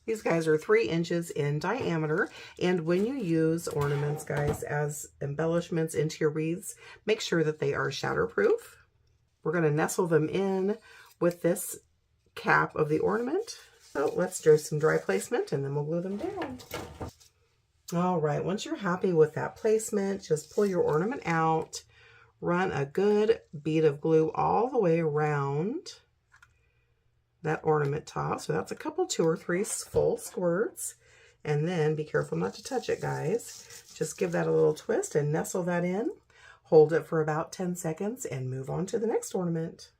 Speaker 1: These guys are 3 inches in diameter, and when you use ornaments, guys, as embellishments into your wreaths, make sure that they are shatterproof. We're going to nestle them in with this cap of the ornament. So let's do some dry placement and then we'll glue them down. All right, once you're happy with that placement, just pull your ornament out, run a good bead of glue all the way around that ornament top. So that's a couple, 2 or 3 full squirts. And then be careful not to touch it, guys. Just give that a little twist and nestle that in. Hold it for about 10 seconds and move on to the next ornament.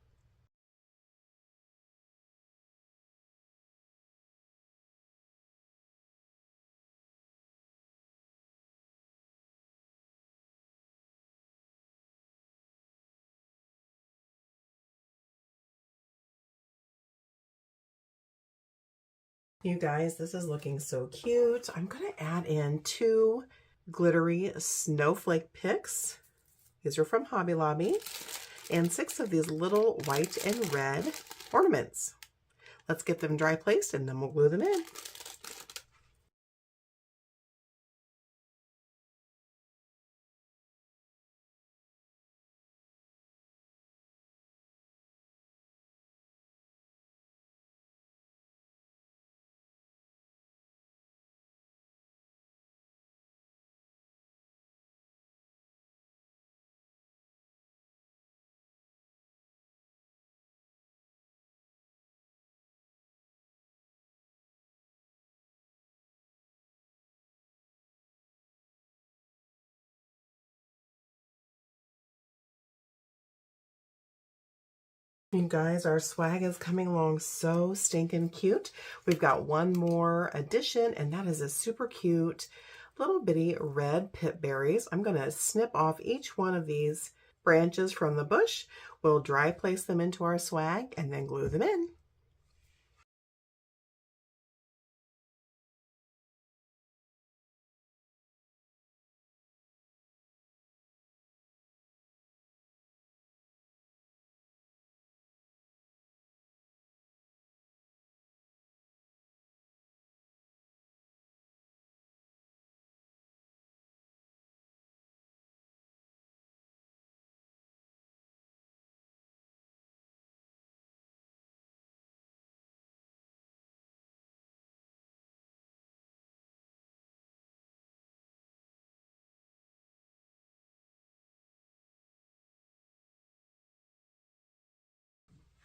Speaker 1: You guys, this is looking so cute. I'm going to add in 2 glittery snowflake picks. These are from Hobby Lobby. And 6 of these little white and red ornaments. Let's get them dry placed and then we'll glue them in. You guys, our swag is coming along so stinking cute. We've got one more addition, and that is a super cute little bitty red pip berries. I'm going to snip off each one of these branches from the bush. We'll dry place them into our swag and then glue them in.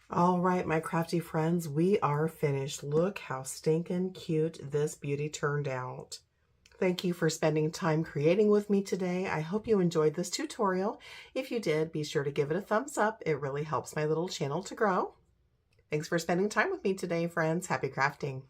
Speaker 1: All right, my crafty friends, we are finished. Look how stinking cute this beauty turned out. Thank you for spending time creating with me today. I hope you enjoyed this tutorial. If you did, be sure to give it a thumbs up. It really helps my little channel to grow. Thanks for spending time with me today, friends. Happy crafting.